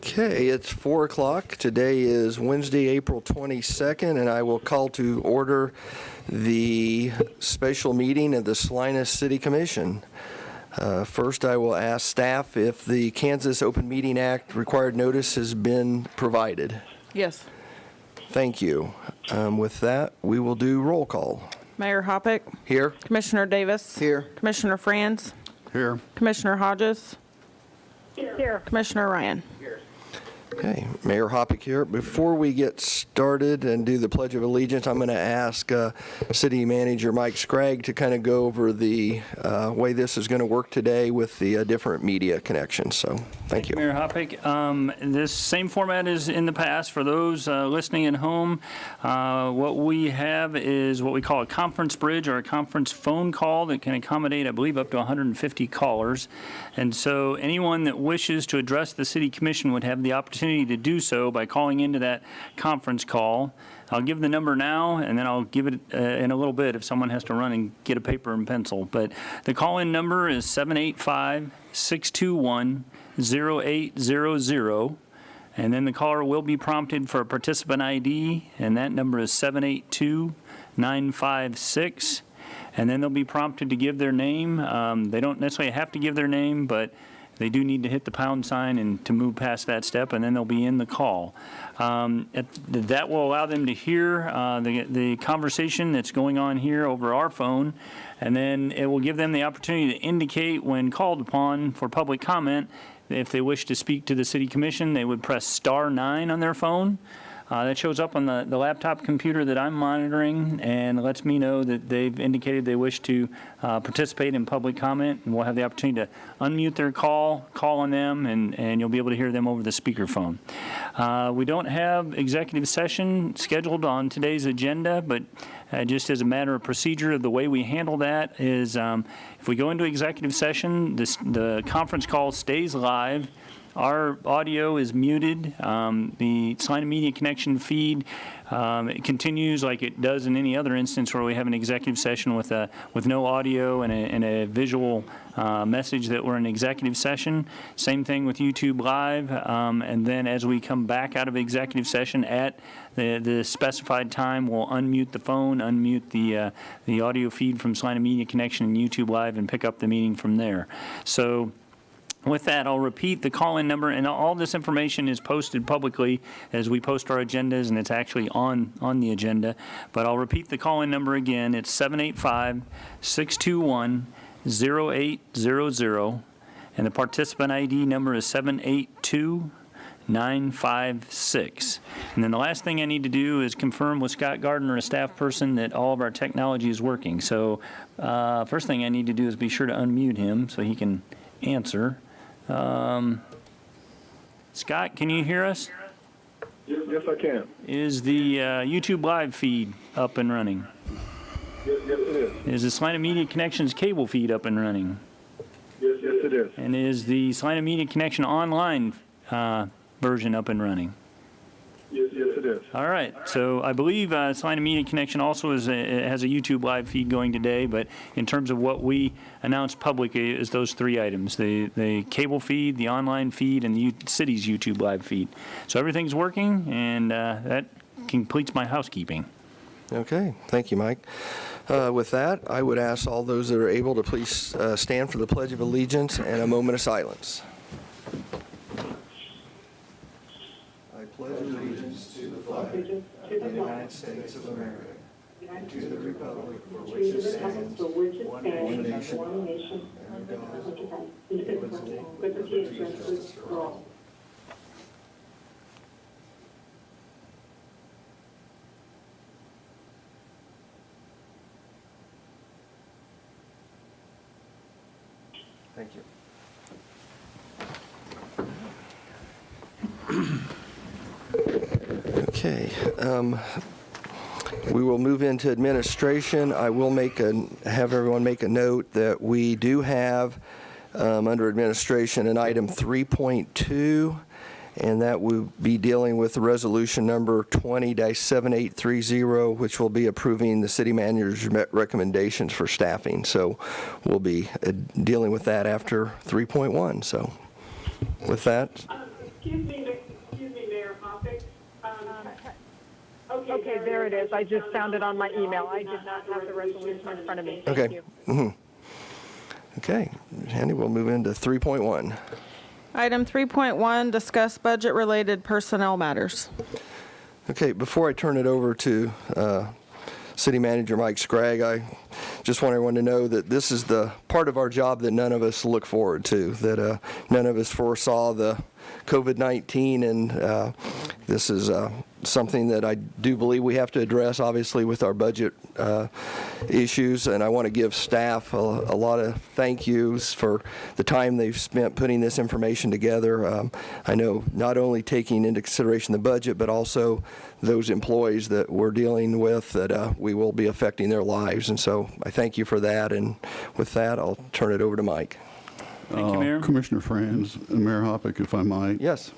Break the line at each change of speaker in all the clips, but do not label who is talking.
Okay, it's 4 o'clock. Today is Wednesday, April 22nd, and I will call to order the special meeting of the Salina City Commission. First, I will ask staff if the Kansas Open Meeting Act required notice has been provided.
Yes.
Thank you. With that, we will do roll call.
Mayor Hoppick.
Here.
Commissioner Davis.
Here.
Commissioner Franz.
Here.
Commissioner Hodges. Here. Commissioner Ryan.
Okay, Mayor Hoppick here. Before we get started and do the Pledge of Allegiance, I'm going to ask City Manager Mike Scragg to kind of go over the way this is going to work today with the different media connections. So, thank you.
Mayor Hoppick, this same format as in the past. For those listening at home, what we have is what we call a conference bridge or a conference phone call that can accommodate, I believe, up to 150 callers. And so anyone that wishes to address the City Commission would have the opportunity to do so by calling into that conference call. I'll give the number now, and then I'll give it in a little bit if someone has to run and get a paper and pencil. But the call-in number is 785-621-0800, and then the caller will be prompted for a participant ID, and that number is 782-956. And then they'll be prompted to give their name. They don't necessarily have to give their name, but they do need to hit the pound sign and to move past that step, and then they'll be in the call. That will allow them to hear the conversation that's going on here over our phone, and then it will give them the opportunity to indicate when called upon for public comment. If they wish to speak to the City Commission, they would press *9 on their phone. That shows up on the laptop computer that I'm monitoring and lets me know that they've indicated they wish to participate in public comment, and we'll have the opportunity to unmute their call on them, and you'll be able to hear them over the speakerphone. We don't have executive session scheduled on today's agenda, but just as a matter of procedure, the way we handle that is if we go into executive session, the conference call stays live. Our audio is muted. The Salina Media Connection feed it continues like it does in any other instance where we have an executive session with no audio and a visual message that we're in executive session. Same thing with YouTube Live. And then as we come back out of executive session at the specified time, we'll unmute the phone, unmute the audio feed from Salina Media Connection and YouTube Live, and pick up the meeting from there. So, with that, I'll repeat the call-in number, and all this information is posted publicly as we post our agendas, and it's actually on the agenda. But I'll repeat the call-in number again. It's 785-621-0800, and the participant ID number is 782-956. And then the last thing I need to do is confirm with Scott Gardner, a staff person, that all of our technology is working. So first thing I need to do is be sure to unmute him so he can answer. Scott, can you hear us?
Yes, I can.
Is the YouTube Live feed up and running?
Yes, it is.
Is the Salina Media Connections cable feed up and running?
Yes, it is.
And is the Salina Media Connection online version up and running?
Yes, it is.
All right. So I believe Salina Media Connection also has a YouTube Live feed going today, but in terms of what we announced publicly is those three items: the cable feed, the online feed, and the city's YouTube Live feed. So everything's working, and that completes my housekeeping.
Okay, thank you, Mike. With that, I would ask all those that are able to please stand for the Pledge of Allegiance and a moment of silence. I pledge allegiance to the flag of the United States of America, and to the republic for which it stands, one nation, under God, indivisible, with liberty and justice for all. Thank you. Okay, we will move into administration. I will have everyone make a note that we do have under administration an item 3.2, and that will be dealing with the resolution number 20-7830, which will be approving the city manager's recommendations for staffing. So we'll be dealing with that after 3.1. So with that.
Excuse me, Okay, there it is. I just found it on my email. I did not have the resolution in front of me. Thank
Okay.
you.
Okay, Andy, we'll move into 3.1.
Item 3.1, discuss budget-related personnel matters.
Okay, before I turn it over to City Manager Mike Scragg, I just want everyone to know that this is the part of our job that none of us look forward to, that none of us foresaw the COVID-19, and this is something that I do believe we have to address, obviously, with our budget issues, and I want to give staff a lot of thank yous for the time they've spent putting this information together. I know not only taking into consideration the budget, but also those employees that we're dealing with that we will be affecting their lives, and so I thank you for that, and with that, I'll turn it over to Mike.
Thank you, Mayor.
Commissioner Franz and Mayor Hoppick, if I might.
Yes.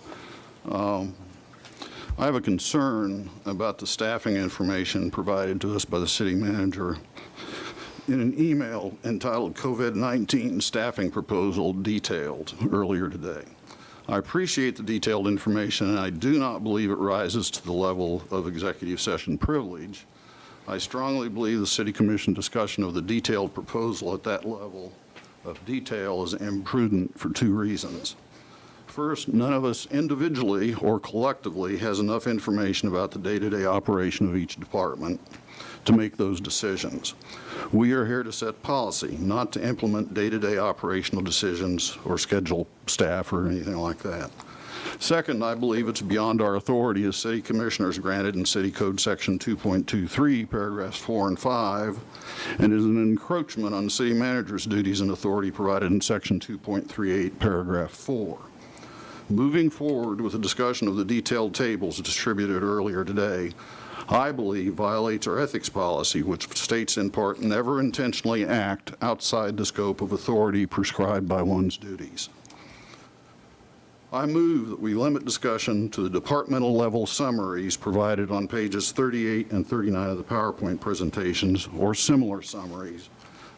I have a concern about the staffing information provided to us by the city manager in an email entitled COVID-19 Staffing Proposal Detailed earlier today. I appreciate the detailed information, and I do not believe it rises to the level of executive session privilege. I strongly believe the City Commission discussion of the detailed proposal at that level of detail is imprudent for two reasons. First, none of us individually or collectively has enough information about the day-to-day operation of each department to make those decisions. We are here to set policy, not to implement day-to-day operational decisions or schedule staff or anything like that. Second, I believe it's beyond our authority as city commissioners granted in City Code Section 2.23, paragraphs 4 and 5, and is an encroachment on the city manager's duties and authority provided in Section 2.38, paragraph 4. Moving forward with the discussion of the detailed tables distributed earlier today, I believe violates our ethics policy, which states in part, never intentionally act outside the scope of authority prescribed by one's duties. I move that we limit discussion to the departmental level summaries provided on pages 38 and 39 of the PowerPoint presentations, or similar summaries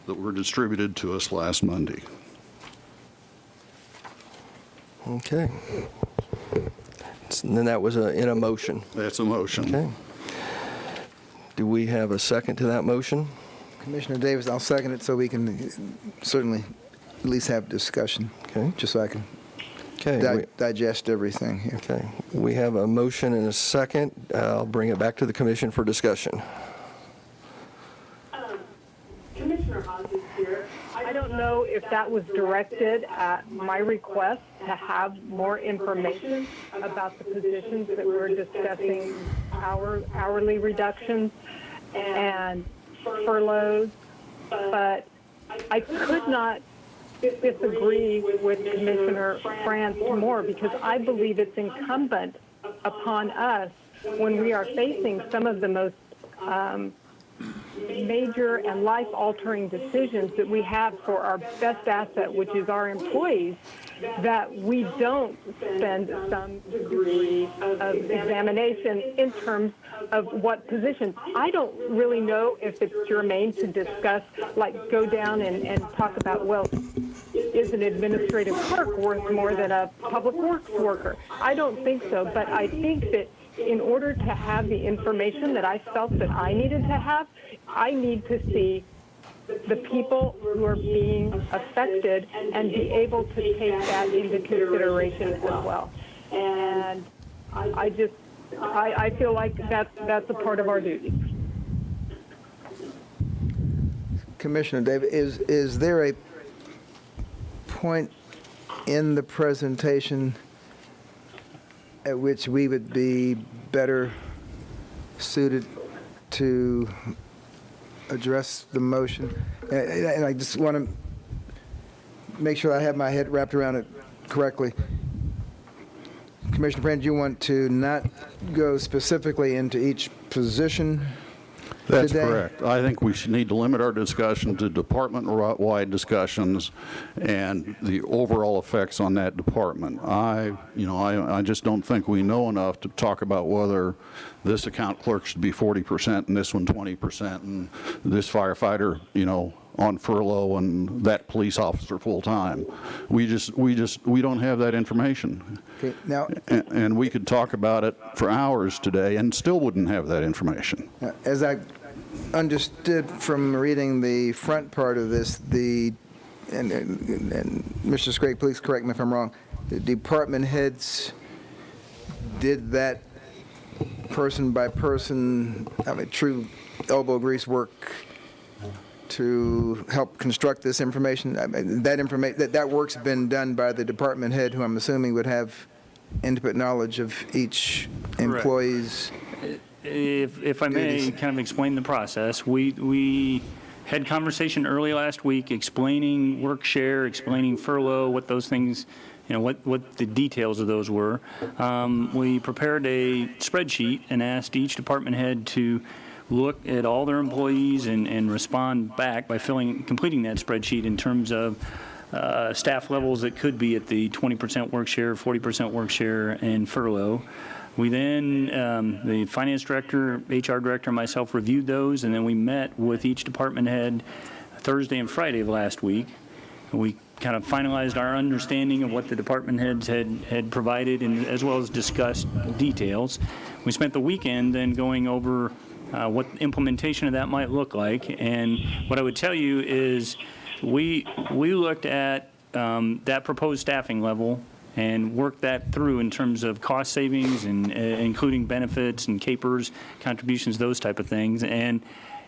that were distributed to us last Monday.
Okay. And then that was in a motion.
That's a motion.
Okay. Do we have a second to that motion?
Commissioner Davis, I'll second it so we can certainly at least have discussion,
Okay.
just so I can
Okay.
digest everything here.
Okay. We have a motion and a second. I'll bring it back to the commission for discussion.
Commissioner Haas is here. I don't know if that was directed at my request to have more information about the positions that we're discussing, hourly reductions and furloughs, but I could not disagree with Commissioner Franz more, because I believe it's incumbent upon us when we are facing some of the most major and life-altering decisions that we have for our best asset, which is our employees, that we don't spend some degree of examination in terms of what positions. I don't really know if it's germane to discuss, like go down and talk about, well, is an administrative clerk worth more than a public works worker? I don't think so, but I think that in order to have the information that I felt that I needed to have, I need to see the people who are being affected and be able to take that into consideration as well. And I feel like that's a part of our duty.
Commissioner Davis, is there a point in the presentation at which we would be better suited to address the motion? And I just want to make sure I have my head wrapped around it correctly. Commissioner Friend, you want to not go specifically into each position
That's
today?
correct. I think we should need to limit our discussion to department-wide discussions and the overall effects on that department. I just don't think we know enough to talk about whether this account clerk should be 40% and this one 20% and this firefighter, on furlough and that police officer full-time. We don't have that information.
Okay, now,
And we could talk about it for hours today and still wouldn't have that information.
as I understood from reading the front part of this, and Mr. Scrape, please correct me if I'm wrong, the department heads did that person by person, true elbow grease work to help construct this information. That work's been done by the department head, who I'm assuming would have intimate knowledge of each employee's.
If I may
duties.
kind of explain the process, we had conversation early last week explaining work share, explaining furlough, what those things, what the details of those were. We prepared a spreadsheet and asked each department head to look at all their employees and respond back by completing that spreadsheet in terms of staff levels that could be at the 20% work share, 40% work share, and furlough. We then, the finance director, HR director, and myself reviewed those, and then we met with each department head Thursday and Friday of last week. We kind of finalized our understanding of what the department heads had provided, and as well as discussed details. We spent the weekend then going over what implementation of that might look like. And what I would tell you is we looked at that proposed staffing level and worked that through in terms of cost savings and including benefits and capers, contributions, those type of things, and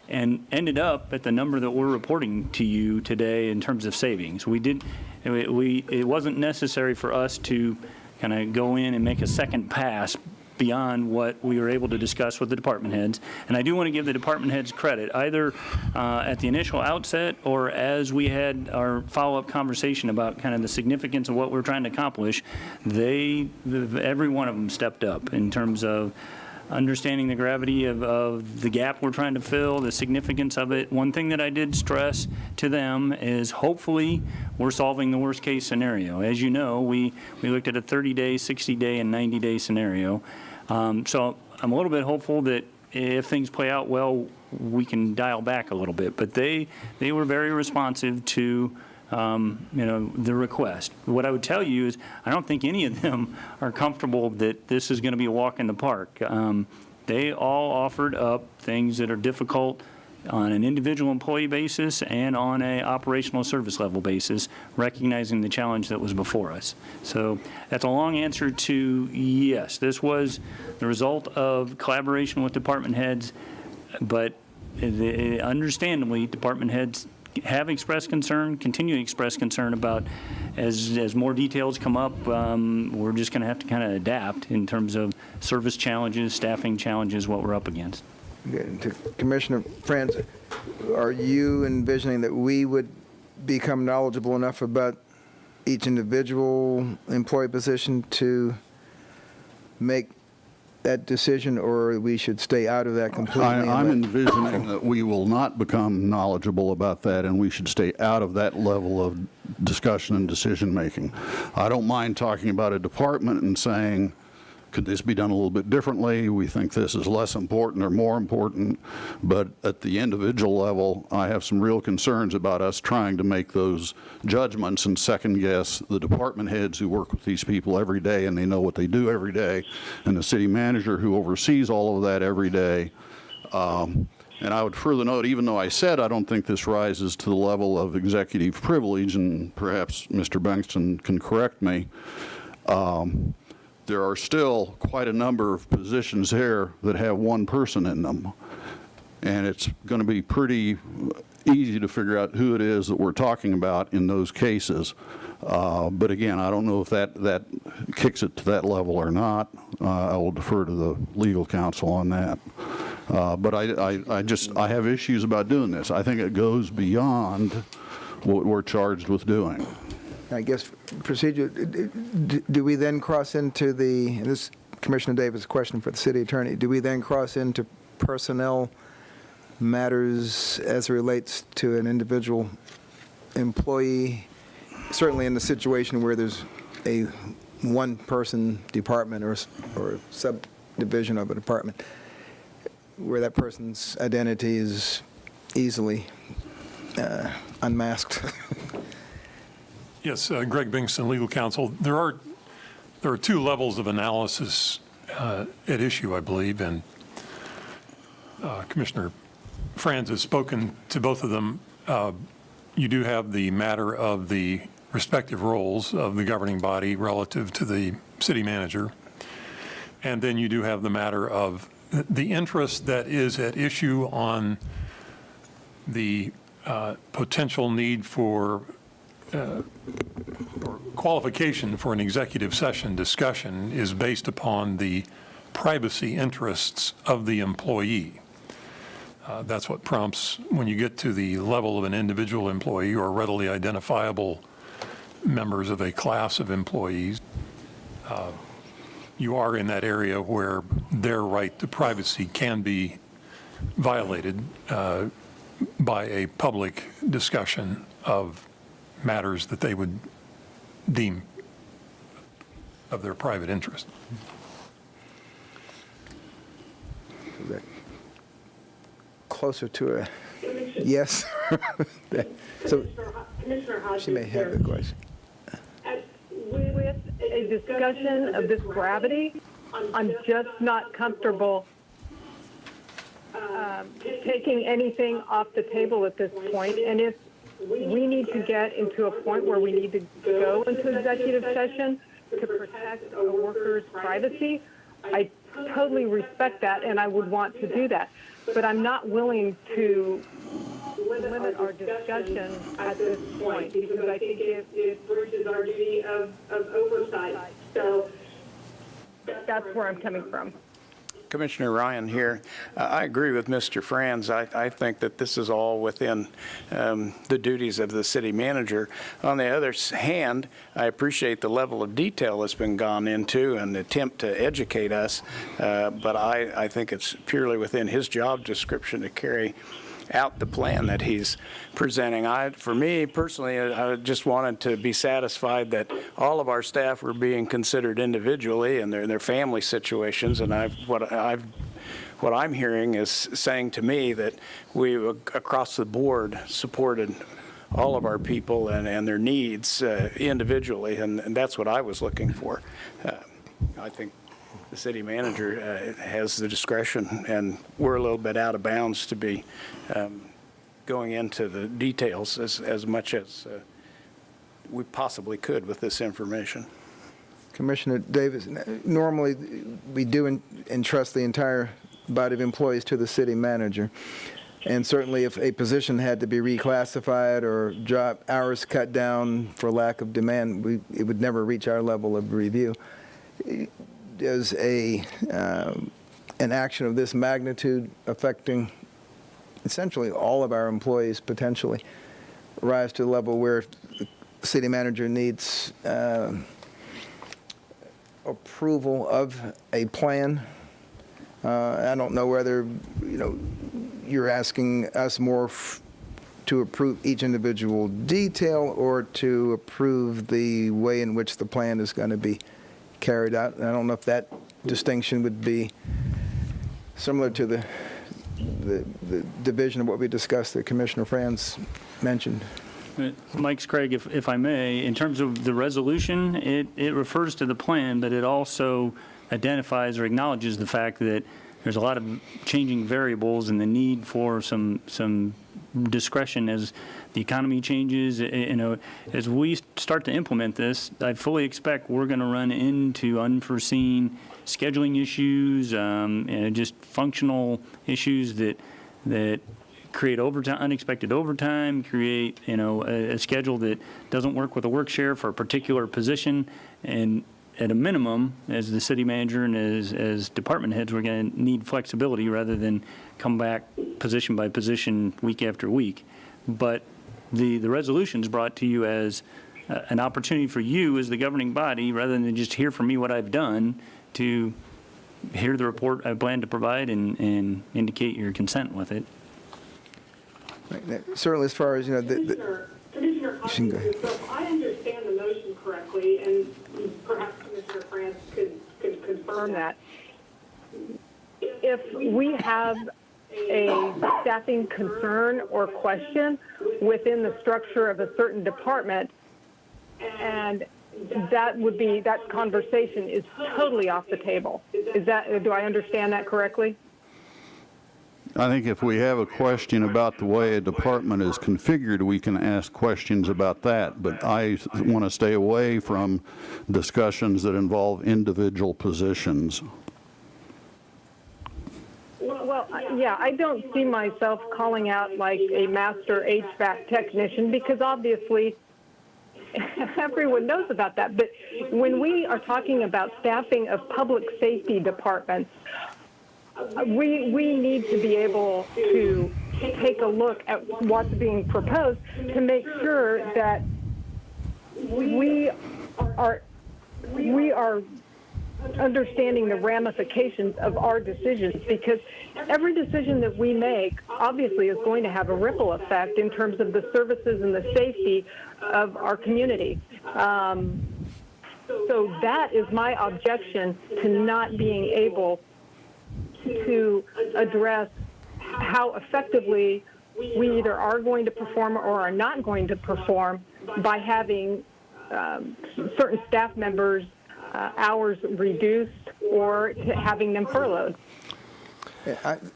ended up at the number that we're reporting to you today in terms of savings. It wasn't necessary for us to kind of go in and make a second pass beyond what we were able to discuss with the department heads. And I do want to give the department heads credit, either at the initial outset or as we had our follow-up conversation about kind of the significance of what we're trying to accomplish. Every one of them stepped up in terms of understanding the gravity of the gap we're trying to fill, the significance of it. One thing that I did stress to them is hopefully we're solving the worst case scenario. As you know, we looked at a 30-day, 60-day, and 90-day scenario. So I'm a little bit hopeful that if things play out well, we can dial back a little bit. But they were very responsive to the request. What I would tell you is I don't think any of them are comfortable that this is going to be a walk in the park. They all offered up things that are difficult on an individual employee basis and on a operational service level basis, recognizing the challenge that was before us. So that's a long answer to yes, this was the result of collaboration with department heads, but understandably, department heads have expressed concern, continue to express concern about as more details come up, we're just going to have to kind of adapt in terms of service challenges, staffing challenges, what we're up against.
To Commissioner Franz, are you envisioning that we would become knowledgeable enough about each individual employee position to make that decision, or we should stay out of that completely?
I'm envisioning that we will not become knowledgeable about that, and we should stay out of that level of discussion and decision-making. I don't mind talking about a department and saying, could this be done a little bit differently? We think this is less important or more important. But at the individual level, I have some real concerns about us trying to make those judgments and second guess the department heads who work with these people every day and they know what they do every day, and the city manager who oversees all of that every day. And I would further note, even though I said I don't think this rises to the level of executive privilege, and perhaps Mr. Bankston can correct me, there are still quite a number of positions here that have one person in them. And it's going to be pretty easy to figure out who it is that we're talking about in those cases. But again, I don't know if that kicks it to that level or not. I will defer to the legal counsel on that. But I have issues about doing this. I think it goes beyond what we're charged with doing.
I guess procedure, do we then cross into and this Commissioner Davis' question for the city attorney, do we then cross into personnel matters as it relates to an individual employee? Certainly in the situation where there's a one-person department or subdivision of a department where that person's identity is easily unmasked.
Yes, Greg Bingston, legal counsel. There are two levels of analysis at issue, I believe, and Commissioner Franz has spoken to both of them. You do have the matter of the respective roles of the governing body relative to the city manager, and then you do have the matter of the interest that is at issue on the potential need for or qualification for an executive session discussion is based upon the privacy interests of the employee. That's what prompts, when you get to the level of an individual employee or readily identifiable members of a class of employees, you are in that area where their right to privacy can be violated by a public discussion of matters that they would deem of their private interest.
Closer to a yes. So
Commissioner Hodges,
she may have the question.
with a discussion of this gravity, I'm just not comfortable taking anything off the table at this point. And if we need to get into a point where we need to go into executive session to protect a worker's privacy, I totally respect that, and I would want to do that. But I'm not willing to limit our discussion at this point, because I think it bridges our duty of oversight. So that's where I'm coming from.
Commissioner Ryan here. I agree with Mr. Franz. I think that this is all within the duties of the city manager. On the other hand, I appreciate the level of detail that's been gone into and the attempt to educate us, but I think it's purely within his job description to carry out the plan that he's presenting. For me personally, I just wanted to be satisfied that all of our staff were being considered individually and their family situations. And what I'm hearing is saying to me that we across the board supported all of our people and their needs individually, and that's what I was looking for. I think the city manager has the discretion, and we're a little bit out of bounds to be going into the details as much as we possibly could with this information.
Commissioner Davis, normally we do entrust the entire body of employees to the city manager. And certainly if a position had to be reclassified or job hours cut down for lack of demand, it would never reach our level of review. Does an action of this magnitude affecting essentially all of our employees potentially rise to the level where the city manager needs approval of a plan? I don't know whether, you're asking us more to approve each individual detail or to approve the way in which the plan is going to be carried out. And I don't know if that distinction would be similar to the division of what we discussed that Commissioner Franz mentioned.
Mike's Craig, if I may, in terms of the resolution, it refers to the plan, but it also identifies or acknowledges the fact that there's a lot of changing variables and the need for some discretion as the economy changes. As we start to implement this, I fully expect we're going to run into unforeseen scheduling issues, and just functional issues that create overtime, unexpected overtime, create a schedule that doesn't work with a work share for a particular position. And at a minimum, as the city manager and as department heads, we're going to need flexibility rather than come back position by position week after week. But the resolution is brought to you as an opportunity for you as the governing body, rather than just hear from me what I've done, to hear the report I plan to provide and indicate your consent with it.
Certainly, as far as
Commissioner Hodges, so if I understand the motion correctly, and perhaps Commissioner France could confirm that, if we have a staffing concern or question within the structure of a certain department, and that conversation is totally off the table. Do I understand that correctly?
I think if we have a question about the way a department is configured, we can ask questions about that. But I want to stay away from discussions that involve individual positions.
Well, yeah, I don't see myself calling out like a master HVAC technician because obviously everyone knows about that. But when we are talking about staffing of public safety departments, we need to be able to take a look at what's being proposed to make sure that we are understanding the ramifications of our decisions, because every decision that we make obviously is going to have a ripple effect in terms of the services and the safety of our community. So that is my objection to not being able to address how effectively we either are going to perform or are not going to perform by having certain staff members' hours reduced or having them furloughed.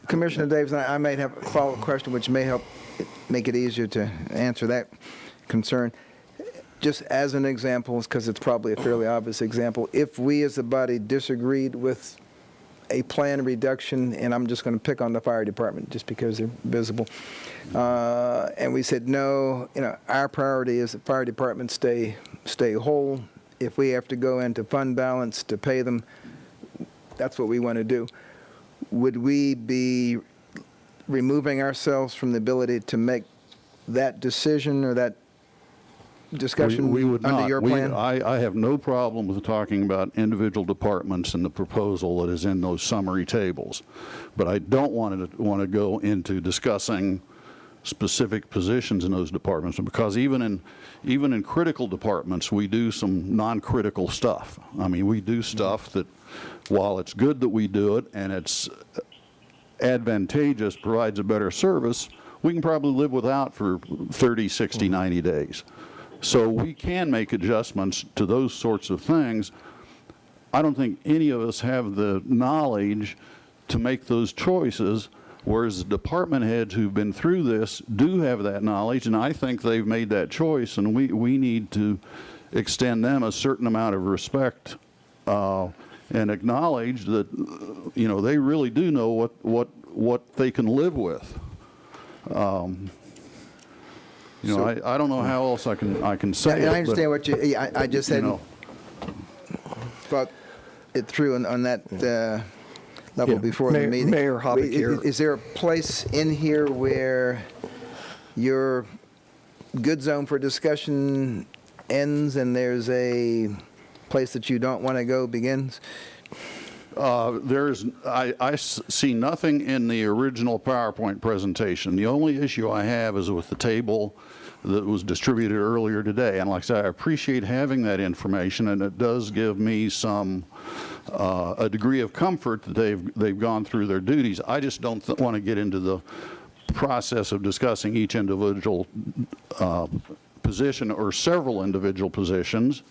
Commissioner Davis, I may have a follow-up question which may help make it easier to answer that concern. Just as an example, because it's probably a fairly obvious example, if we as a body disagreed with a planned reduction, and I'm just going to pick on the fire department just because they're visible, and we said, no, our priority is the fire department stay whole. If we have to go into fund balance to pay them, that's what we want to do. Would we be removing ourselves from the ability to make that decision or that discussion
we would
under
not.
your plan?
I have no problem with talking about individual departments and the proposal that is in those summary tables, but I don't want to go into discussing specific positions in those departments, because even in critical departments, we do some non-critical stuff. I mean, we do stuff that, while it's good that we do it and it's advantageous, provides a better service, we can probably live without for 30, 60, 90 days. So we can make adjustments to those sorts of things. I don't think any of us have the knowledge to make those choices, whereas the department heads who've been through this do have that knowledge, and I think they've made that choice, and we need to extend them a certain amount of respect and acknowledge that they really do know what they can live with. I don't know how else I can say it.
I understand what you. I just hadn't thought it through on that level before the meeting.
Mayor Hoppick here.
Is there a place in here where your good zone for discussion ends and there's a place that you don't want to go begins?
I see nothing in the original PowerPoint presentation. The only issue I have is with the table that was distributed earlier today. And like I said, I appreciate having that information, and it does give me a degree of comfort that they've gone through their duties. I just don't want to get into the process of discussing each individual position or several individual positions,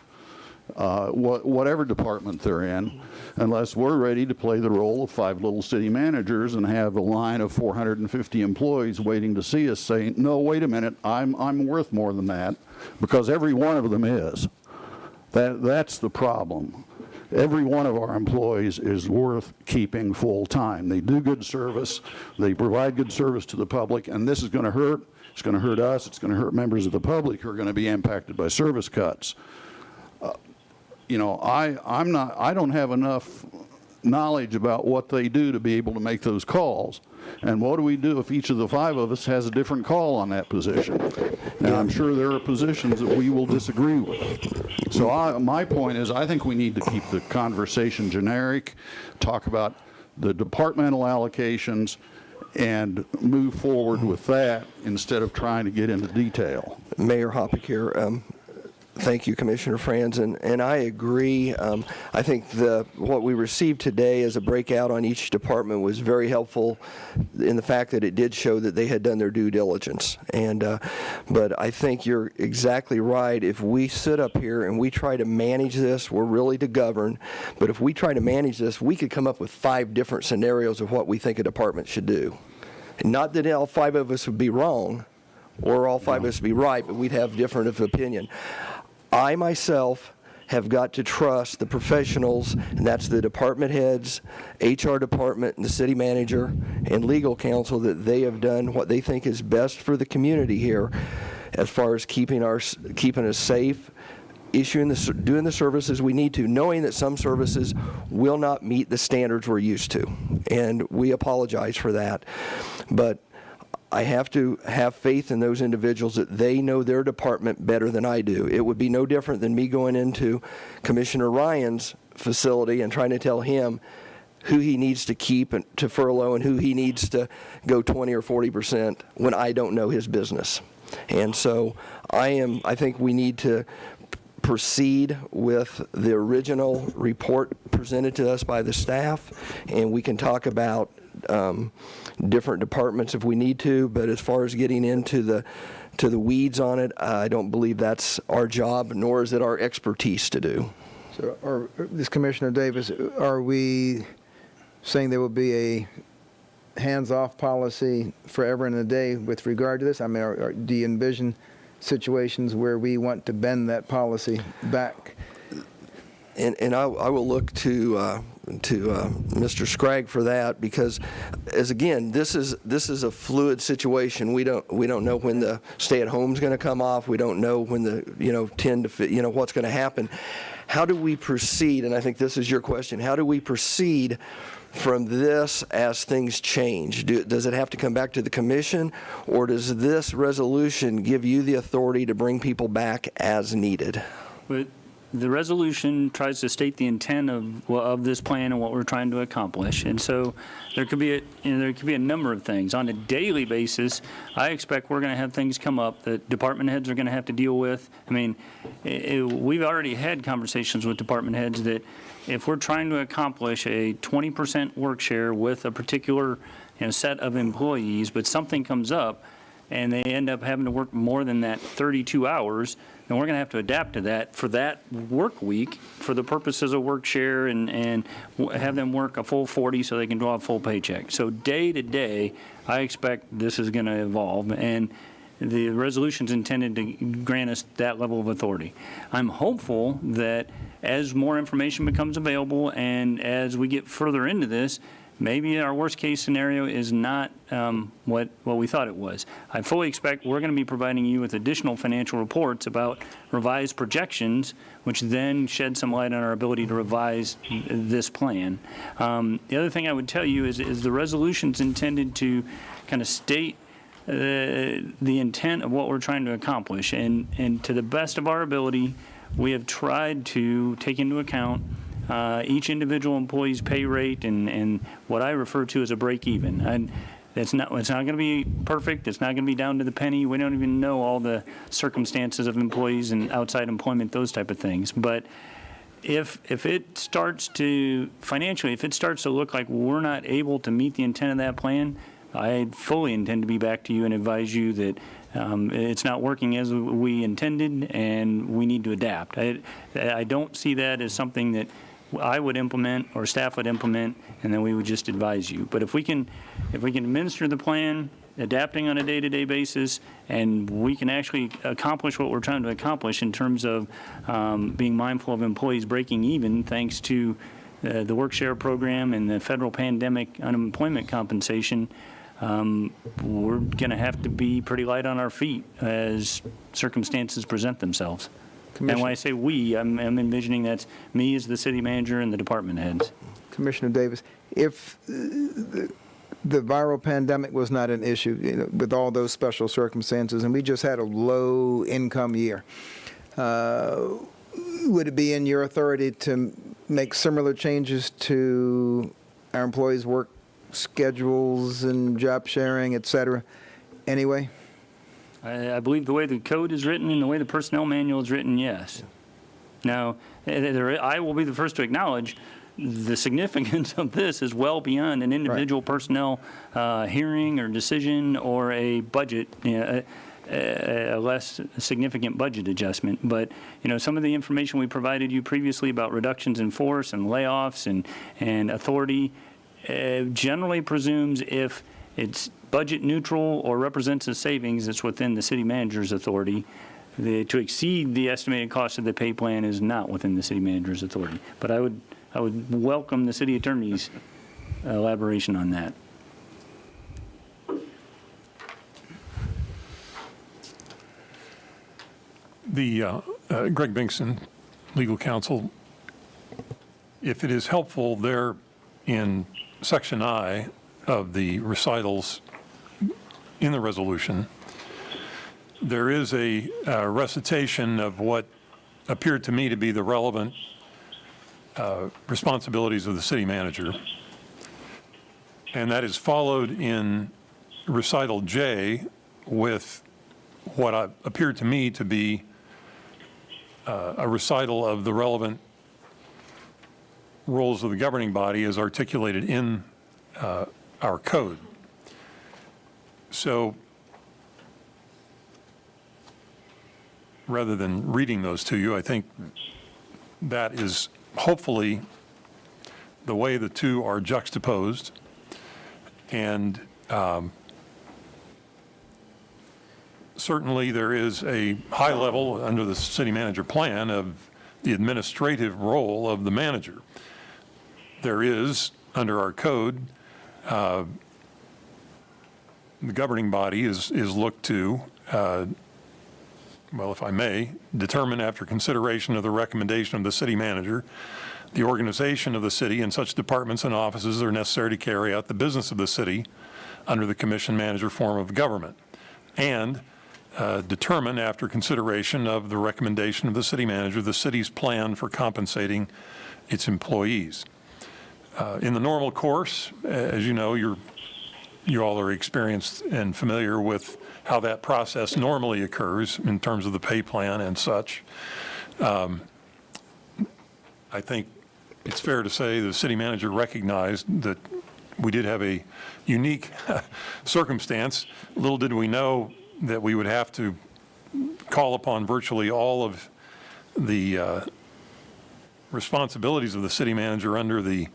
whatever department they're in, unless we're ready to play the role of 5 little city managers and have a line of 450 employees waiting to see us saying, no, wait a minute, I'm worth more than that, because every one of them is. That's the problem. Every one of our employees is worth keeping full-time. They do good service, they provide good service to the public, and this is going to hurt. It's going to hurt us. It's going to hurt members of the public who are going to be impacted by service cuts. I don't have enough knowledge about what they do to be able to make those calls. And what do we do if each of the 5 of us has a different call on that position? And I'm sure there are positions that we will disagree with. So my point is, I think we need to keep the conversation generic, talk about the departmental allocations, and move forward with that instead of trying to get into detail.
Mayor Hoppick here. Thank you, Commissioner Franz, and I agree. I think what we received today as a breakout on each department was very helpful in the fact that it did show that they had done their due diligence. But I think you're exactly right. If we sit up here and we try to manage this, we're really to govern. But if we try to manage this, we could come up with 5 different scenarios of what we think a department should do. Not that all 5 of us would be wrong, or all 5 of us would be right, but we'd have different of opinion. I myself have got to trust the professionals, and that's the department heads, HR department, and the city manager, and legal counsel, that they have done what they think is best for the community here as far as keeping us safe, doing the services we need to, knowing that some services will not meet the standards we're used to, and we apologize for that. But I have to have faith in those individuals that they know their department better than I do. It would be no different than me going into Commissioner Ryan's facility and trying to tell him who he needs to keep and to furlough and who he needs to go 20 or 40% when I don't know his business. And so I think we need to proceed with the original report presented to us by the staff, and we can talk about different departments if we need to, but as far as getting into the weeds on it, I don't believe that's our job, nor is it our expertise to do.
So, this Commissioner Davis, are we saying there will be a hands-off policy forever and a day with regard to this? I mean, do you envision situations where we want to bend that policy back?
And I will look to Mr. Scragg for that, because, as again, this is a fluid situation. We don't know when the stay-at-home is going to come off. We don't know when the 10 to what's going to happen. How do we proceed? And I think this is your question. How do we proceed from this as things change? Does it have to come back to the commission, or does this resolution give you the authority to bring people back as needed?
But the resolution tries to state the intent of this plan and what we're trying to accomplish. And so there could be a number of things. On a daily basis, I expect we're going to have things come up that department heads are going to have to deal with. I mean, we've already had conversations with department heads that if we're trying to accomplish a 20% work share with a particular set of employees, but something comes up and they end up having to work more than that 32 hours, then we're going to have to adapt to that for that work week for the purposes of work share and have them work a full 40 so they can draw a full paycheck. So day to day, I expect this is going to evolve, and the resolution's intended to grant us that level of authority. I'm hopeful that as more information becomes available and as we get further into this, maybe our worst case scenario is not what we thought it was. I fully expect we're going to be providing you with additional financial reports about revised projections, which then shed some light on our ability to revise this plan. The other thing I would tell you is the resolution's intended to kind of state the intent of what we're trying to accomplish. And to the best of our ability, we have tried to take into account each individual employee's pay rate and what I refer to as a break even. And it's not going to be perfect. It's not going to be down to the penny. We don't even know all the circumstances of employees and outside employment, those type of things. But if it starts to financially, if it starts to look like we're not able to meet the intent of that plan, I fully intend to be back to you and advise you that it's not working as we intended and we need to adapt. I don't see that as something that I would implement or staff would implement and then we would just advise you. But if we can administer the plan, adapting on a day-to-day basis, and we can actually accomplish what we're trying to accomplish in terms of being mindful of employees breaking even thanks to the work share program and the federal pandemic unemployment compensation, we're going to have to be pretty light on our feet as circumstances present themselves. And when I say we, I'm envisioning that's me as the city manager and the department heads.
Commissioner Davis, if the viral pandemic was not an issue, with all those special circumstances, and we just had a low-income year, would it be in your authority to make similar changes to our employees' work schedules and job sharing, et cetera, anyway?
I believe the way the code is written and the way the personnel manual is written, yes. Now, I will be the first to acknowledge the significance of this is well beyond an individual personnel hearing or decision or a budget, a less significant budget adjustment. But, some of the information we provided you previously about reductions in force and layoffs and authority generally presumes if it's budget neutral or represents a savings, it's within the city manager's authority. To exceed the estimated cost of the pay plan is not within the city manager's authority. But I would welcome the city attorney's elaboration on that.
Greg Binkson, legal counsel, if it is helpful, there in section I of the recitals in the resolution, there is a recitation of what appeared to me to be the relevant responsibilities of the city manager. And that is followed in recital J with what appeared to me to be a recital of the relevant roles of the governing body as articulated in our code. So rather than reading those to you, I think that is hopefully the way the two are juxtaposed. And certainly there is a high level under the city manager plan of the administrative role of the manager. There is, under our code, the governing body is looked to, well, if I may, determine after consideration of the recommendation of the city manager, the organization of the city and such departments and offices are necessary to carry out the business of the city under the commission manager form of government, and determine after consideration of the recommendation of the city manager the city's plan for compensating its employees. In the normal course, as you know, you all are experienced and familiar with how that process normally occurs in terms of the pay plan and such. I think it's fair to say the city manager recognized that we did have a unique circumstance. Little did we know that we would have to call upon virtually all of the responsibilities of the city manager under the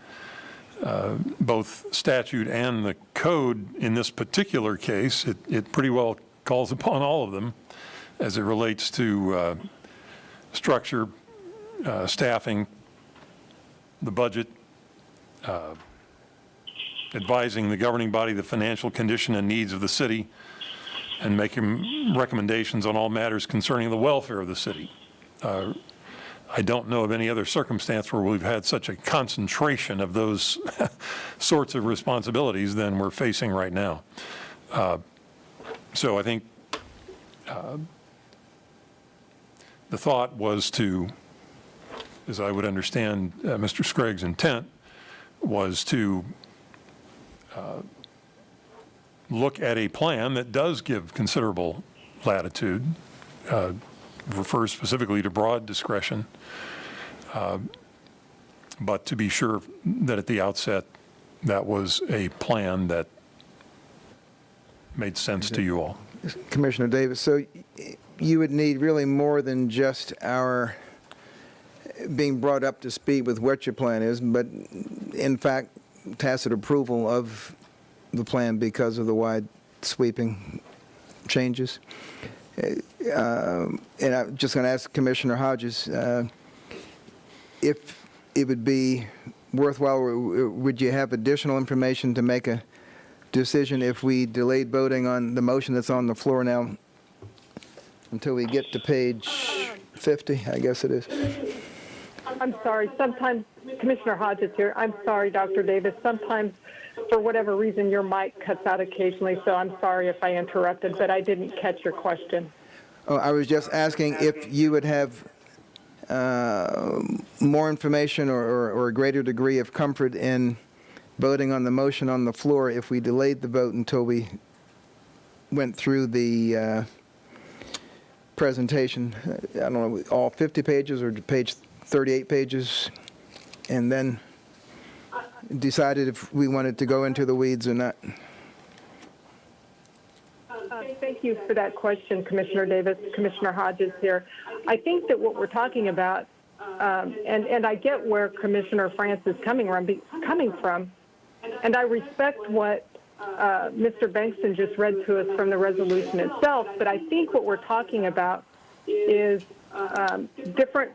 both statute and the code. In this particular case, it pretty well calls upon all of them as it relates to structure, staffing, the budget, advising the governing body the financial condition and needs of the city, and making recommendations on all matters concerning the welfare of the city. I don't know of any other circumstance where we've had such a concentration of those sorts of responsibilities than we're facing right now. So I think the thought was to, as I would understand Mr. Scragg's intent, was to look at a plan that does give considerable latitude, refers specifically to broad discretion, but to be sure that at the outset that was a plan that made sense to you all.
Commissioner Davis, so you would need really more than just our being brought up to speed with what your plan is, but in fact tacit approval of the plan because of the wide sweeping changes. And I'm just going to ask Commissioner Hodges if it would be worthwhile, would you have additional information to make a decision if we delayed voting on the motion that's on the floor now until we get to page 50, I guess it is?
I'm sorry. Sometimes, Commissioner Hodges here. I'm sorry, Dr. Davis. Sometimes, for whatever reason, your mic cuts out occasionally, so I'm sorry if I interrupted, but I didn't catch your question.
Oh, I was just asking if you would have more information or a greater degree of comfort in voting on the motion on the floor if we delayed the vote until we went through the presentation, I don't know, all 50 pages or page 38 pages, and then decided if we wanted to go into the weeds or not.
Thank you for that question, Commissioner Davis. Commissioner Hodges here. I think that what we're talking about, and I get where Commissioner France is coming from, and I respect what Mr. Bankston just read to us from the resolution itself, but I think what we're talking about is different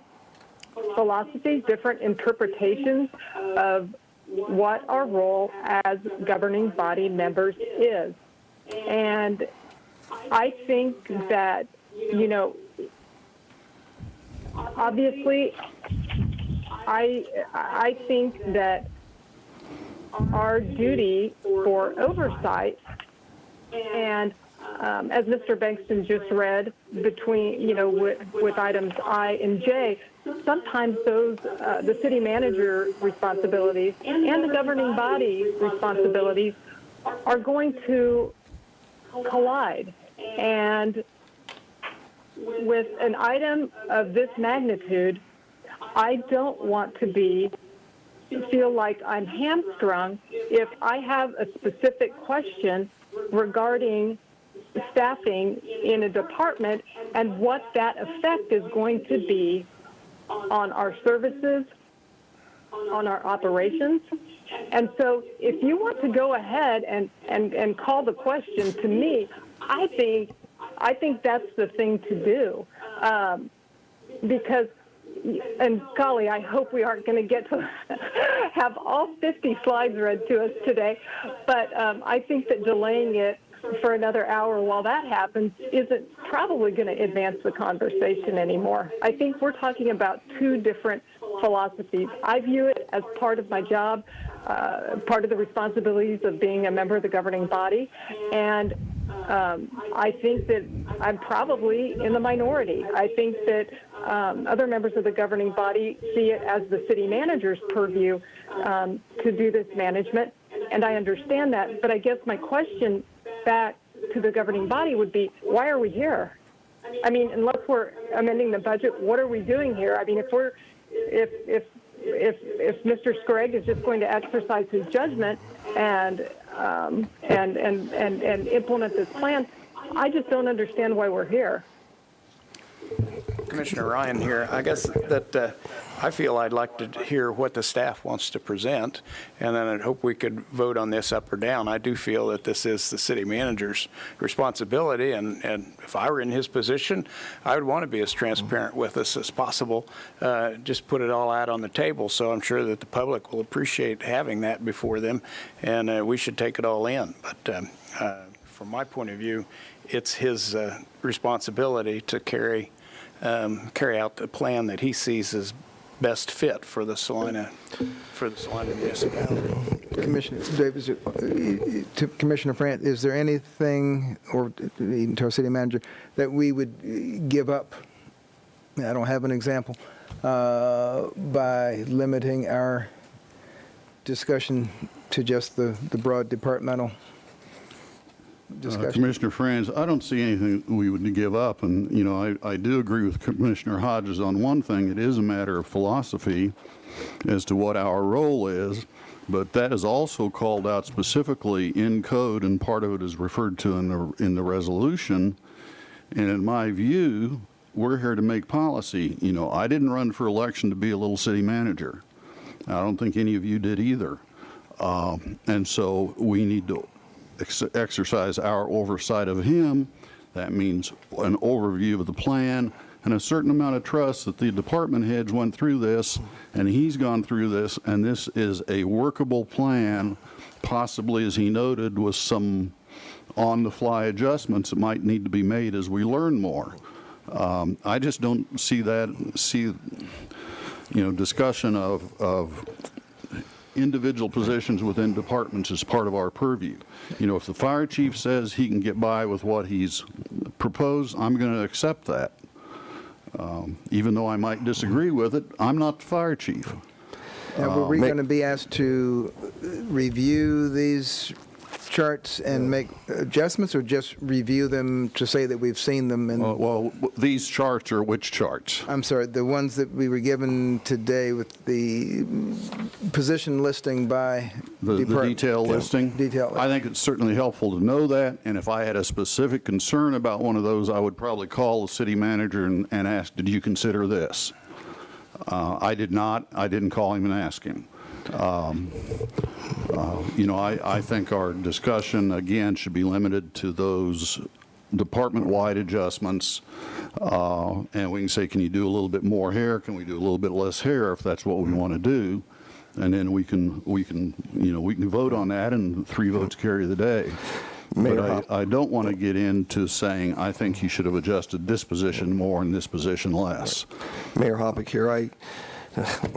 philosophies, different interpretations of what our role as governing body members is. And I think that, you know, obviously, I think that our duty for oversight, and as Mr. Bankston just read, between, you know, with items I and J, sometimes those, the city manager responsibilities and the governing body responsibilities are going to collide. And with an item of this magnitude, I don't want to feel like I'm hamstrung if I have a specific question regarding staffing in a department and what that effect is going to be on our services, on our operations. And so if you want to go ahead and call the question to me, I think that's the thing to do. Because, and golly, I hope we aren't going to get to have all 50 slides read to us today, but I think that delaying it for another hour while that happens isn't probably going to advance the conversation anymore. I think we're talking about two different philosophies. I view it as part of my job, part of the responsibilities of being a member of the governing body, and I think that I'm probably in the minority. I think that other members of the governing body see it as the city manager's purview to do this management, and I understand that. But I guess my question back to the governing body would be, why are we here? I mean, unless we're amending the budget, what are we doing here? I mean, if Mr. Scragg is just going to exercise his judgment and implement this plan, I just don't understand why we're here.
Commissioner Ryan here. I guess that I feel I'd like to hear what the staff wants to present, and then I'd hope we could vote on this up or down. I do feel that this is the city manager's responsibility, and if I were in his position, I would want to be as transparent with us as possible. Just put it all out on the table, so I'm sure that the public will appreciate having that before them, and we should take it all in. But from my point of view, it's his responsibility to carry out the plan that he sees as best fit for the Salina municipality.
Commissioner Davis, to Commissioner France, is there anything, or even to our city manager, that we would give up? I don't have an example, by limiting our discussion to just the broad departmental discussion.
Commissioner Franz, I don't see anything we would give up, and you know, I do agree with Commissioner Hodges on one thing. It is a matter of philosophy as to what our role is, but that is also called out specifically in code, and part of it is referred to in the resolution. And in my view, we're here to make policy. You know, I didn't run for election to be a little city manager. I don't think any of you did either. And so we need to exercise our oversight of him. That means an overview of the plan and a certain amount of trust that the department heads went through this and he's gone through this, and this is a workable plan, possibly, as he noted, with some on-the-fly adjustments that might need to be made as we learn more. I just don't see discussion of individual positions within departments as part of our purview. You know, if the fire chief says he can get by with what he's proposed, I'm going to accept that. Even though I might disagree with it, I'm not the fire chief.
Now, were we going to be asked to review these charts and make adjustments, or just review them to say that we've seen them? And
Well, these charts are which charts?
I'm sorry, the ones that we were given today with the position listing by
The
department.
detail listing?
Detail.
I think it's certainly helpful to know that, and if I had a specific concern about one of those, I would probably call the city manager and ask, did you consider this? I did not. I didn't call him and ask him. I think our discussion, again, should be limited to those department-wide adjustments, and we can say, can you do a little bit more here? Can we do a little bit less here, if that's what we want to do? And then we can vote on that, and 3 votes carry the day. But I don't want to get into saying, I think you should have adjusted this position more and this position less.
Mayor Hoppick here. I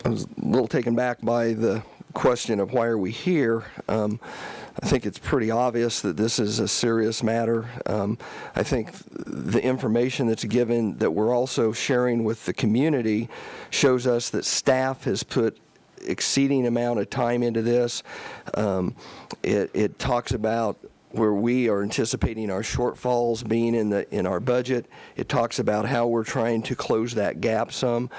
was a little taken back by the question of why are we here. I think it's pretty obvious that this is a serious matter. I think the information that's given that we're also sharing with the community shows us that staff has put exceeding amount of time into this. It talks about where we are anticipating our shortfalls being in our budget. It talks about how we're trying to close that gap some.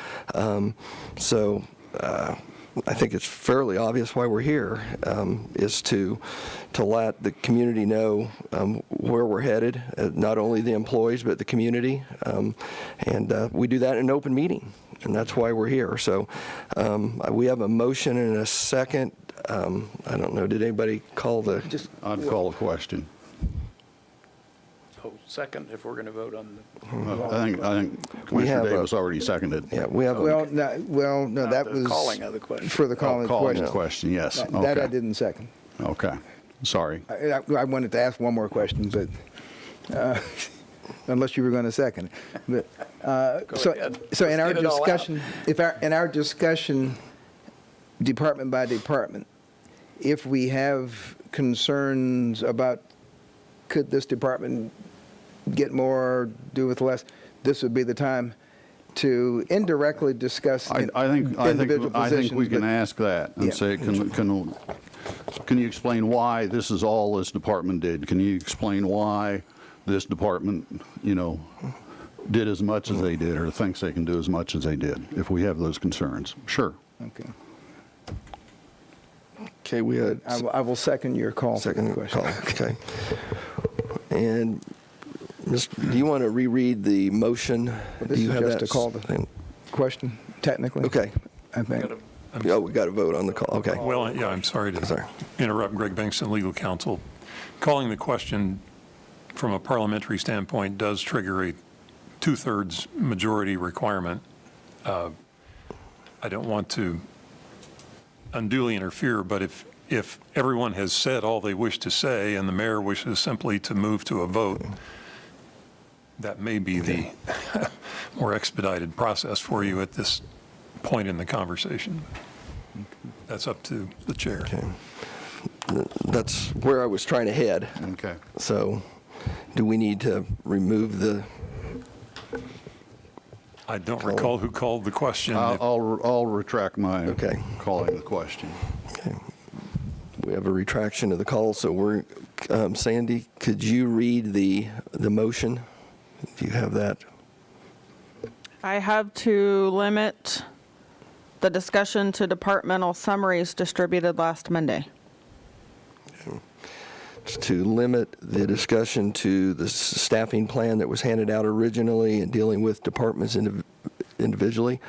I think it's fairly obvious why we're here, is to let the community know where we're headed, not only the employees but the community. And we do that in an open meeting, and that's why we're here. So we have a motion and a second. I don't know, did anybody call the?
I'd call a question.
Oh, second, if we're going to vote on
I think Commissioner Davis already seconded.
Yeah, we have.
Well, no, that
the
was.
calling of the question.
For the calling of the
Calling
question.
the question, yes.
That I
Okay.
didn't second.
Okay, sorry.
I wanted to ask one more question, but unless you were going to second it. But so
ahead.
so in
Let's
our
get it all out.
discussion, in our discussion, department by department, if we have concerns about could this department get more, do with less, this would be the time to indirectly discuss individual
I
positions.
think we can
but-
ask that and
Yeah.
say, can you explain why this is all this department did? Can you explain why this department, did as much as they did, or thinks they can do as much as they did, if we have those concerns? Sure.
Okay.
Okay, we had.
I will second your call. for the
Second
question.
call, okay. And, do you want to reread the motion?
Well,
Do
this
you
is
have
just
that
to call the question, technically.
Okay.
I think.
Oh, we got to vote on the call, okay.
Well, yeah, I'm sorry to
Sorry.
interrupt. Greg Bankston, legal counsel. Calling the question from a parliamentary standpoint does trigger a 2/3 majority requirement. I don't want to unduly interfere, but if everyone has said all they wish to say and the mayor wishes simply to move to a vote, that may be the more expedited process for you at this point in the conversation. That's up to the chair.
Okay. That's where I was trying to head.
Okay.
So, do we need to remove the?
I don't recall who called the question.
I'll retract my
Okay.
calling the question.
Okay. We have a retraction of the call, so we're, Sandy, could you read the motion? Do you have that?
I have to limit the discussion to departmental summaries distributed last Monday.
To limit the discussion to the staffing plan that was handed out originally and dealing with departments individually.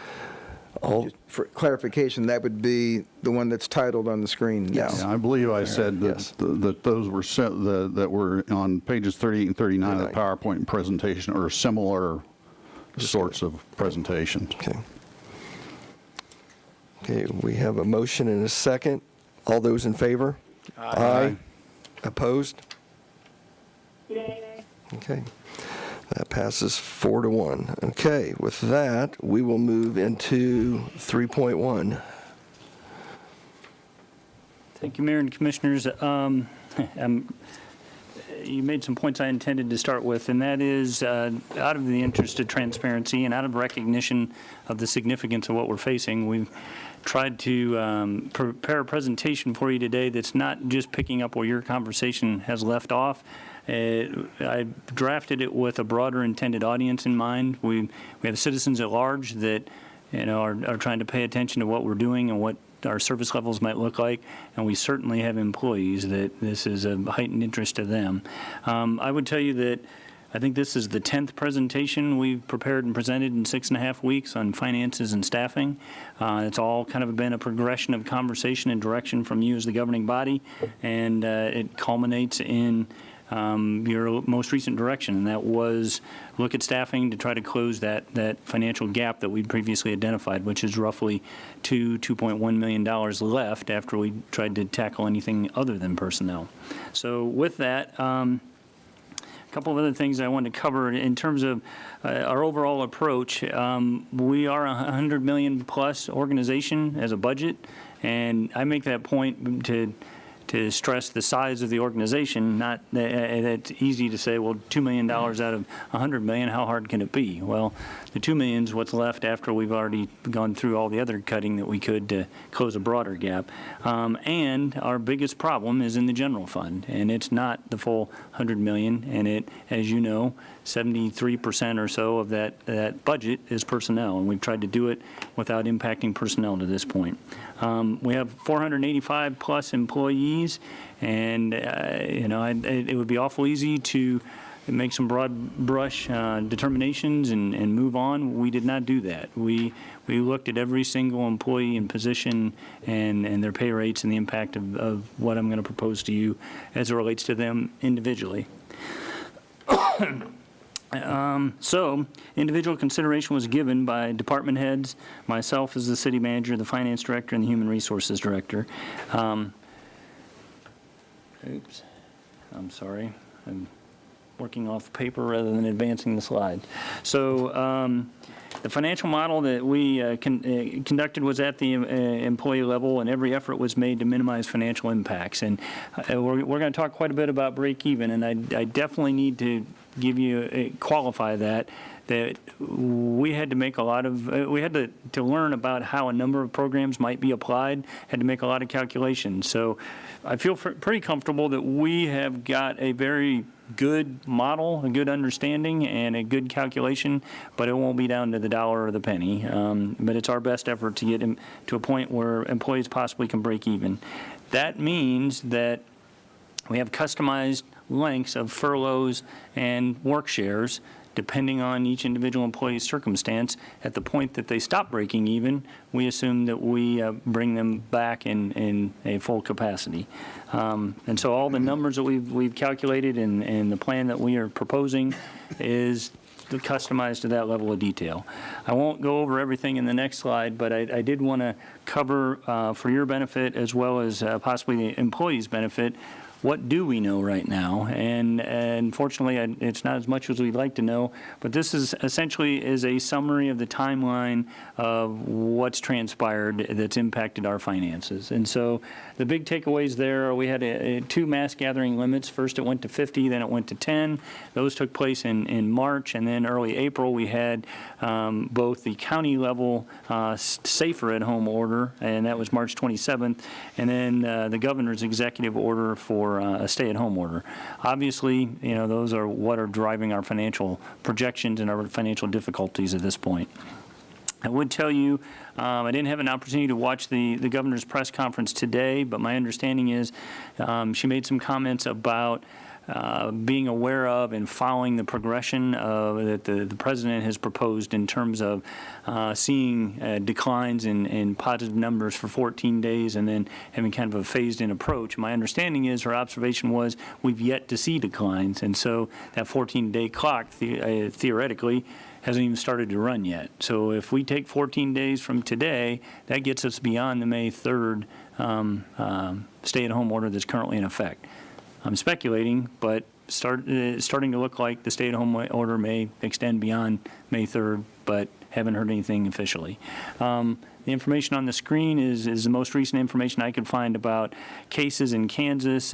All,
For clarification, that would be the one that's titled on the screen now.
Yes.
Yeah, I believe I said that,
Yes.
that those were that were on pages 38 and 39 of the PowerPoint presentation, or similar sorts of presentations.
okay. Okay, we have a motion and a second. All those in favor? Aye. Opposed? Okay. That passes 4-1. Okay, with that, we will move into 3.1.
Thank you, Mayor and Commissioners. You made some points I intended to start with, and that is, out of the interest of transparency and out of recognition of the significance of what we're facing, we've tried to prepare a presentation for you today that's not just picking up where your conversation has left off. I drafted it with a broader intended audience in mind. We have citizens at large that are trying to pay attention to what we're doing and what our service levels might look like, and we certainly have employees that this is a heightened interest to them. I would tell you that I think this is the 10th presentation we've prepared and presented in 6.5 weeks on finances and staffing. It's all kind of been a progression of conversation and direction from you as the governing body, and it culminates in your most recent direction, and that was look at staffing to try to close that financial gap that we previously identified, which is roughly $2.1 million left after we tried to tackle anything other than personnel. So with that, a couple of other things I wanted to cover in terms of our overall approach. We are a $100 million plus organization as a budget, and I make that point to stress the size of the organization. Not that it's easy to say, well, $2 million out of $100 million, how hard can it be? Well, the $2 million is what's left after we've already gone through all the other cutting that we could to close a broader gap. And our biggest problem is in the general fund, and it's not the full $100 million. And it, as you know, 73% or so of that budget is personnel, and we've tried to do it without impacting personnel to this point. We have 485 plus employees, and it would be awful easy to make some broad brush determinations and move on. We did not do that. We looked at every single employee and position and their pay rates and the impact of what I'm going to propose to you as it relates to them individually. So individual consideration was given by department heads, myself as the city manager, the finance director, and the human resources director. Oops, I'm sorry. I'm working off paper rather than advancing the slide. So the financial model that we conducted was at the employee level, and every effort was made to minimize financial impacts. And we're going to talk quite a bit about break even, and I definitely need to give you qualify that we had to make a lot of we had to learn about how a number of programs might be applied, had to make a lot of calculations. So I feel pretty comfortable that we have got a very good model, a good understanding, and a good calculation, but it won't be down to the dollar or the penny. But it's our best effort to get to a point where employees possibly can break even. That means that we have customized lengths of furloughs and work shares depending on each individual employee's circumstance. At the point that they stop breaking even, we assume that we bring them back in a full capacity. And so all the numbers that we've calculated and the plan that we are proposing is customized to that level of detail. I won't go over everything in the next slide, but I did want to cover for your benefit as well as possibly the employees' benefit, what do we know right now? And unfortunately, it's not as much as we'd like to know, but this is essentially is a summary of the timeline of what's transpired that's impacted our finances. And so the big takeaways there are we had two mass gathering limits. First it went to 50, then it went to 10. Those took place in March, and then early April we had both the county level safer at home order, and that was March 27th, and then the governor's executive order for a stay-at-home order. Obviously, those are what are driving our financial projections and our financial difficulties at this point. I would tell you, I didn't have an opportunity to watch the governor's press conference today, but my understanding is she made some comments about being aware of and following the progression that the president has proposed in terms of seeing declines in positive numbers for 14 days and then having kind of a phased-in approach. My understanding is her observation was we've yet to see declines, and so that 14-day clock theoretically hasn't even started to run yet. So if we take 14 days from today, that gets us beyond the May 3rd stay-at-home order that's currently in effect. I'm speculating, but starting to look like the stay-at-home order may extend beyond May 3rd, but haven't heard anything officially. The information on the screen is the most recent information I could find about cases in Kansas,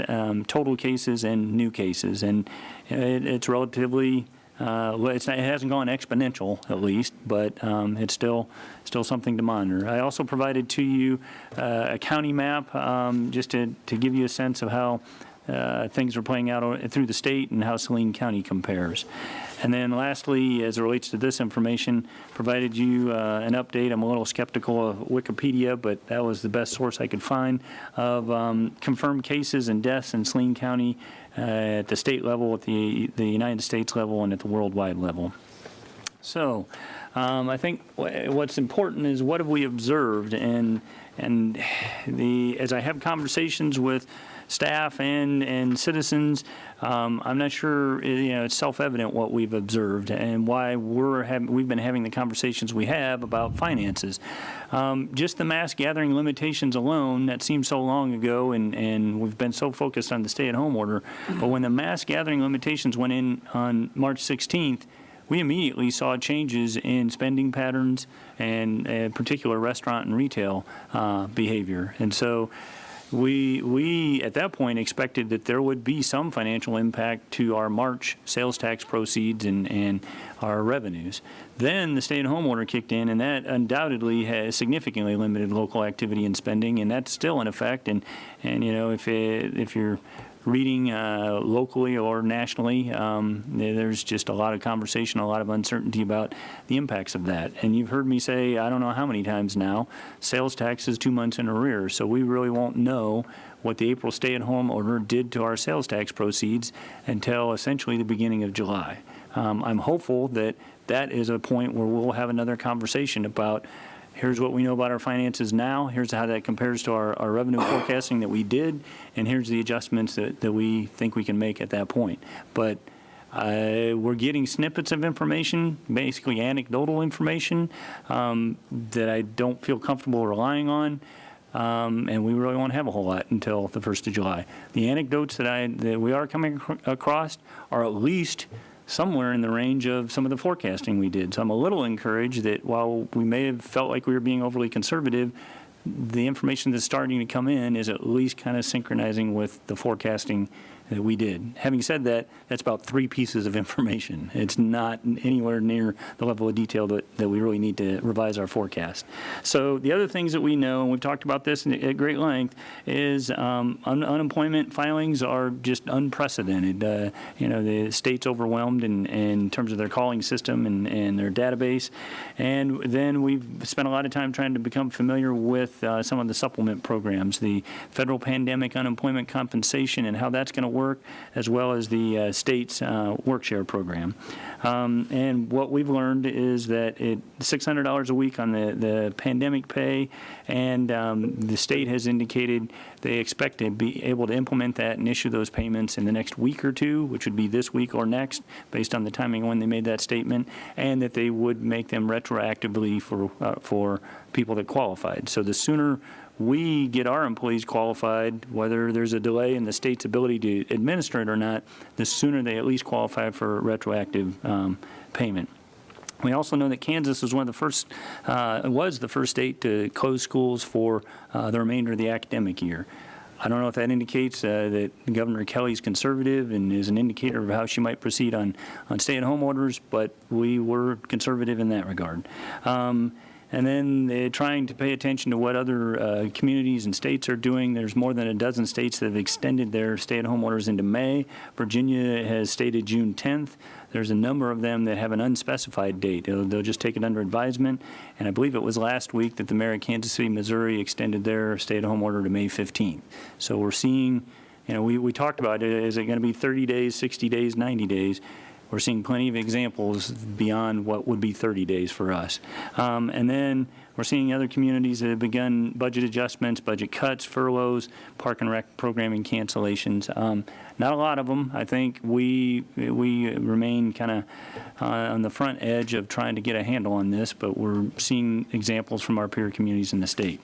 total cases and new cases, and it's relatively it hasn't gone exponential, at least, but it's still something to monitor. I also provided to you a county map just to give you a sense of how things are playing out through the state and how Salina County compares. And then lastly, as it relates to this information, provided you an update. I'm a little skeptical of Wikipedia, but that was the best source I could find of confirmed cases and deaths in Salina County at the state level, at the United States level, and at the worldwide level. So I think what's important is what have we observed, and as I have conversations with staff and citizens, I'm not sure, it's self-evident what we've observed and why we've been having the conversations we have about finances. Just the mass gathering limitations alone, that seems so long ago, and we've been so focused on the stay-at-home order, but when the mass gathering limitations went in on March 16th, we immediately saw changes in spending patterns and in particular restaurant and retail behavior. And so we at that point expected that there would be some financial impact to our March sales tax proceeds and our revenues. Then the stay-at-home order kicked in, and that undoubtedly has significantly limited local activity and spending, and that's still in effect. And if you're reading locally or nationally, there's just a lot of conversation, a lot of uncertainty about the impacts of that. And you've heard me say, I don't know how many times now, sales tax is 2 months in arrears, so we really won't know what the April stay-at-home order did to our sales tax proceeds until essentially the beginning of July. I'm hopeful that that is a point where we'll have another conversation about here's what we know about our finances now, here's how that compares to our revenue forecasting that we did, and here's the adjustments that we think we can make at that point. But we're getting snippets of information, basically anecdotal information, that I don't feel comfortable relying on, and we really won't have a whole lot until the 1st of July. The anecdotes that we are coming across are at least somewhere in the range of some of the forecasting we did. So I'm a little encouraged that while we may have felt like we were being overly conservative, the information that's starting to come in is at least kind of synchronizing with the forecasting that we did. Having said that, that's about 3 pieces of information. It's not anywhere near the level of detail that we really need to revise our forecast. So the other things that we know, and we've talked about this at great length, is unemployment filings are just unprecedented. The state's overwhelmed in terms of their calling system and their database. And then we've spent a lot of time trying to become familiar with some of the supplement programs, the federal pandemic unemployment compensation and how that's going to work, as well as the state's work share program. And what we've learned is that $600 a week on the pandemic pay, and the state has indicated they expect to be able to implement that and issue those payments in the next week or two, which would be this week or next, based on the timing when they made that statement, and that they would make them retroactively for people that qualified. So the sooner we get our employees qualified, whether there's a delay in the state's ability to administer it or not, the sooner they at least qualify for retroactive payment. We also know that Kansas was the first state to close schools for the remainder of the academic year. I don't know if that indicates that Governor Kelly's conservative and is an indicator of how she might proceed on stay-at-home orders, but we were conservative in that regard. And then they're trying to pay attention to what other communities and states are doing. There's more than a dozen states that have extended their stay-at-home orders into May. Virginia has stated June 10th. There's a number of them that have an unspecified date. They'll just take it under advisement. And I believe it was last week that the mayor of Kansas City, Missouri, extended their stay-at-home order to May 15th. So we're seeing, we talked about it. Is it going to be 30 days, 60 days, 90 days? We're seeing plenty of examples beyond what would be 30 days for us. And then we're seeing other communities that have begun budget adjustments, budget cuts, furloughs, park and rec programming cancellations. Not a lot of them. I think we remain kind of on the front edge of trying to get a handle on this, but we're seeing examples from our peer communities in the state.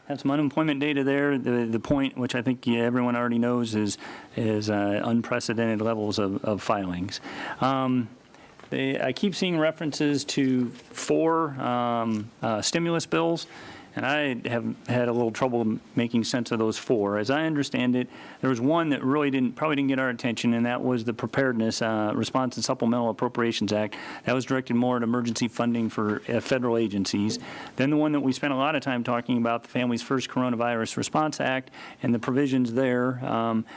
Have some unemployment data there. The point, which I think everyone already knows, is unprecedented levels of filings. I keep seeing references to 4 stimulus bills, and I have had a little trouble making sense of those 4. As I understand it, there was one that really probably didn't get our attention, and that was the Preparedness Response and Supplemental Appropriations Act. That was directed more at emergency funding for federal agencies. Then the one that we spent a lot of time talking about, the Families First Coronavirus Response Act, and the provisions there.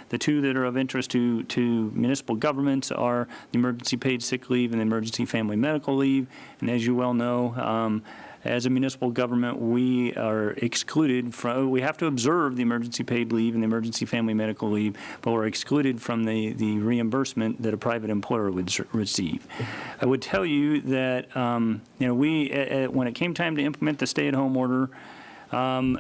The 2 that are of interest to municipal governments are the emergency paid sick leave and the emergency family medical leave. And as you well know, as a municipal government, we are excluded from, we have to observe the emergency paid leave and the emergency family medical leave, but we're excluded from the reimbursement that a private employer would receive. I would tell you that, when it came time to implement the stay-at-home order, some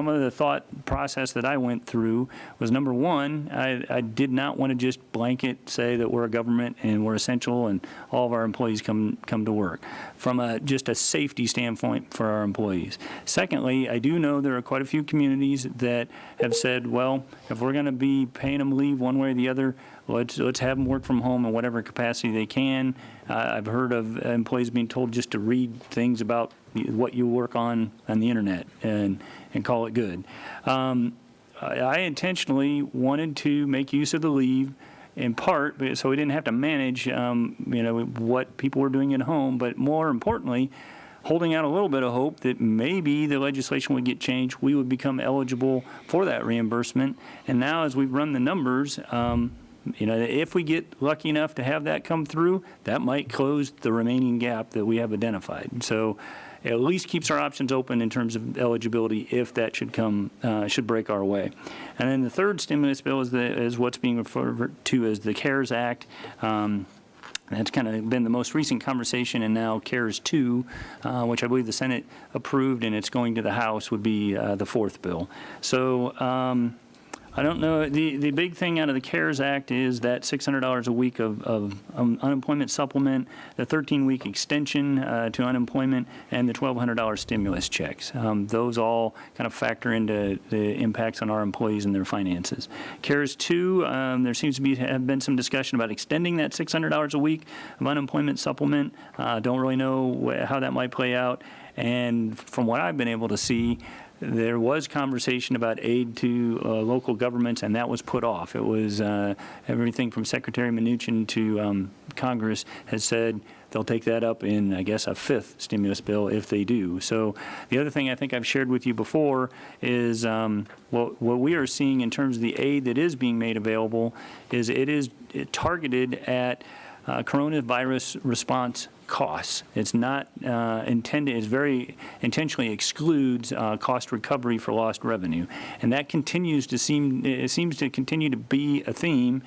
of the thought process that I went through was, number one, I did not want to just blanket say that we're a government and we're essential and all of our employees come to work from just a safety standpoint for our employees. Secondly, I do know there are quite a few communities that have said, well, if we're going to be paying them leave one way or the other, let's have them work from home in whatever capacity they can. I've heard of employees being told just to read things about what you work on the internet and call it good. I intentionally wanted to make use of the leave in part so we didn't have to manage what people were doing at home, but more importantly, holding out a little bit of hope that maybe the legislation would get changed, we would become eligible for that reimbursement. And now as we've run the numbers, if we get lucky enough to have that come through, that might close the remaining gap that we have identified. So it at least keeps our options open in terms of eligibility if that should break our way. And then the third stimulus bill is what's being referred to as the CARES Act. That's kind of been the most recent conversation, and now CARES 2, which I believe the Senate approved, and it's going to the House, would be the 4th bill. So I don't know. The big thing out of the CARES Act is that $600 a week of unemployment supplement, the 13-week extension to unemployment, and the $1,200 stimulus checks. Those all kind of factor into the impacts on our employees and their finances. CARES 2, there seems to have been some discussion about extending that $600 a week of unemployment supplement. Don't really know how that might play out. And from what I've been able to see, there was conversation about aid to local governments, and that was put off. It was everything from Secretary Mnuchin to Congress has said they'll take that up in, I guess, a 5th stimulus bill if they do. So the other thing I think I've shared with you before is what we are seeing in terms of the aid that is being made available is it is targeted at coronavirus response costs. It's not intended, it's very intentionally excludes cost recovery for lost revenue. And that continues to seems to continue to be a theme.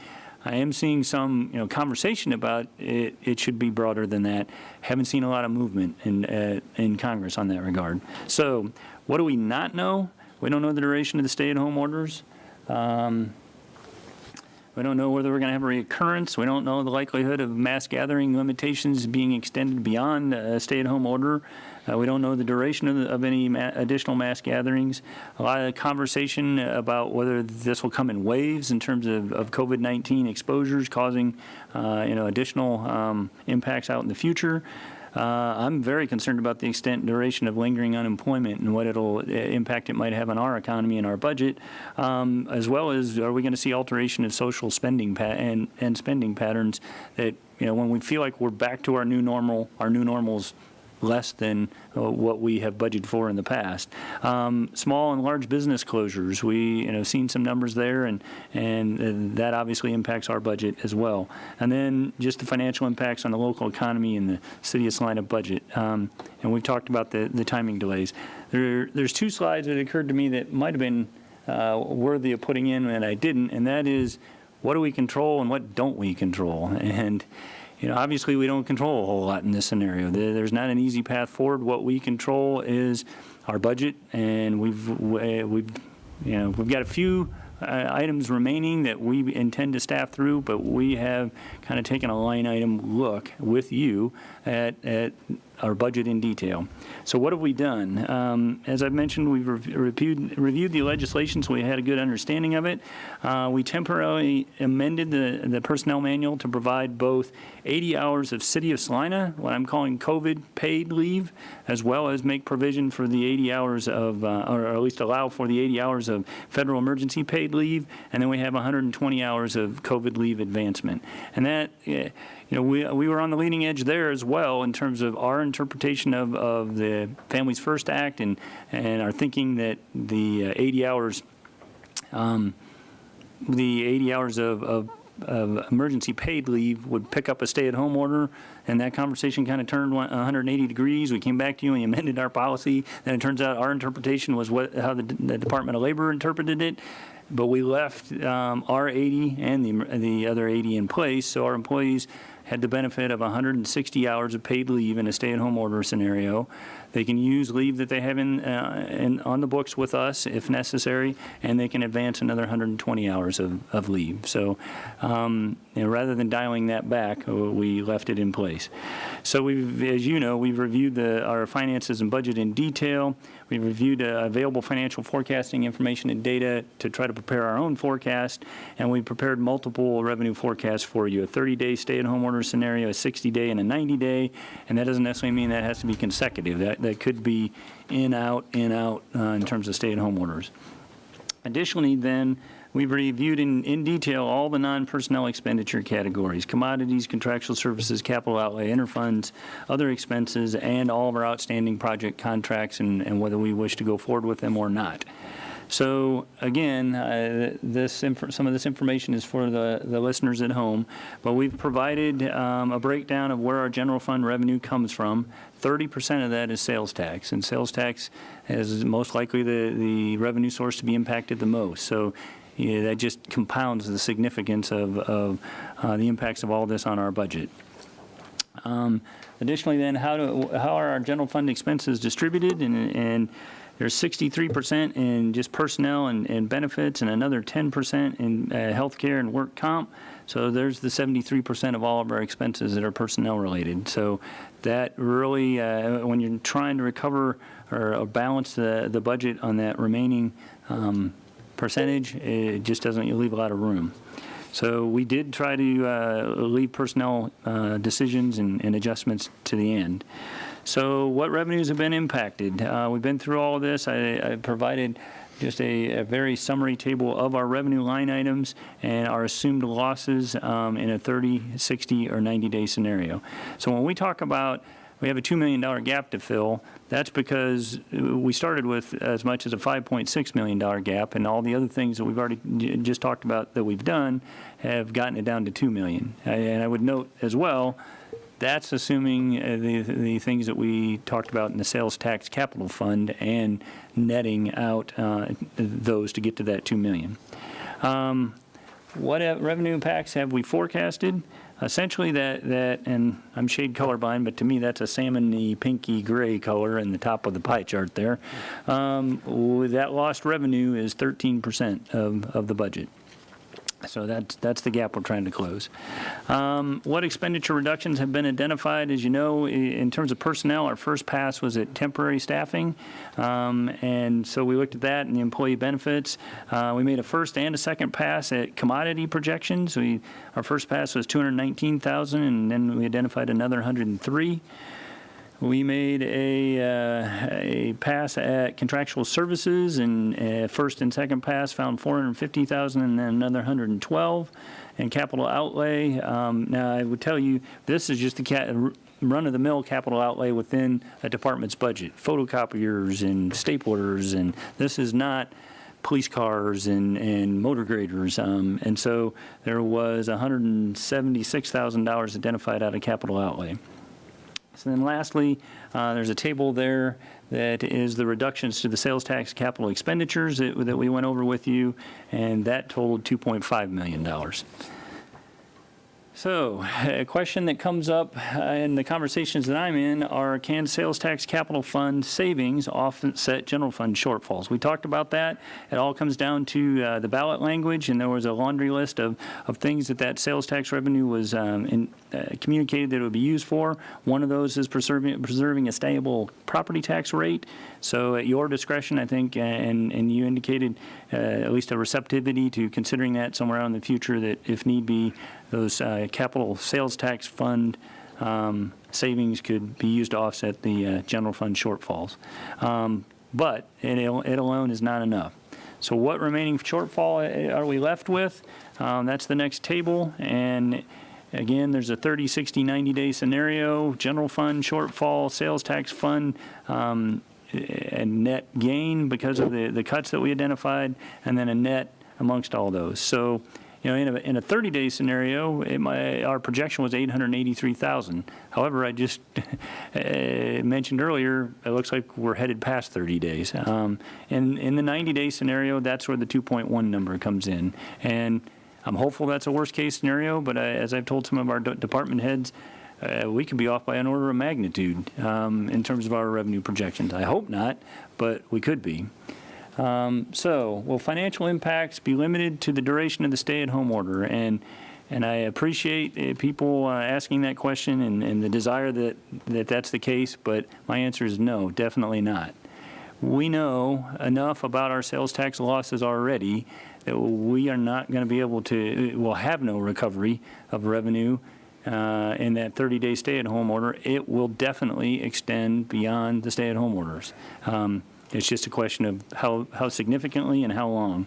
I am seeing some conversation about it. It should be broader than that. Haven't seen a lot of movement in Congress on that regard. So what do we not know? We don't know the duration of the stay-at-home orders. We don't know whether we're going to have a reoccurrence. We don't know the likelihood of mass gathering limitations being extended beyond a stay-at-home order. We don't know the duration of any additional mass gatherings. A lot of conversation about whether this will come in waves in terms of COVID-19 exposures causing additional impacts out in the future. I'm very concerned about the extent and duration of lingering unemployment and what impact it might have on our economy and our budget, as well as are we going to see alteration of social spending and spending patterns that, when we feel like we're back to our new normal's less than what we have budgeted for in the past. Small and large business closures, we seen some numbers there, and that obviously impacts our budget as well. And then just the financial impacts on the local economy and the city of Salina budget. And we've talked about the timing delays. There's 2 slides that occurred to me that might have been worthy of putting in, and I didn't, and that is what do we control and what don't we control? And obviously we don't control a whole lot in this scenario. There's not an easy path forward. What we control is our budget, and we've got a few items remaining that we intend to staff through, but we have kind of taken a line item look with you at our budget in detail. So what have we done? As I mentioned, we've reviewed the legislation, so we had a good understanding of it. We temporarily amended the personnel manual to provide both 80 hours of City of Salina, what I'm calling COVID paid leave, as well as make provision for the 80 hours of, or at least allow for the 80 hours of federal emergency paid leave, and then we have 120 hours of COVID leave advancement. And that, you know, we were on the leading edge there as well in terms of our interpretation of the Families First Act and our thinking that the 80 hours, of emergency paid leave would pick up a stay-at-home order, and that conversation kind of turned 180 degrees. We came back to you and you amended our policy. Then it turns out our interpretation was how the Department of Labor interpreted it, but we left our 80 and the other 80 in place, so our employees had the benefit of 160 hours of paid leave in a stay-at-home order scenario. They can use leave that they have on the books with us if necessary, and they can advance another 120 hours of leave. So you know, rather than dialing that back, we left it in place. So we've, as you know, we've reviewed our finances and budget in detail. We've reviewed available financial forecasting information and data to try to prepare our own forecast, and we prepared multiple revenue forecasts for you, a 30-day stay-at-home order scenario, a 60-day, and a 90-day, and that doesn't necessarily mean that has to be consecutive. That could be in, out, in terms of stay-at-home orders. Additionally, then, we've reviewed in detail all the non-personnel expenditure categories: commodities, contractual services, capital outlay, interfunds, other expenses, and all of our outstanding project contracts and whether we wish to go forward with them or not. So again, some of this information is for the listeners at home, but we've provided a breakdown of where our general fund revenue comes from. 30% of that is sales tax, and sales tax is most likely the revenue source to be impacted the most. So yeah, that just compounds the significance of the impacts of all this on our budget. Additionally, then, how are our general fund expenses distributed? And there's 63% in just personnel and benefits, and another 10% in healthcare and work comp. So there's the 73% of all of our expenses that are personnel related. So that really, when you're trying to recover or balance the budget on that remaining percentage, it just doesn't leave a lot of room. So we did try to leave personnel decisions and adjustments to the end. So what revenues have been impacted? We've been through all of this. I provided just a very summary table of our revenue line items and our assumed losses in a 30, 60, or 90-day scenario. So when we talk about we have a $2 million gap to fill, that's because we started with as much as a $5.6 million gap, and all the other things that we've already just talked about that we've done have gotten it down to $2 million. And I would note as well, that's assuming the things that we talked about in the sales tax capital fund and netting out those to get to that $2 million. What revenue impacts have we forecasted? Essentially that, and I'm shade colorblind, but to me that's a salmon-y, pinky gray color in the top of the pie chart there. That lost revenue is 13% of the budget. So that's the gap we're trying to close. What expenditure reductions have been identified? As you know, in terms of personnel, our first pass was at temporary staffing. And so we looked at that and the employee benefits. We made a first and a second pass at commodity projections. Our first pass was $219,000, and then we identified another $103,000. We made a pass at contractual services, and first and second pass found $450,000 and then another $112,000. And capital outlay, now I would tell you, this is just the run-of-the-mill capital outlay within a department's budget. Photocopiers and staplers, and this is not police cars and motor graders. And so there was $176,000 identified out of capital outlay. So then lastly, there's a table there that is the reductions to the sales tax capital expenditures that we went over with you, and that totaled $2.5 million. So, a question that comes up in the conversations that I'm in are, can sales tax capital fund savings offset general fund shortfalls? We talked about that. It all comes down to the ballot language, and there was a laundry list of things that sales tax revenue was communicated that it would be used for. One of those is preserving a stable property tax rate. So at your discretion, I think, and you indicated at least a receptivity to considering that somewhere out in the future, that if need be, those capital sales tax fund savings could be used to offset the general fund shortfalls. But it alone is not enough. So what remaining shortfall are we left with? That's the next table. And again, there's a 30, 60, 90-day scenario, general fund shortfall, sales tax fund, and net gain because of the cuts that we identified, and then a net amongst all those. So, you know, in a 30-day scenario, our projection was 883,000. However, I just mentioned earlier, it looks like we're headed past 30 days. And in the 90-day scenario, that's where the 2.1 number comes in. And I'm hopeful that's a worst-case scenario, but as I've told some of our department heads, we could be off by an order of magnitude in terms of our revenue projections. I hope not, but we could be. So, will financial impacts be limited to the duration of the stay-at-home order? And I appreciate people asking that question and the desire that that's the case, but my answer is no, definitely not. We know enough about our sales tax losses already that we are not going to be able to, we'll have no recovery of revenue in that 30-day stay-at-home order. It will definitely extend beyond the stay-at-home orders. It's just a question of how significantly and how long.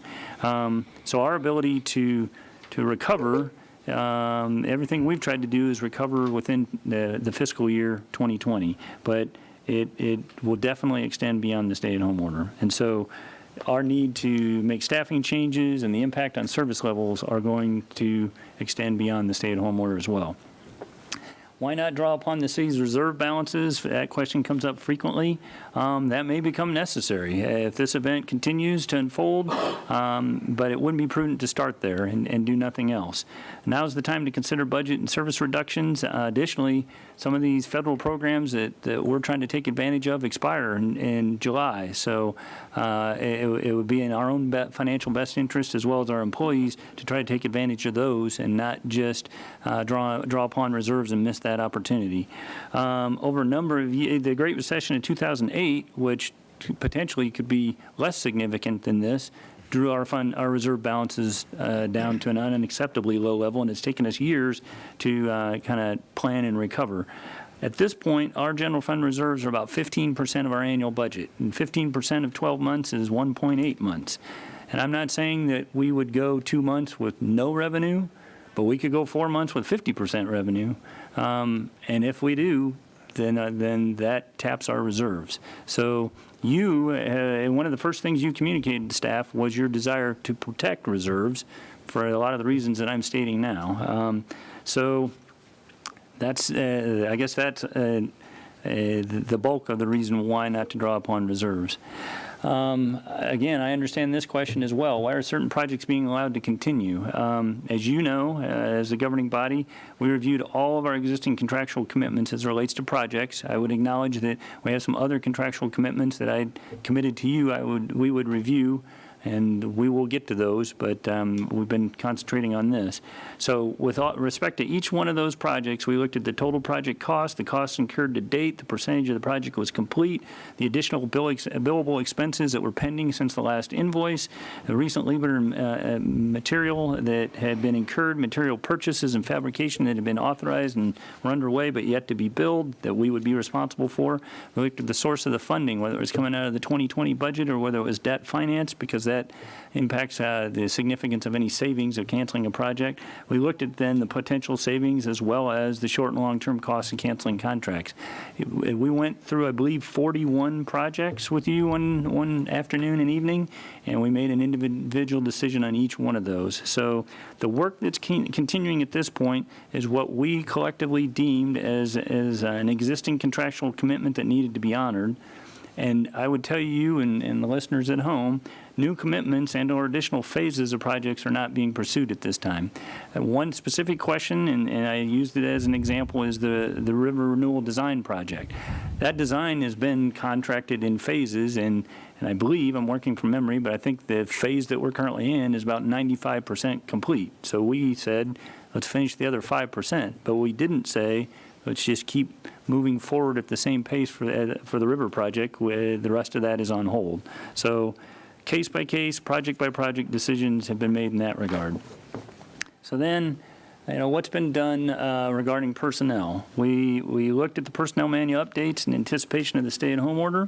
So our ability to recover, everything we've tried to do is recover within the fiscal year 2020, but it will definitely extend beyond the stay-at-home order. And so our need to make staffing changes and the impact on service levels are going to extend beyond the stay-at-home order as well. Why not draw upon the city's reserve balances? That question comes up frequently. That may become necessary if this event continues to unfold, but it wouldn't be prudent to start there and do nothing else. Now's the time to consider budget and service reductions. Additionally, some of these federal programs that we're trying to take advantage of expire in July. So it would be in our own financial best interest, as well as our employees, to try to take advantage of those and not just draw upon reserves and miss that opportunity. Over a number of years, the Great Recession of 2008, which potentially could be less significant than this, drew our reserve balances down to an unacceptably low level, and it's taken us years to kind of plan and recover. At this point, our general fund reserves are about 15% of our annual budget, and 15% of 12 months is 1.8 months. And I'm not saying that we would go 2 months with no revenue, but we could go 4 months with 50% revenue. And if we do, then that taps our reserves. So one of the first things you communicated to staff was your desire to protect reserves for a lot of the reasons that I'm stating now. So that's, I guess that's the bulk of the reason why not to draw upon reserves. Again, I understand this question as well. Why are certain projects being allowed to continue? As you know, as the governing body, we reviewed all of our existing contractual commitments as it relates to projects. I would acknowledge that we have some other contractual commitments that I committed to you we would review, and we will get to those, but we've been concentrating on this. So with respect to each one of those projects, we looked at the total project cost, the costs incurred to date, the percentage of the project was complete, the additional billable expenses that were pending since the last invoice, the recent labor material that had been incurred, material purchases and fabrication that had been authorized and were underway but yet to be billed that we would be responsible for. We looked at the source of the funding, whether it was coming out of the 2020 budget or whether it was debt finance, because that impacts the significance of any savings of canceling a project. We looked at then the potential savings as well as the short and long-term costs of canceling contracts. We went through, I believe, 41 projects with you one afternoon and evening, and we made an individual decision on each one of those. So the work that's continuing at this point is what we collectively deemed as an existing contractual commitment that needed to be honored. And I would tell you and the listeners at home, new commitments and or additional phases of projects are not being pursued at this time. One specific question, and I used it as an example, is the River Renewal Design Project. That design has been contracted in phases, and I believe, I'm working from memory, but I think the phase that we're currently in is about 95% complete. So we said, let's finish the other 5%. But we didn't say, let's just keep moving forward at the same pace for the river project, where the rest of that is on hold. So case by case, project by project decisions have been made in that regard. So then, what's been done regarding personnel? We looked at the personnel manual updates in anticipation of the stay-at-home order.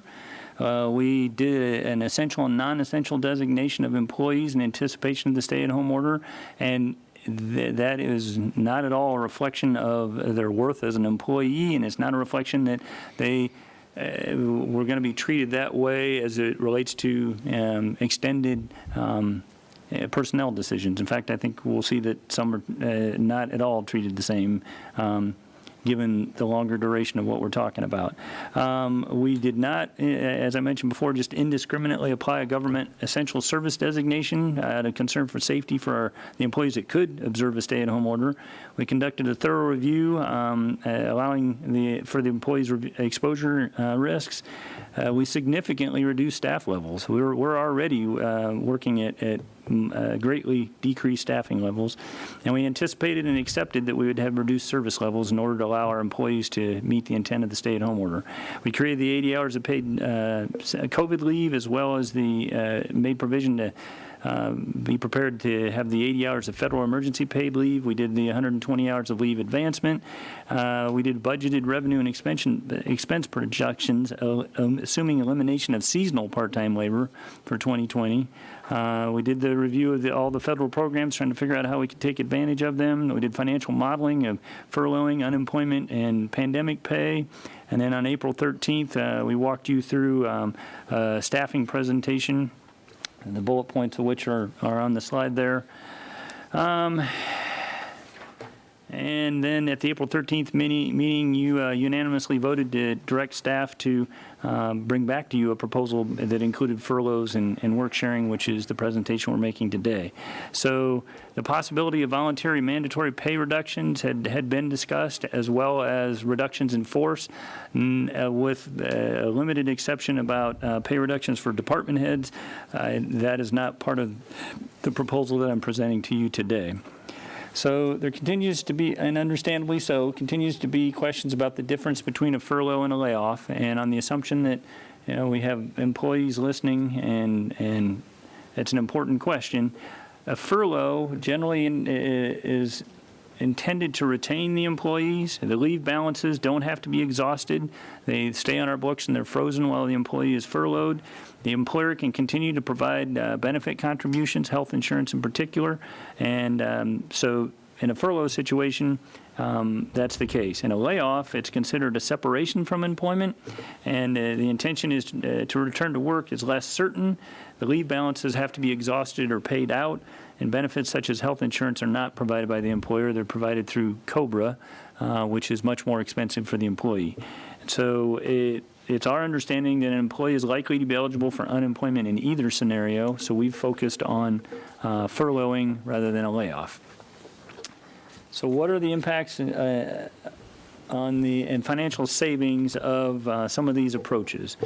We did an essential and non-essential designation of employees in anticipation of the stay-at-home order, and that is not at all a reflection of their worth as an employee, and it's not a reflection that they were going to be treated that way as it relates to extended personnel decisions. In fact, I think we'll see that some are not at all treated the same, given the longer duration of what we're talking about. We did not, as I mentioned before, just indiscriminately apply a government essential service designation out of concern for safety for the employees that could observe a stay-at-home order. We conducted a thorough review allowing for the employees' exposure risks. We significantly reduced staff levels. We're already working at greatly decreased staffing levels, and we anticipated and accepted that we would have reduced service levels in order to allow our employees to meet the intent of the stay-at-home order. We created the 80 hours of paid COVID leave, as well as the made provision to be prepared to have the 80 hours of federal emergency paid leave. We did the 120 hours of leave advancement. We did budgeted revenue and expense projections, assuming elimination of seasonal part-time labor for 2020. We did the review of all the federal programs, trying to figure out how we could take advantage of them. We did financial modeling of furloughing, unemployment, and pandemic pay. And then on April 13th, we walked you through a staffing presentation, and the bullet points of which are on the slide there. And then at the April 13th meeting, you unanimously voted to direct staff to bring back to you a proposal that included furloughs and work sharing, which is the presentation we're making today. So the possibility of voluntary mandatory pay reductions had been discussed, as well as reductions in force, with a limited exception about pay reductions for department heads. That is not part of the proposal that I'm presenting to you today. So there continues to be, and understandably so, continues to be questions about the difference between a furlough and a layoff. And on the assumption that we have employees listening, and it's an important question, a furlough generally is intended to retain the employees. The leave balances don't have to be exhausted. They stay on our books and they're frozen while the employee is furloughed. The employer can continue to provide benefit contributions, health insurance in particular. And so in a furlough situation, that's the case. In a layoff, it's considered a separation from employment, and the intention is to return to work is less certain. The leave balances have to be exhausted or paid out, and benefits such as health insurance are not provided by the employer. They're provided through COBRA, which is much more expensive for the employee. And so it's our understanding that an employee is likely to be eligible for unemployment in either scenario, so we've focused on furloughing rather than a layoff. So what are the impacts on the financial savings of some of these approaches?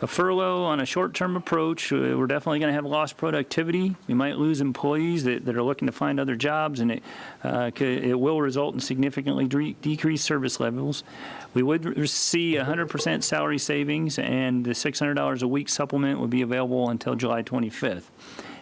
A furlough on a short-term approach, we're definitely going to have lost productivity. We might lose employees that are looking to find other jobs, and it will result in significantly decreased service levels. We would see 100% salary savings, and the $600 a week supplement would be available until July 25th.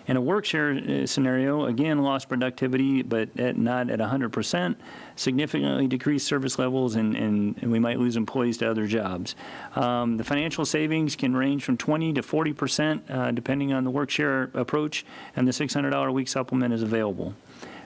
In a work share scenario, again, lost productivity, but not at 100%, significantly decreased service levels, and we might lose employees to other jobs. The financial savings can range from 20 to 40%, depending on the work share approach, and the $600 a week supplement is available.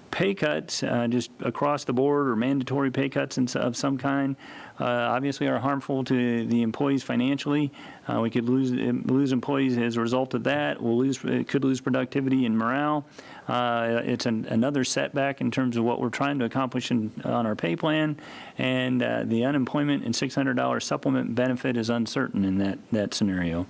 Pay cuts, just across the board, or mandatory pay cuts of some kind, obviously are harmful to the employees financially. We could lose employees as a result of that. Could lose productivity and morale. It's another setback in terms of what we're trying to accomplish on our pay plan, and the unemployment and $600 supplement benefit is uncertain in that scenario.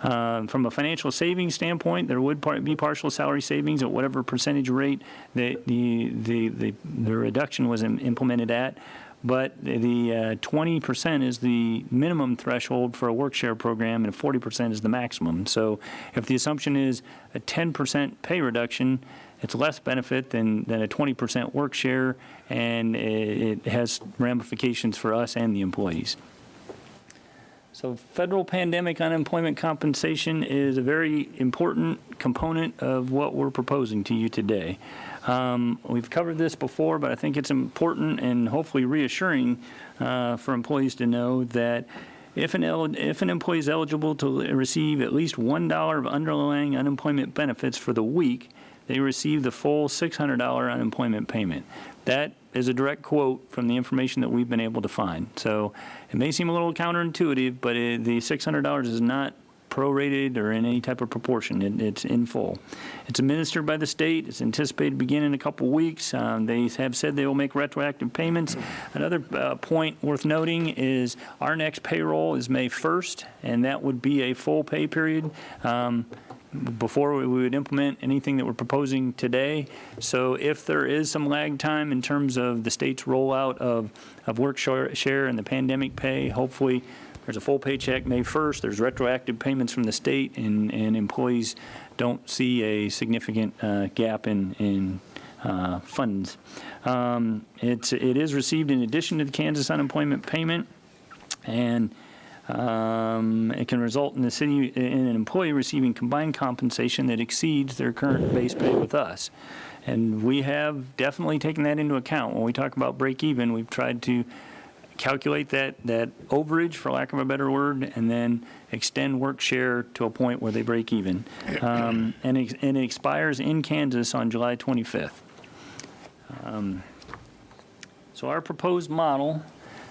From a financial savings standpoint, there would be partial salary savings at whatever percentage rate the reduction was implemented at. But the 20% is the minimum threshold for a work share program, and 40% is the maximum. So if the assumption is a 10% pay reduction, it's less benefit than a 20% work share, and it has ramifications for us and the employees. So federal pandemic unemployment compensation is a very important component of what we're proposing to you today. We've covered this before, but I think it's important and hopefully reassuring for employees to know that if an employee is eligible to receive at least $1 of underlying unemployment benefits for the week, they receive the full $600 unemployment payment. That is a direct quote from the information that we've been able to find. So it may seem a little counterintuitive, but the $600 is not prorated or in any type of proportion. It's in full. It's administered by the state. It's anticipated to begin in a couple weeks. They have said they will make retroactive payments. Another point worth noting is our next payroll is May 1st, and that would be a full pay period. Before we would implement anything that we're proposing today. So if there is some lag time in terms of the state's rollout of work share and the pandemic pay, hopefully there's a full paycheck May 1st, there's retroactive payments from the state, and employees don't see a significant gap in funds. It is received in addition to the Kansas unemployment payment, and it can result in an employee receiving combined compensation that exceeds their current base pay with us. And we have definitely taken that into account. When we talk about break even, we've tried to calculate that overage, for lack of a better word, and then extend work share to a point where they break even. And it expires in Kansas on July 25th. So our proposed model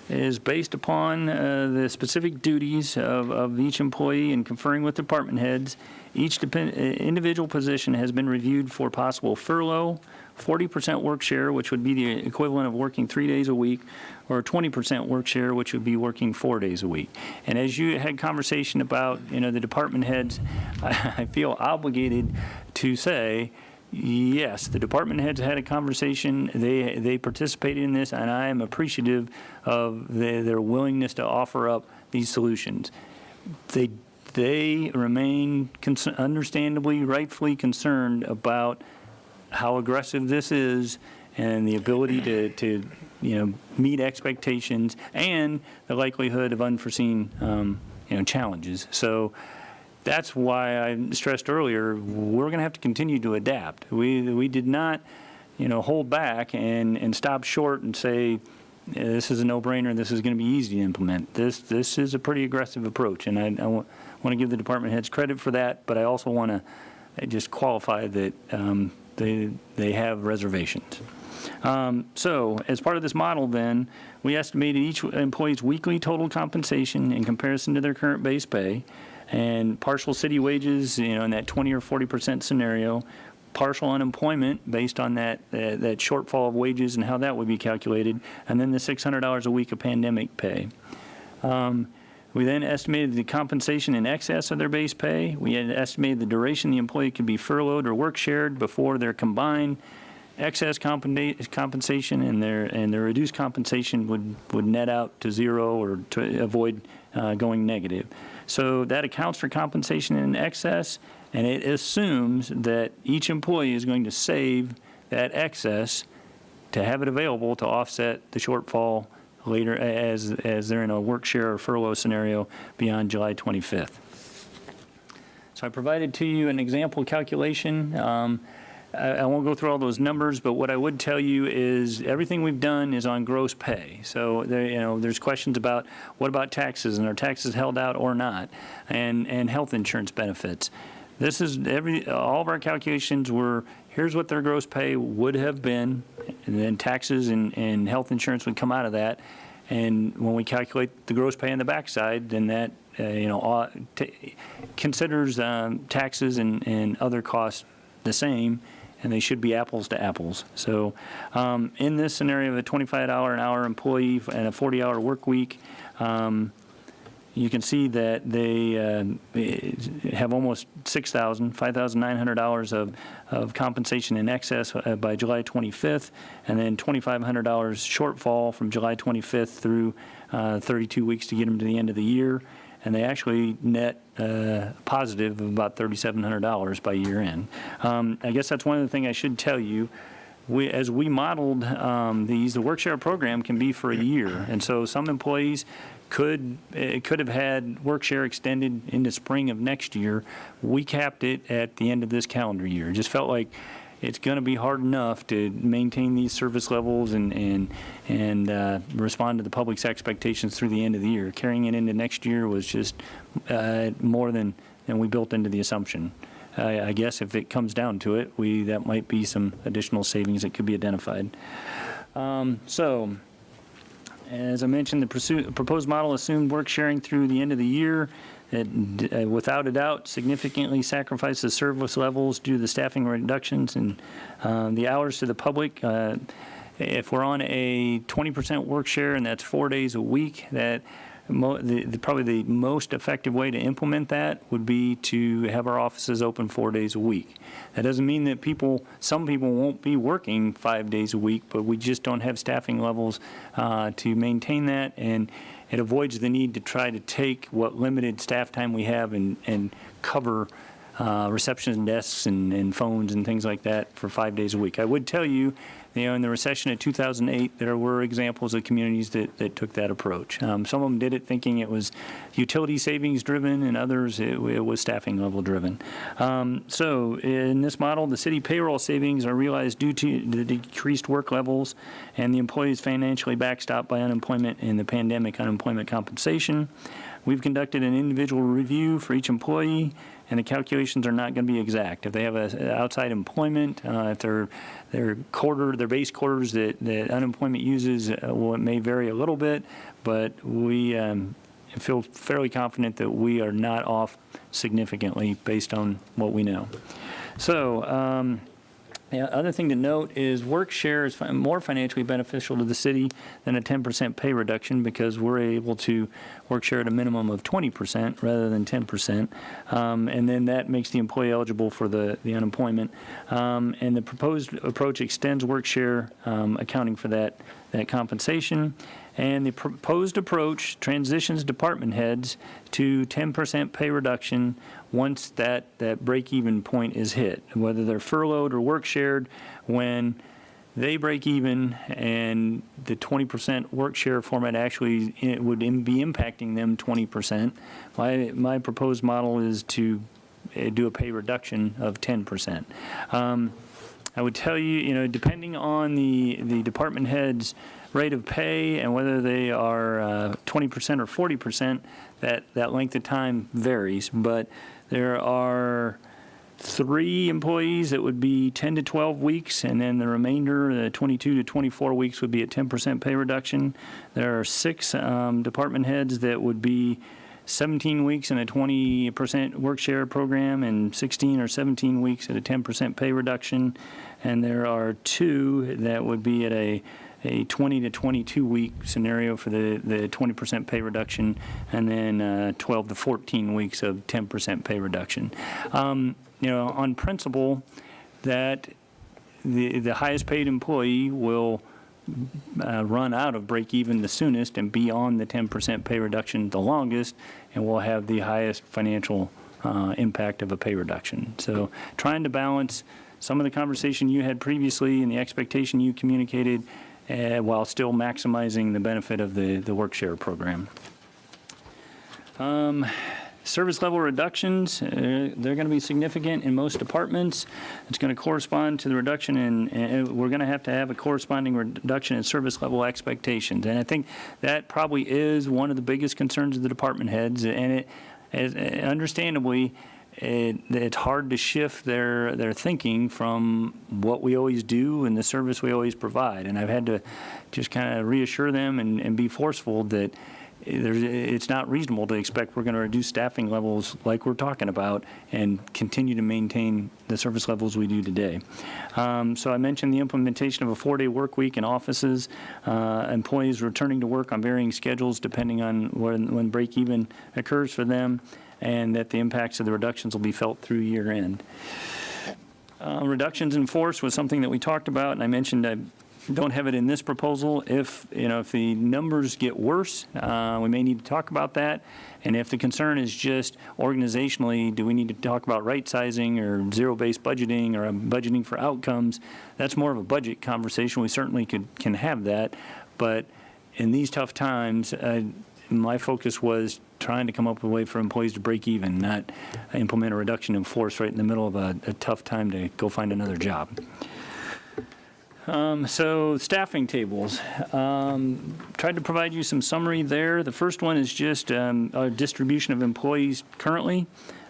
is based upon the specific duties of each employee and conferring with department heads. Each individual position has been reviewed for possible furlough, 40% work share, which would be the equivalent of working 3 days a week, or 20% work share, which would be working 4 days a week. And as you had conversation about, the department heads, I feel obligated to say, yes, the department heads had a conversation. They participated in this, and I am appreciative of their willingness to offer up these solutions. They remain understandably, rightfully concerned about how aggressive this is and the ability to meet expectations and the likelihood of unforeseen challenges. So that's why I stressed earlier, we're going to have to continue to adapt. We did not, hold back and stop short and say, this is a no-brainer, this is going to be easy to implement. This is a pretty aggressive approach, and I want to give the department heads credit for that, but I also want to just qualify that they have reservations. So as part of this model then, we estimated each employee's weekly total compensation in comparison to their current base pay, and partial city wages, in that 20 or 40% scenario, partial unemployment based on that shortfall of wages and how that would be calculated, and then the $600 a week of pandemic pay. We then estimated the compensation in excess of their base pay. We had estimated the duration the employee could be furloughed or work shared before their combined excess compensation and their reduced compensation would net out to zero or to avoid going negative. So that accounts for compensation in excess, and it assumes that each employee is going to save that excess to have it available to offset the shortfall later as they're in a work share or furlough scenario beyond July 25th. So I provided to you an example calculation. I won't go through all those numbers, but what I would tell you is everything we've done is on gross pay. So there's questions about what about taxes, and are taxes held out or not, and health insurance benefits. This is all of our calculations were, here's what their gross pay would have been, and then taxes and health insurance would come out of that. And when we calculate the gross pay on the backside, then that considers taxes and other costs the same, and they should be apples to apples. So in this scenario of a $25 an hour employee and a 40-hour work week, you can see that they have almost $5,900 of compensation in excess by July 25th, and then $2,500 shortfall from July 25th through 32 weeks to get them to the end of the year. And they actually net positive of about $3,700 by year end. I guess that's one of the things I should tell you. As we modeled the work share program can be for a year. And so some employees could have had work share extended into spring of next year. We capped it at the end of this calendar year. It just felt like it's going to be hard enough to maintain these service levels and respond to the public's expectations through the end of the year. Carrying it into next year was just more than we built into the assumption. I guess if it comes down to it, that might be some additional savings that could be identified. So, as I mentioned, the proposed model assumed work sharing through the end of the year. It, without a doubt, significantly sacrifices service levels due to the staffing reductions and the hours to the public. If we're on a 20% work share, and that's 4 days a week, that probably the most effective way to implement that would be to have our offices open 4 days a week. That doesn't mean that some people won't be working 5 days a week, but we just don't have staffing levels to maintain that, and it avoids the need to try to take what limited staff time we have and cover reception desks and phones and things like that for 5 days a week. I would tell you, in the recession of 2008, there were examples of communities that took that approach. Some of them did it thinking it was utility savings driven, and others it was staffing level driven. So in this model, the city payroll savings are realized due to the decreased work levels, and the employee is financially backstopped by unemployment and the pandemic unemployment compensation. We've conducted an individual review for each employee, and the calculations are not going to be exact. If they have outside employment, if their base quarters that unemployment uses, well, it may vary a little bit, but we feel fairly confident that we are not off significantly based on what we know. So, the other thing to note is work share is more financially beneficial to the city than a 10% pay reduction, because we're able to work share at a minimum of 20% rather than 10%. And then that makes the employee eligible for the unemployment. And the proposed approach extends work share, accounting for that compensation. And the proposed approach transitions department heads to 10% pay reduction once that break-even point is hit, whether they're furloughed or work shared. When they break even and the 20% work share format actually would be impacting them 20%, my proposed model is to do a pay reduction of 10%. I would tell you, depending on the department head's rate of pay and whether they are 20% or 40%, that length of time varies. But there are 3 employees that would be 10 to 12 weeks, and then the remainder, the 22 to 24 weeks, would be a 10% pay reduction. There are 6 department heads that would be 17 weeks in a 20% work share program and 16 or 17 weeks at a 10% pay reduction. And there are 2 that would be at a 20 to 22 week scenario for the 20% pay reduction, and then 12 to 14 weeks of 10% pay reduction. On principle, that the highest paid employee will run out of break even the soonest and be on the 10% pay reduction the longest, and will have the highest financial impact of a pay reduction. So trying to balance some of the conversation you had previously and the expectation you communicated, while still maximizing the benefit of the work share program. Service level reductions, they're going to be significant in most departments. It's going to correspond to the reduction and we're going to have a corresponding reduction in service level expectations. And I think that probably is one of the biggest concerns of the department heads, and understandably, it's hard to shift their thinking from what we always do and the service we always provide. And I've had to just kind of reassure them and be forceful that it's not reasonable to expect we're going to reduce staffing levels like we're talking about and continue to maintain the service levels we do today. So I mentioned the implementation of a 4-day work week in offices, employees returning to work on varying schedules depending on when break even occurs for them, and that the impacts of the reductions will be felt through year end. Reductions in force was something that we talked about, and I mentioned I don't have it in this proposal. If the numbers get worse, we may need to talk about that. And if the concern is just organizationally, do we need to talk about right sizing or zero-based budgeting or budgeting for outcomes? That's more of a budget conversation. We certainly can have that. But in these tough times, my focus was trying to come up with a way for employees to break even, not implement a reduction in force right in the middle of a tough time to go find another job. So staffing tables. Tried to provide you some summary there. The first one is just our distribution of employees currently.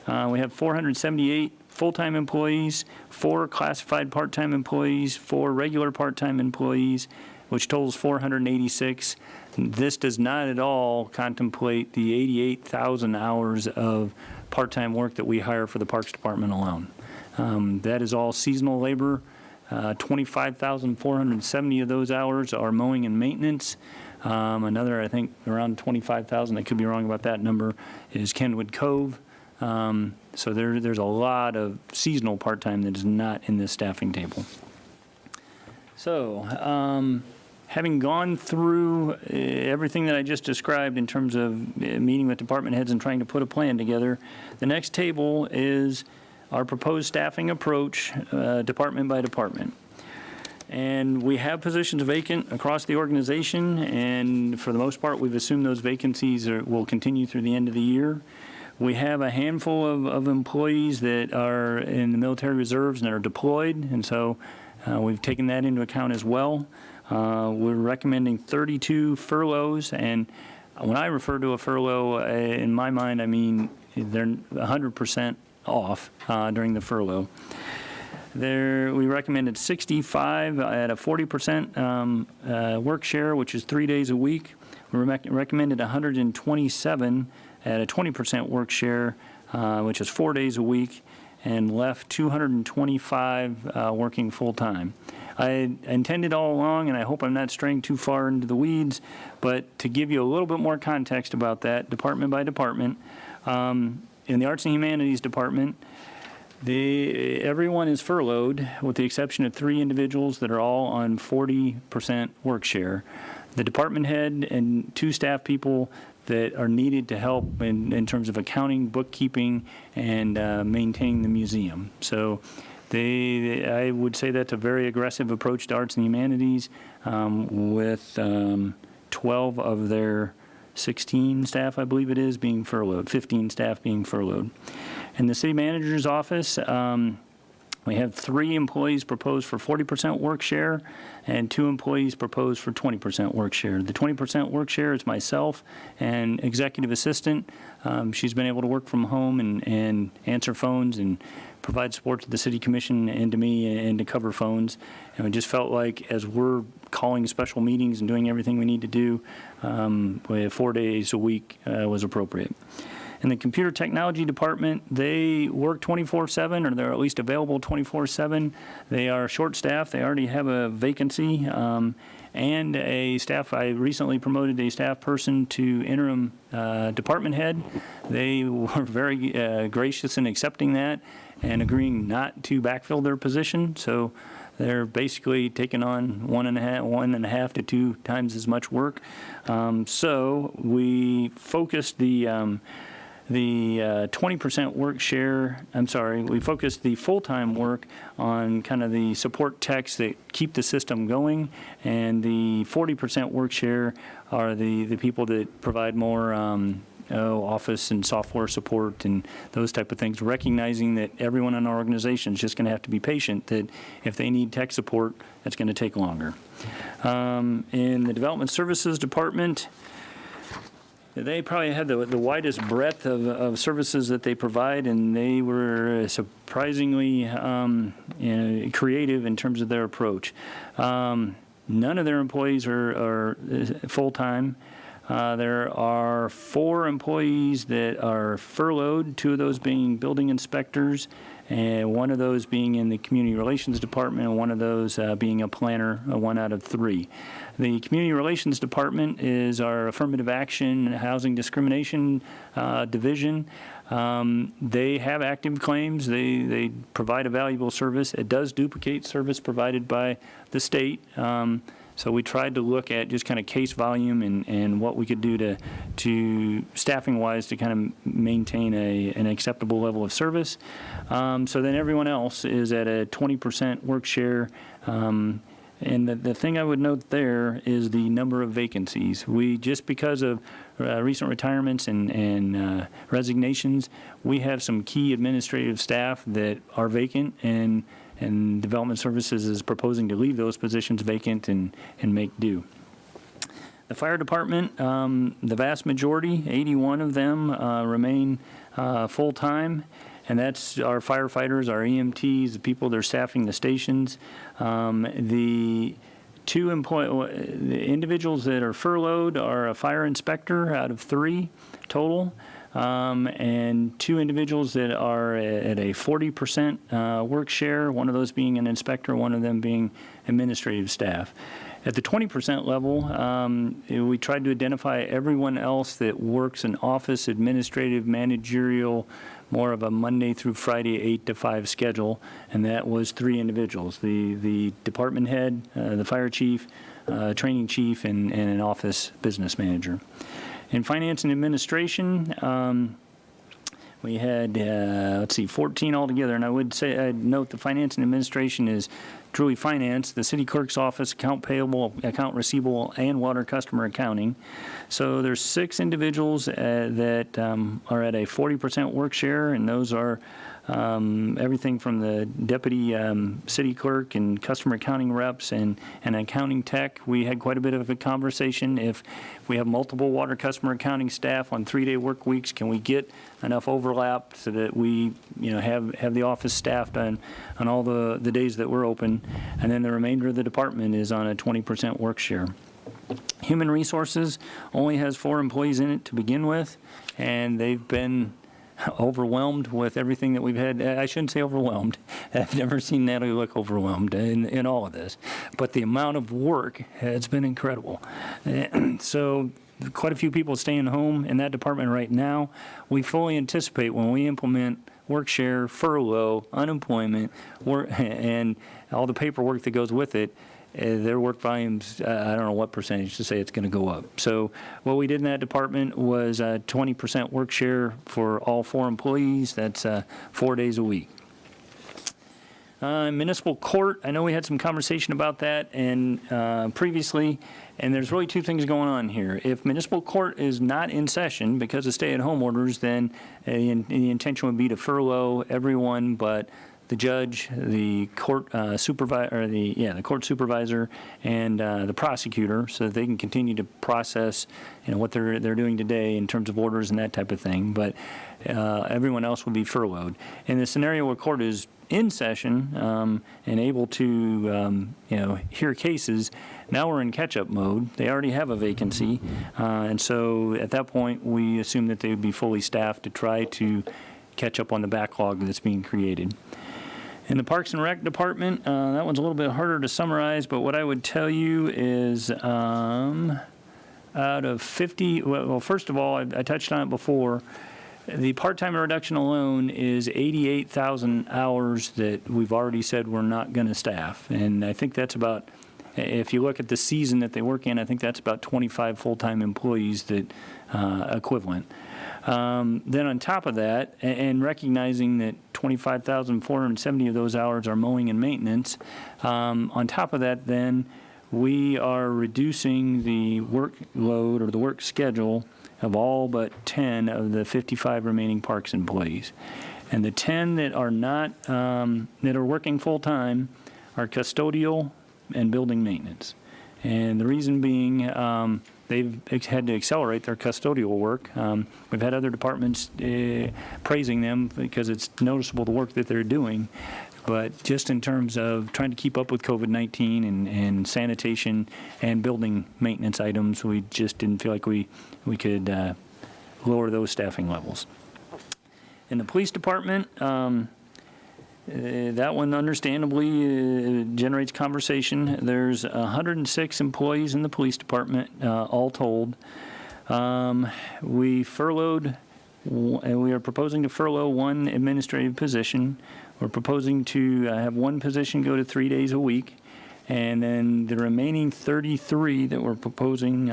We have 478 full-time employees, 4 classified part-time employees, 4 regular part-time employees, which totals 486. This does not at all contemplate the 88,000 hours of part-time work that we hire for the Parks Department alone. That is all seasonal labor. 25,470 of those hours are mowing and maintenance. Another, I think, around 25,000, I could be wrong about that number, is Kenwood Cove. So there's a lot of seasonal part-time that is not in this staffing table. So having gone through everything that I just described in terms of meeting with department heads and trying to put a plan together, the next table is our proposed staffing approach, department by department. And we have positions vacant across the organization, and for the most part, we've assumed those vacancies will continue through the end of the year. We have a handful of employees that are in the military reserves and that are deployed, and so we've taken that into account as well. We're recommending 32 furloughs, and when I refer to a furlough, in my mind, I mean they're 100% off during the furlough. We recommended 65 at a 40% work share, which is 3 days a week. We recommended 127 at a 20% work share, which is 4 days a week, and left 225 working full-time. I intended all along, and I hope I'm not straying too far into the weeds, but to give you a little bit more context about that, department by department, in the Arts and Humanities Department, everyone is furloughed with the exception of 3 individuals that are all on 40% work share. The department head and 2 staff people that are needed to help in terms of accounting, bookkeeping, and maintaining the museum. So I would say that's a very aggressive approach to Arts and Humanities, with 12 of their 16 staff, I believe it is, being furloughed, 15 staff being furloughed. In the city manager's office, we have 3 employees proposed for 40% work share and 2 employees proposed for 20% work share. The 20% work share is myself and executive assistant. She's been able to work from home and answer phones and provide support to the city commission and to me and to cover phones. And we just felt like as we're calling special meetings and doing everything we need to do, 4 days a week was appropriate. In the computer technology department, they work 24/7, or they're at least available 24/7. They are short-staffed. They already have a vacancy and a staff. I recently promoted a staff person to interim department head. They were very gracious in accepting that and agreeing not to backfill their position. So they're basically taking on 1.5 to 2 times as much work. So we focused the 20% work share, we focused the full-time work on kind of the support techs that keep the system going, and the 40% work share are the people that provide more office and software support and those type of things, recognizing that everyone in our organization is just going to have to be patient, that if they need tech support, that's going to take longer. In the development services department, they probably had the widest breadth of services that they provide, and they were surprisingly creative in terms of their approach. None of their employees are full-time. There are 4 employees that are furloughed, 2 of those being building inspectors, and 1 of those being in the Community Relations Department, and 1 of those being a planner, 1 out of 3. The Community Relations Department is our affirmative action housing discrimination division. They have active claims. They provide a valuable service. It does duplicate service provided by the state. So we tried to look at just kind of case volume and what we could do to staffing-wise to kind of maintain an acceptable level of service. So then everyone else is at a 20% work share. And the thing I would note there is the number of vacancies. We, just because of recent retirements and resignations, we have some key administrative staff that are vacant, and Development Services is proposing to leave those positions vacant and make do. The fire department, the vast majority, 81 of them, remain full-time. And that's our firefighters, our EMTs, the people that are staffing the stations. The individuals that are furloughed are a fire inspector out of 3 total, and 2 individuals that are at a 40% work share, one of those being an inspector, one of them being administrative staff. At the 20% level, we tried to identify everyone else that works an office, administrative, managerial, more of a Monday through Friday 8 to 5 schedule, and that was 3 individuals: the department head, the fire chief, training chief, and an office business manager. In finance and administration, we had, 14 altogether, and I'd note the finance and administration is truly finance, the city clerk's office, account payable, account receivable, and water customer accounting. So there's 6 individuals that are at a 40% work share, and those are everything from the deputy city clerk and customer accounting reps and accounting tech. We had quite a bit of a conversation. If we have multiple water customer accounting staff on 3-day work weeks, can we get enough overlap so that we have the office staffed on all the days that we're open, and then the remainder of the department is on a 20% work share. Human Resources only has 4 employees in it to begin with, and they've been overwhelmed with everything that we've had. I shouldn't say overwhelmed. I've never seen Natalie look overwhelmed in all of this. But the amount of work has been incredible. So quite a few people staying home in that department right now. We fully anticipate when we implement work share, furlough, unemployment, and all the paperwork that goes with it, their work volumes, I don't know what percentage to say it's going to go up. So what we did in that department was a 20% work share for all 4 employees. That's 4 days a week. Municipal court, I know we had some conversation about that and previously, and there's really 2 things going on here. If municipal court is not in session because of stay-at-home orders, then the intention would be to furlough everyone but the judge, the court supervisor, the court supervisor, and the prosecutor, so that they can continue to process, what they're doing today in terms of orders and that type of thing. But everyone else will be furloughed. In the scenario where court is in session and able to, hear cases, now we're in catch-up mode. They already have a vacancy, and so at that point, we assume that they would be fully staffed to try to catch up on the backlog that's being created. In the Parks and Rec Department, that one's a little bit harder to summarize, but what I would tell you is out of 50, well, first of all, I touched on it before, the part-time reduction alone is 88,000 hours that we've already said we're not going to staff. And I think that's about, if you look at the season that they work in, I think that's about 25 full-time employees that equivalent. Then on top of that, and recognizing that 25,470 of those hours are mowing and maintenance, on top of that then, we are reducing the workload or the work schedule of all but 10 of the 55 remaining parks employees. And the 10 that are not, that are working full-time are custodial and building maintenance. And the reason being, they've had to accelerate their custodial work. We've had other departments praising them because it's noticeable the work that they're doing. But just in terms of trying to keep up with COVID-19 and sanitation and building maintenance items, we just didn't feel like we could lower those staffing levels. In the police department, that one understandably generates conversation. There's 106 employees in the police department, all told. We furloughed, and we are proposing to furlough one administrative position. We're proposing to have one position go to 3 days a week, and then the remaining 33 that we're proposing,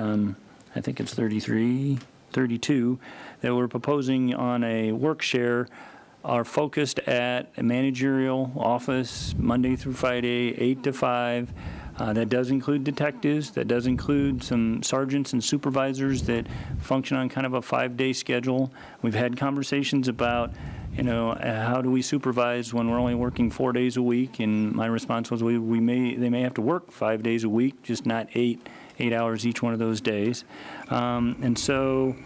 I think it's 32, that we're proposing on a work share are focused at a managerial office Monday through Friday, 8 to 5. That does include detectives. That does include some sergeants and supervisors that function on kind of a 5-day schedule. We've had conversations about, how do we supervise when we're only working 4 days a week? And my response was, they may have to work 5 days a week, just not eight hours each one of those days. And so,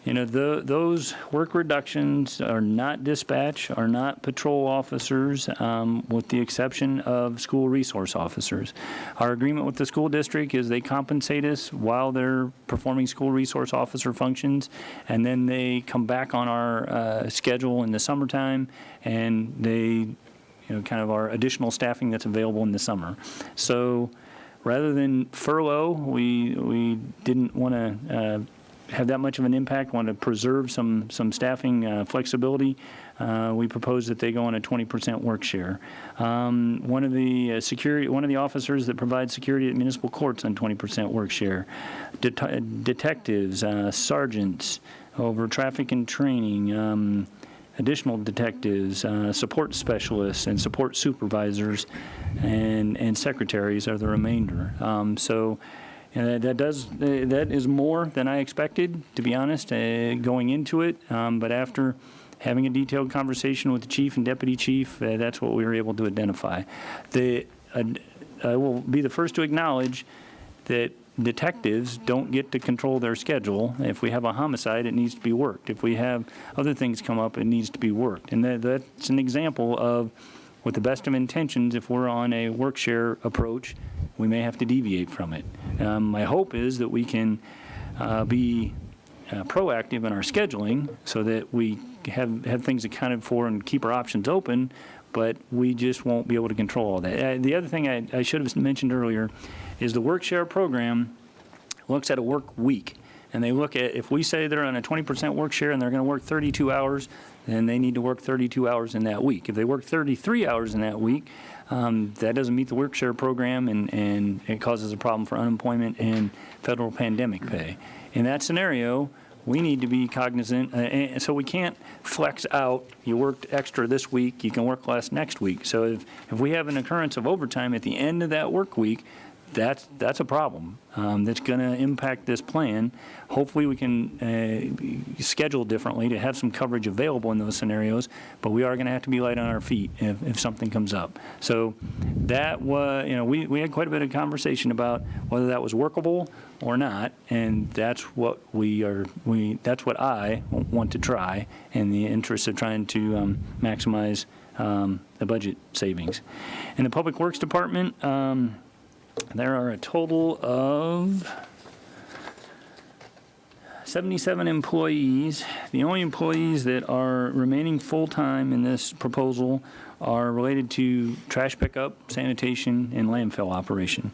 those work reductions are not dispatch, are not patrol officers, with the exception of school resource officers. Our agreement with the school district is they compensate us while they're performing school resource officer functions, and then they come back on our schedule in the summertime, and they, kind of our additional staffing that's available in the summer. So rather than furlough, we didn't want to have that much of an impact, want to preserve some staffing flexibility. We propose that they go on a 20% work share. One of the officers that provides security at municipal courts on 20% work share. Detectives, sergeants over traffic and training, additional detectives, support specialists, and support supervisors, and secretaries are the remainder. That is more than I expected, to be honest, going into it. But after having a detailed conversation with the chief and deputy chief, that's what we were able to identify. I will be the first to acknowledge that detectives don't get to control their schedule. If we have a homicide, it needs to be worked. If we have other things come up, it needs to be worked. And that's an example of, with the best of intentions, if we're on a work share approach, we may have to deviate from it. My hope is that we can be proactive in our scheduling so that we have things accounted for and keep our options open, but we just won't be able to control all that. The other thing I should have mentioned earlier is the work share program looks at a work week. And they look at, if we say they're on a 20% work share and they're going to work 32 hours, then they need to work 32 hours in that week. If they work 33 hours in that week, that doesn't meet the work share program, and it causes a problem for unemployment and federal pandemic pay. In that scenario, we need to be cognizant, and so we can't flex out, you worked extra this week, you can work less next week. So if we have an occurrence of overtime at the end of that work week, that's a problem that's going to impact this plan. Hopefully we can schedule differently to have some coverage available in those scenarios, but we are going to have to be light on our feet if something comes up. So that was, we had quite a bit of conversation about whether that was workable or not, and that's what that's what I want to try in the interest of trying to maximize the budget savings. In the Public Works Department, there are a total of 77 employees. The only employees that are remaining full-time in this proposal are related to trash pickup, sanitation, and landfill operation.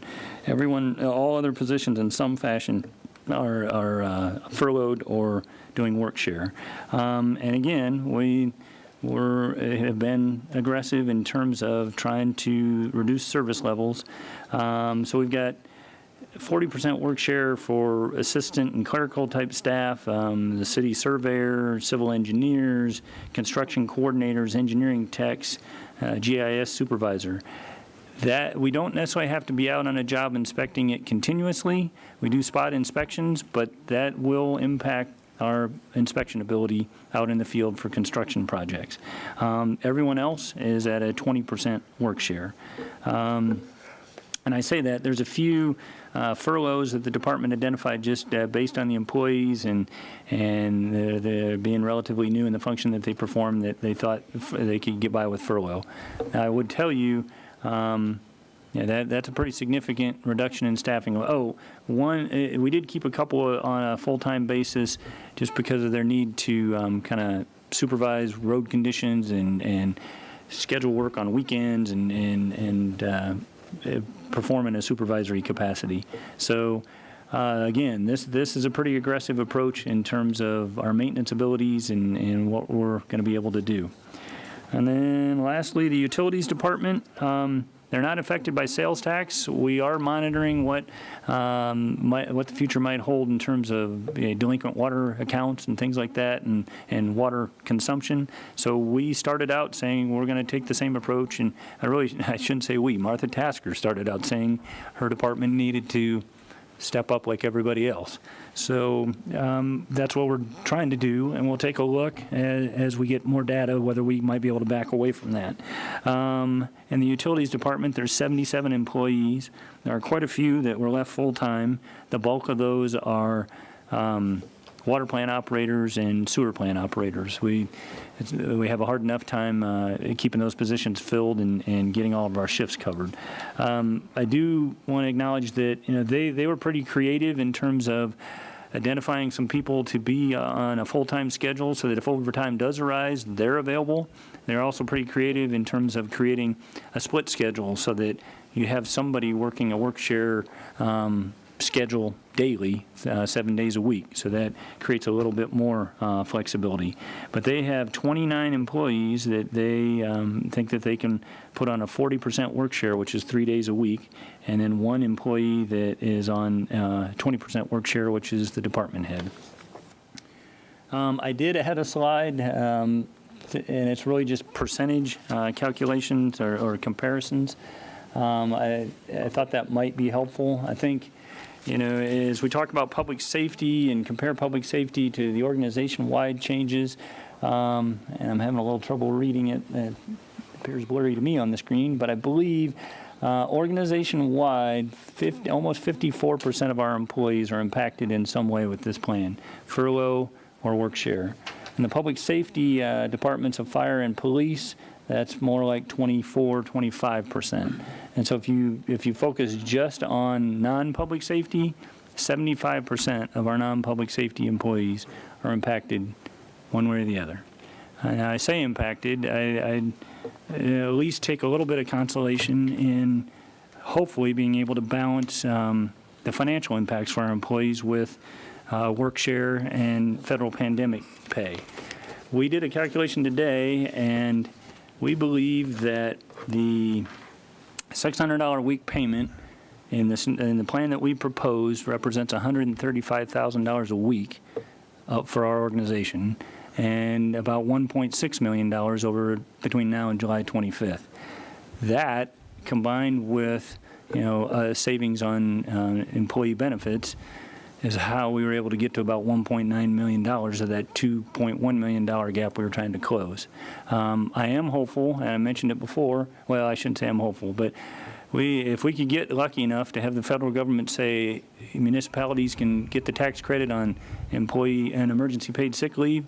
All other positions in some fashion are furloughed or doing work share. And again, we have been aggressive in terms of trying to reduce service levels. So we've got 40% work share for assistant and clerical type staff, the city surveyor, civil engineers, construction coordinators, engineering techs, GIS supervisor. That we don't necessarily have to be out on a job inspecting it continuously. We do spot inspections, but that will impact our inspection ability out in the field for construction projects. Everyone else is at a 20% work share. And I say that, there's a few furloughs that the department identified just based on the employees and they're being relatively new in the function that they perform, that they thought they could get by with furlough. Now, I would tell you, that's a pretty significant reduction in staffing. We did keep a couple on a full-time basis just because of their need to kind of supervise road conditions and schedule work on weekends and perform in a supervisory capacity. So again, this is a pretty aggressive approach in terms of our maintenance abilities and what we're going to be able to do. And then lastly, the utilities department. They're not affected by sales tax. We are monitoring what the future might hold in terms of delinquent water accounts and things like that, and water consumption. So we started out saying we're going to take the same approach, and I shouldn't say we. Martha Tasker started out saying her department needed to step up like everybody else. So that's what we're trying to do, and we'll take a look as we get more data whether we might be able to back away from that. In the utilities department, there's 77 employees. There are quite a few that were left full-time. The bulk of those are water plant operators and sewer plant operators. We have a hard enough time keeping those positions filled and getting all of our shifts covered. I do want to acknowledge that they were pretty creative in terms of identifying some people to be on a full-time schedule so that if overtime does arise, they're available. They're also pretty creative in terms of creating a split schedule so that you have somebody working a work share schedule daily, 7 days a week. So that creates a little bit more flexibility. But they have 29 employees that they think that they can put on a 40% work share, which is 3 days a week, and then one employee that is on 20% work share, which is the department head. I did add a slide, and it's really just percentage calculations or comparisons. I thought that might be helpful. I think, as we talk about public safety and compare public safety to the organization-wide changes, and I'm having a little trouble reading it. It appears blurry to me on the screen, but I believe organization-wide, almost 54% of our employees are impacted in some way with this plan, furlough or work share. In the public safety departments of fire and police, that's more like 25%. And so if you focus just on non-public safety, 75% of our non-public safety employees are impacted one way or the other. And I say impacted, I at least take a little bit of consolation in hopefully being able to balance the financial impacts for our employees with work share and federal pandemic pay. We did a calculation today, and we believe that the $600 a week payment in the plan that we proposed represents $135,000 a week for our organization, and about $1.6 million over between now and July 25th. That, combined with savings on employee benefits, is how we were able to get to about $1.9 million of that $2.1 million gap we were trying to close. I am hopeful, and I mentioned it before. Well, I shouldn't say I'm hopeful, but if we could get lucky enough to have the federal government say municipalities can get the tax credit on employee and emergency paid sick leave,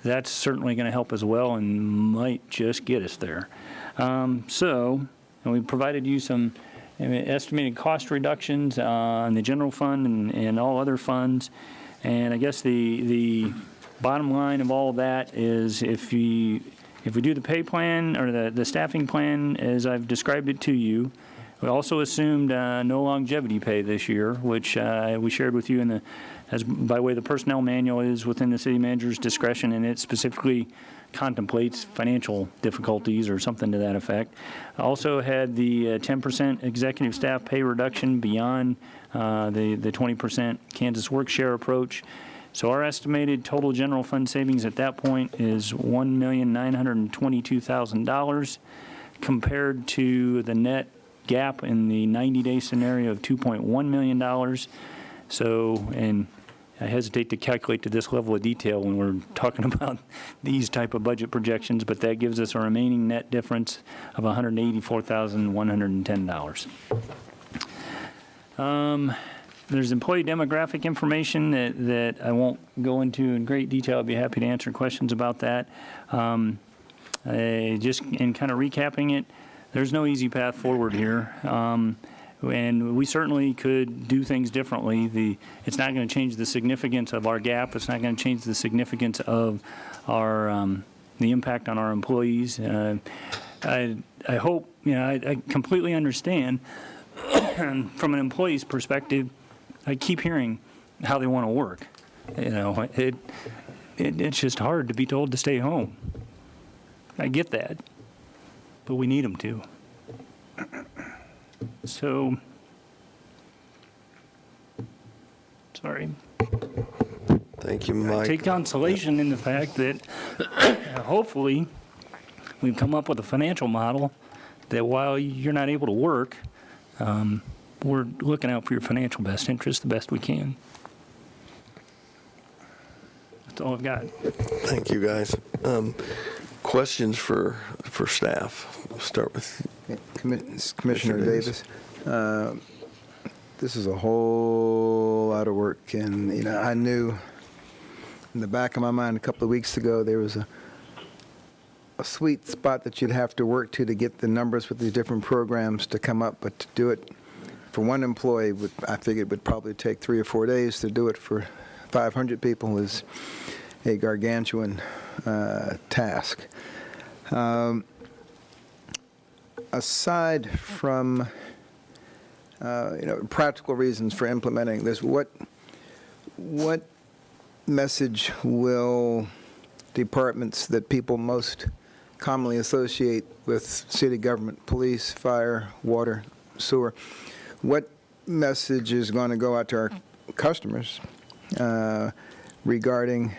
that's certainly going to help as well and might just get us there. So we provided you some estimated cost reductions on the general fund and all other funds. And I guess the bottom line of all of that is if we do the pay plan or the staffing plan as I've described it to you, we also assumed no longevity pay this year, which we shared with you as by way of the personnel manual is within the city manager's discretion, and it specifically contemplates financial difficulties or something to that effect. Also had the 10% executive staff pay reduction beyond the 20% Kansas work share approach. So our estimated total general fund savings at that point is $1,922,000 compared to the net gap in the 90-day scenario of $2.1 million. So, and I hesitate to calculate to this level of detail when we're talking about these type of budget projections, but that gives us a remaining net difference of $184,110. There's employee demographic information that I won't go into in great detail. I'd be happy to answer questions about that. Just in kind of recapping it, there's no easy path forward here. And we certainly could do things differently. It's not going to change the significance of our gap. It's not going to change the significance of our the impact on our employees. I hope, I completely understand from an employee's perspective. I keep hearing how they want to work. It's just hard to be told to stay home. I get that, but we need them to. So, sorry.
Thank you,
I
Mike.
take consolation in the fact that hopefully we've come up with a financial model that while you're not able to work, we're looking out for your financial best interest the best we can. That's all I've got.
Thank you, guys. Questions for staff? We'll start with
Commissioner Davis. This is a whole lot of work, and I knew in the back of my mind a couple of weeks ago there was a sweet spot that you'd have to work to get the numbers with these different programs to come up, but to do it for one employee, I figured it would probably take 3 or 4 days. To do it for 500 people is a gargantuan task. Aside from practical reasons for implementing this, what message will departments that people most commonly associate with city government, police, fire, water, sewer, what message is going to go out to our customers regarding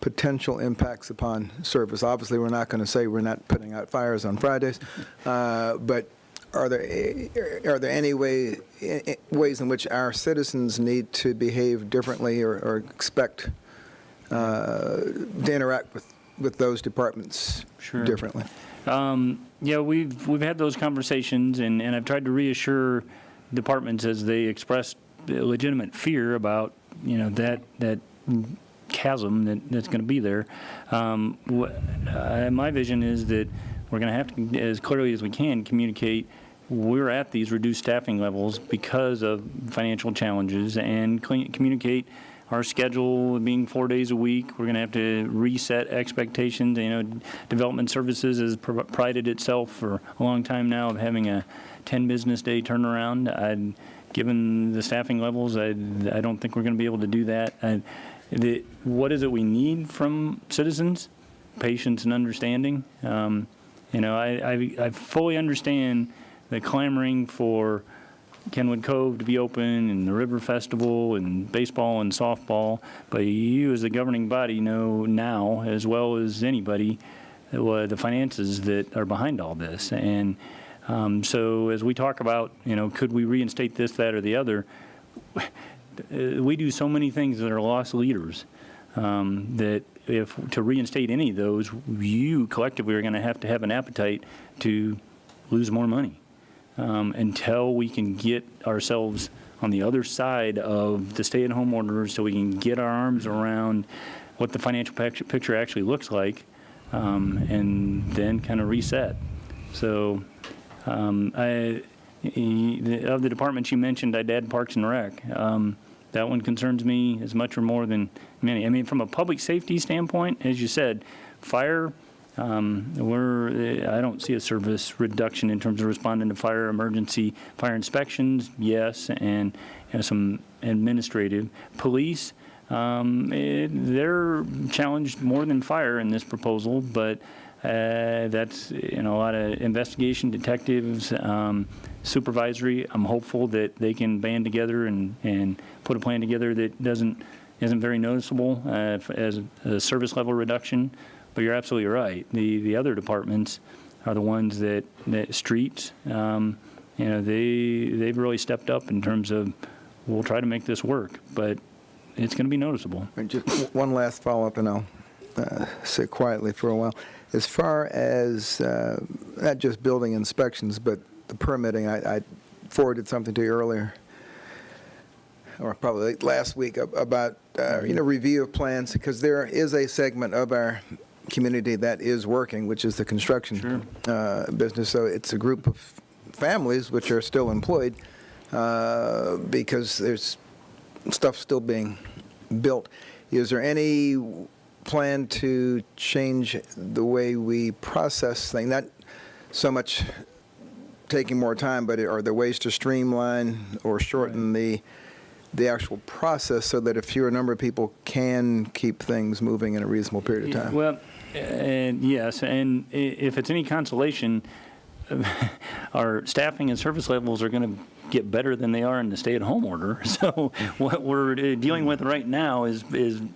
potential impacts upon service? Obviously, we're not going to say we're not putting out fires on Fridays, but are there any ways in which our citizens need to behave differently or expect to interact with those departments differently?
Yeah, we've had those conversations, and I've tried to reassure departments as they expressed legitimate fear about that chasm that's going to be there. My vision is that we're going to have to, as clearly as we can, communicate we're at these reduced staffing levels because of financial challenges, and communicate our schedule being 4 days a week. We're going to have to reset expectations. Development Services has prided itself for a long time now of having a 10 business day turnaround. Given the staffing levels, I don't think we're going to be able to do that. What is it we need from citizens? Patience and understanding. I fully understand the clamoring for Kenwood Cove to be open, and the River Festival, and baseball and softball, but you as the governing body know now, as well as anybody, the finances that are behind all this. And so as we talk about, could we reinstate this, that, or the other, we do so many things that are lost leaders that if to reinstate any of those, you collectively are going to have an appetite to lose more money until we can get ourselves on the other side of the stay-at-home orders, so we can get our arms around what the financial picture actually looks like, and then kind of reset. So of the departments you mentioned, I'd add Parks and Rec. That one concerns me as much or more than many. I mean, from a public safety standpoint, as you said, fire, I don't see a service reduction in terms of responding to fire emergency. Fire inspections, yes, and some administrative. Police, they're challenged more than fire in this proposal, but that's a lot of investigation, detectives, supervisory. I'm hopeful that they can band together and put a plan together that isn't very noticeable as a service level reduction. But you're absolutely right. The other departments are the ones that streets. They've really stepped up in terms of, we'll try to make this work, but it's going to be noticeable.
And just one last follow-up, and I'll sit quietly for a while. As far as not just building inspections, but the permitting, I forwarded something to you earlier, or probably last week, about, review of plans, because there is a segment of our community that is working, which is the construction business. So it's a group of families which are still employed because there's stuff still being built. Is there any plan to change the way we process things? Not so much taking more time, but are there ways to streamline or shorten the actual process so that a fewer number of people can keep things moving in a reasonable period of time?
Well, yes, and if it's any consolation, our staffing and service levels are going to get better than they are in the stay-at-home order. So what we're dealing with right now is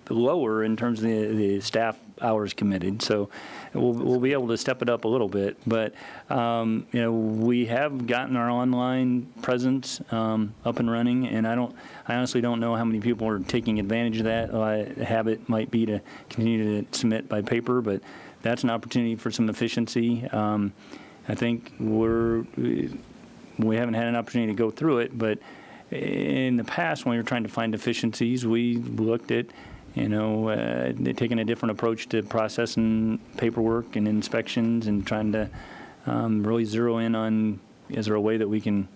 lower in terms of the staff hours committed. So we'll be able to step it up a little bit. But we have gotten our online presence up and running, and I honestly don't know how many people are taking advantage of that. The habit might be to continue to submit by paper, but that's an opportunity for some efficiency. I think we haven't had an opportunity to go through it, but in the past, when we were trying to find efficiencies, we looked at, taking a different approach to processing paperwork and inspections and trying to really zero in on, is there a way that we can,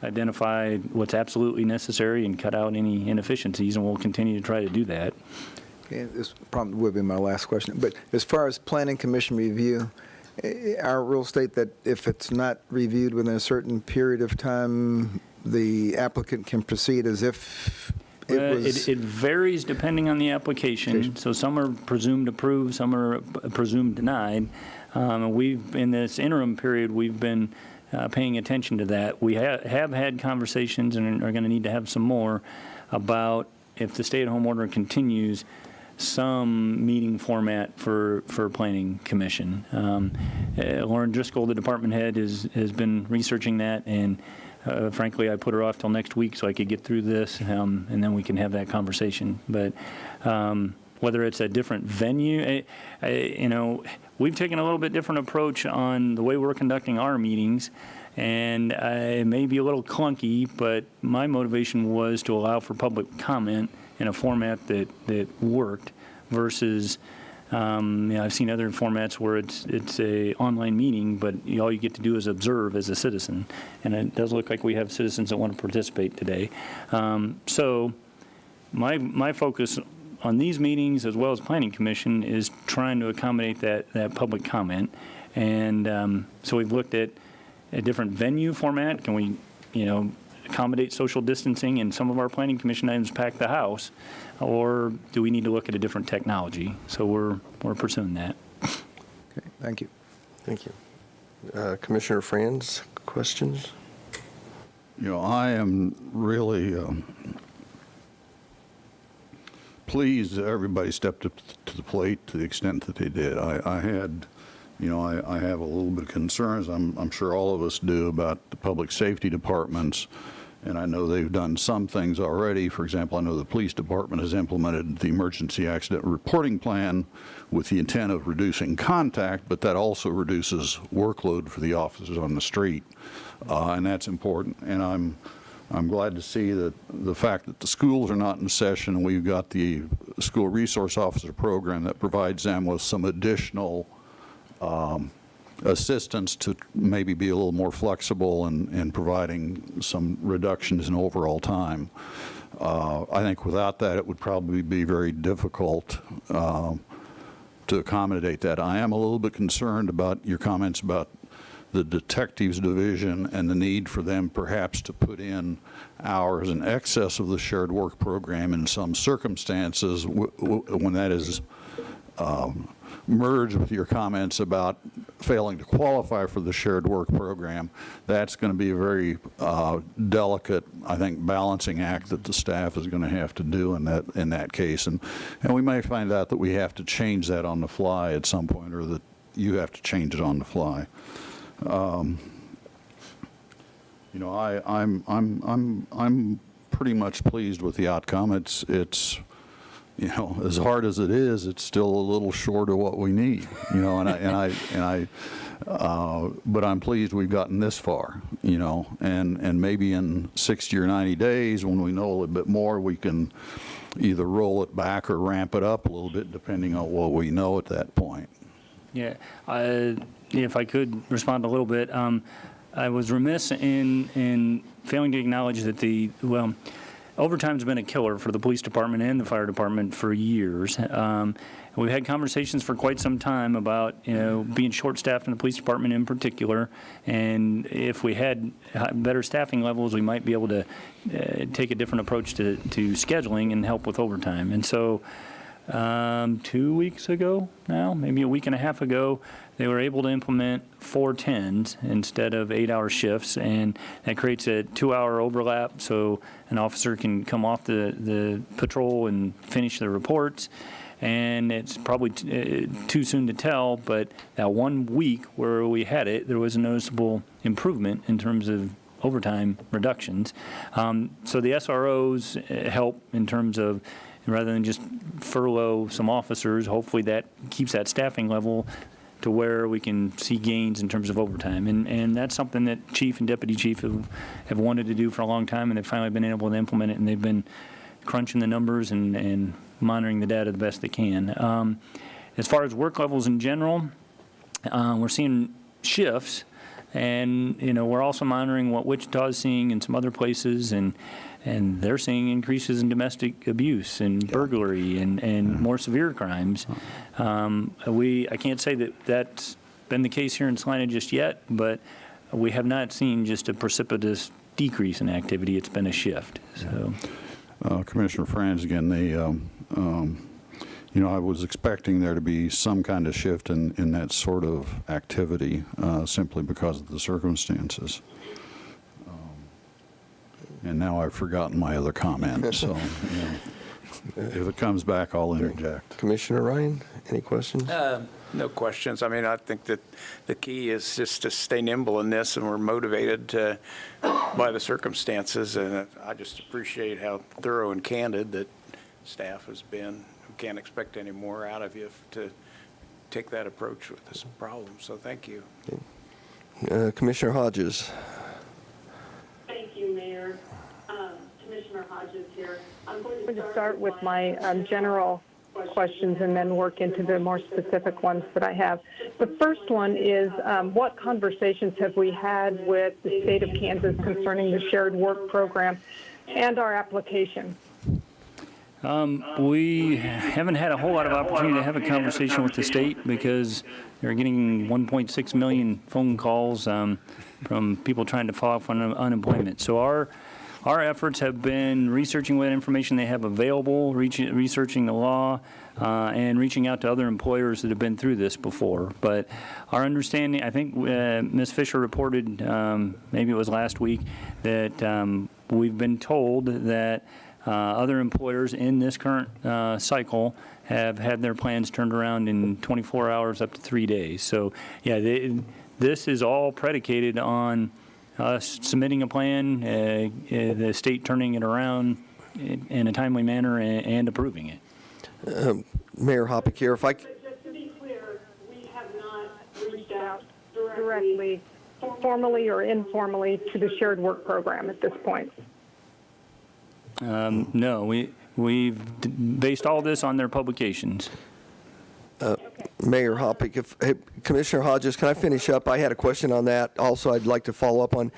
identify what's absolutely necessary and cut out any inefficiencies, and we'll continue to try to do that.
Okay, this probably would be my last question. But as far as Planning Commission review, our rules state that if it's not reviewed within a certain period of time, the applicant can proceed as if it was...
It varies depending on the application. So some are presumed approved, some are presumed denied. In this interim period, we've been paying attention to that. We have had conversations and are going to need to have some more about, if the stay-at-home order continues, some meeting format for Planning Commission. Lauren Driscoll, the department head, has been researching that, and frankly, I put her off till next week so I could get through this, and then we can have that conversation. But whether it's a different venue, we've taken a little bit different approach on the way we're conducting our meetings, and it may be a little clunky, but my motivation was to allow for public comment in a format that worked versus, I've seen other formats where it's a online meeting, but all you get to do is observe as a citizen. And it does look like we have citizens that want to participate today. So my focus on these meetings, as well as Planning Commission, is trying to accommodate that public comment. And so we've looked at a different venue format. Can we, accommodate social distancing and some of our Planning Commission items pack the house, or do we need to look at a different technology? So we're pursuing that.
Okay, thank you.
Thank you. Commissioner Franz, questions?
I am really pleased that everybody stepped up to the plate to the extent that they did. I had, I have a little bit of concerns. I'm sure all of us do about the public safety departments. And I know they've done some things already. For example, I know the police department has implemented the emergency accident reporting plan with the intent of reducing contact, but that also reduces workload for the officers on the street, and that's important. And I'm glad to see that the fact that the schools are not in session, and we've got the school resource officer program that provides them with some additional assistance to maybe be a little more flexible in providing some reductions in overall time. I think without that, it would probably be very difficult to accommodate that. I am a little bit concerned about your comments about the detectives division and the need for them perhaps to put in hours in excess of the shared work program in some circumstances when that is merged with your comments about failing to qualify for the shared work program. That's going to be a very delicate, I think, balancing act that the staff is going to have to do in that case. And we may find out that we have to change that on the fly at some point, or that you have to change it on the fly. I'm pretty much pleased with the outcome. It's you know, as hard as it is, it's still a little short of what we need, you know, but I'm pleased we've gotten this far, you know, and maybe in 60 or 90 days, when we know a little bit more, we can either roll it back or ramp it up a little bit, depending on what we know at that point.
Yeah, if I could respond a little bit, I was remiss in failing to acknowledge that overtime's been a killer for the police department and the fire department for years. We've had conversations for quite some time about, you know, being short-staffed in the police department in particular, and if we had better staffing levels, we might be able to take a different approach to scheduling and help with overtime. And so 2 weeks ago now, maybe a week and a half ago, they were able to implement 410s instead of 8-hour shifts, and that creates a 2-hour overlap so an officer can come off the patrol and finish their reports. And it's probably too soon to tell, but that 1 week where we had it, there was a noticeable improvement in terms of overtime reductions. So the SROs help in terms of, rather than just furlough some officers, hopefully that keeps that staffing level to where we can see gains in terms of overtime. And that's something that Chief and Deputy Chief have wanted to do for a long time, and they've finally been able to implement it, and they've been crunching the numbers and monitoring the data the best they can. As far as work levels in general, we're seeing shifts, and you know, we're also monitoring what Wichita is seeing in some other places, and they're seeing increases in domestic abuse and burglary and more severe crimes. I can't say that that's been the case here in Salina just yet, but we have not seen just a precipitous decrease in activity. It's been a shift. So.
Commissioner Franz, again, you know, I was expecting there to be some kind of shift in that sort of activity simply because of the circumstances. And now I've forgotten my other comment, so you know, if it comes back, I'll interject.
Commissioner Ryan, any questions?
No questions. I mean, I think that the key is just to stay nimble in this, and we're motivated by the circumstances. And I just appreciate how thorough and candid that staff has been. We can't expect any more out of you to take that approach with this problem. So thank you.
Commissioner Hodges.
Thank you, Mayor. Commissioner Hodges here. I'm going
to start with my general questions and then work into the more specific ones that I have. The first one is, what conversations have we had with the state of Kansas concerning the shared work program and our application?
We haven't had a whole lot of opportunity to have a conversation with the state because they're getting 1.6 million phone calls from people trying to file for unemployment. So our efforts have been researching what information they have available, researching the law, and reaching out to other employers that have been through this before. But our understanding, I think Ms. Fisher reported, maybe it was last week, that we've been told that other employers in this current cycle have had their plans turned around in 24 hours up to 3 days. So, yeah, this is all predicated on us submitting a plan, the state turning it around in a timely manner and approving it.
Mayor Hoppick here. If I
Just to be clear, we have not reached out
Directly, formally or informally, to the shared work program at this point?
No, we've based all this on their publications.
Mayor Hoppick, Commissioner Hodges, can I finish up? I had a question on that. Also, I'd like to follow up on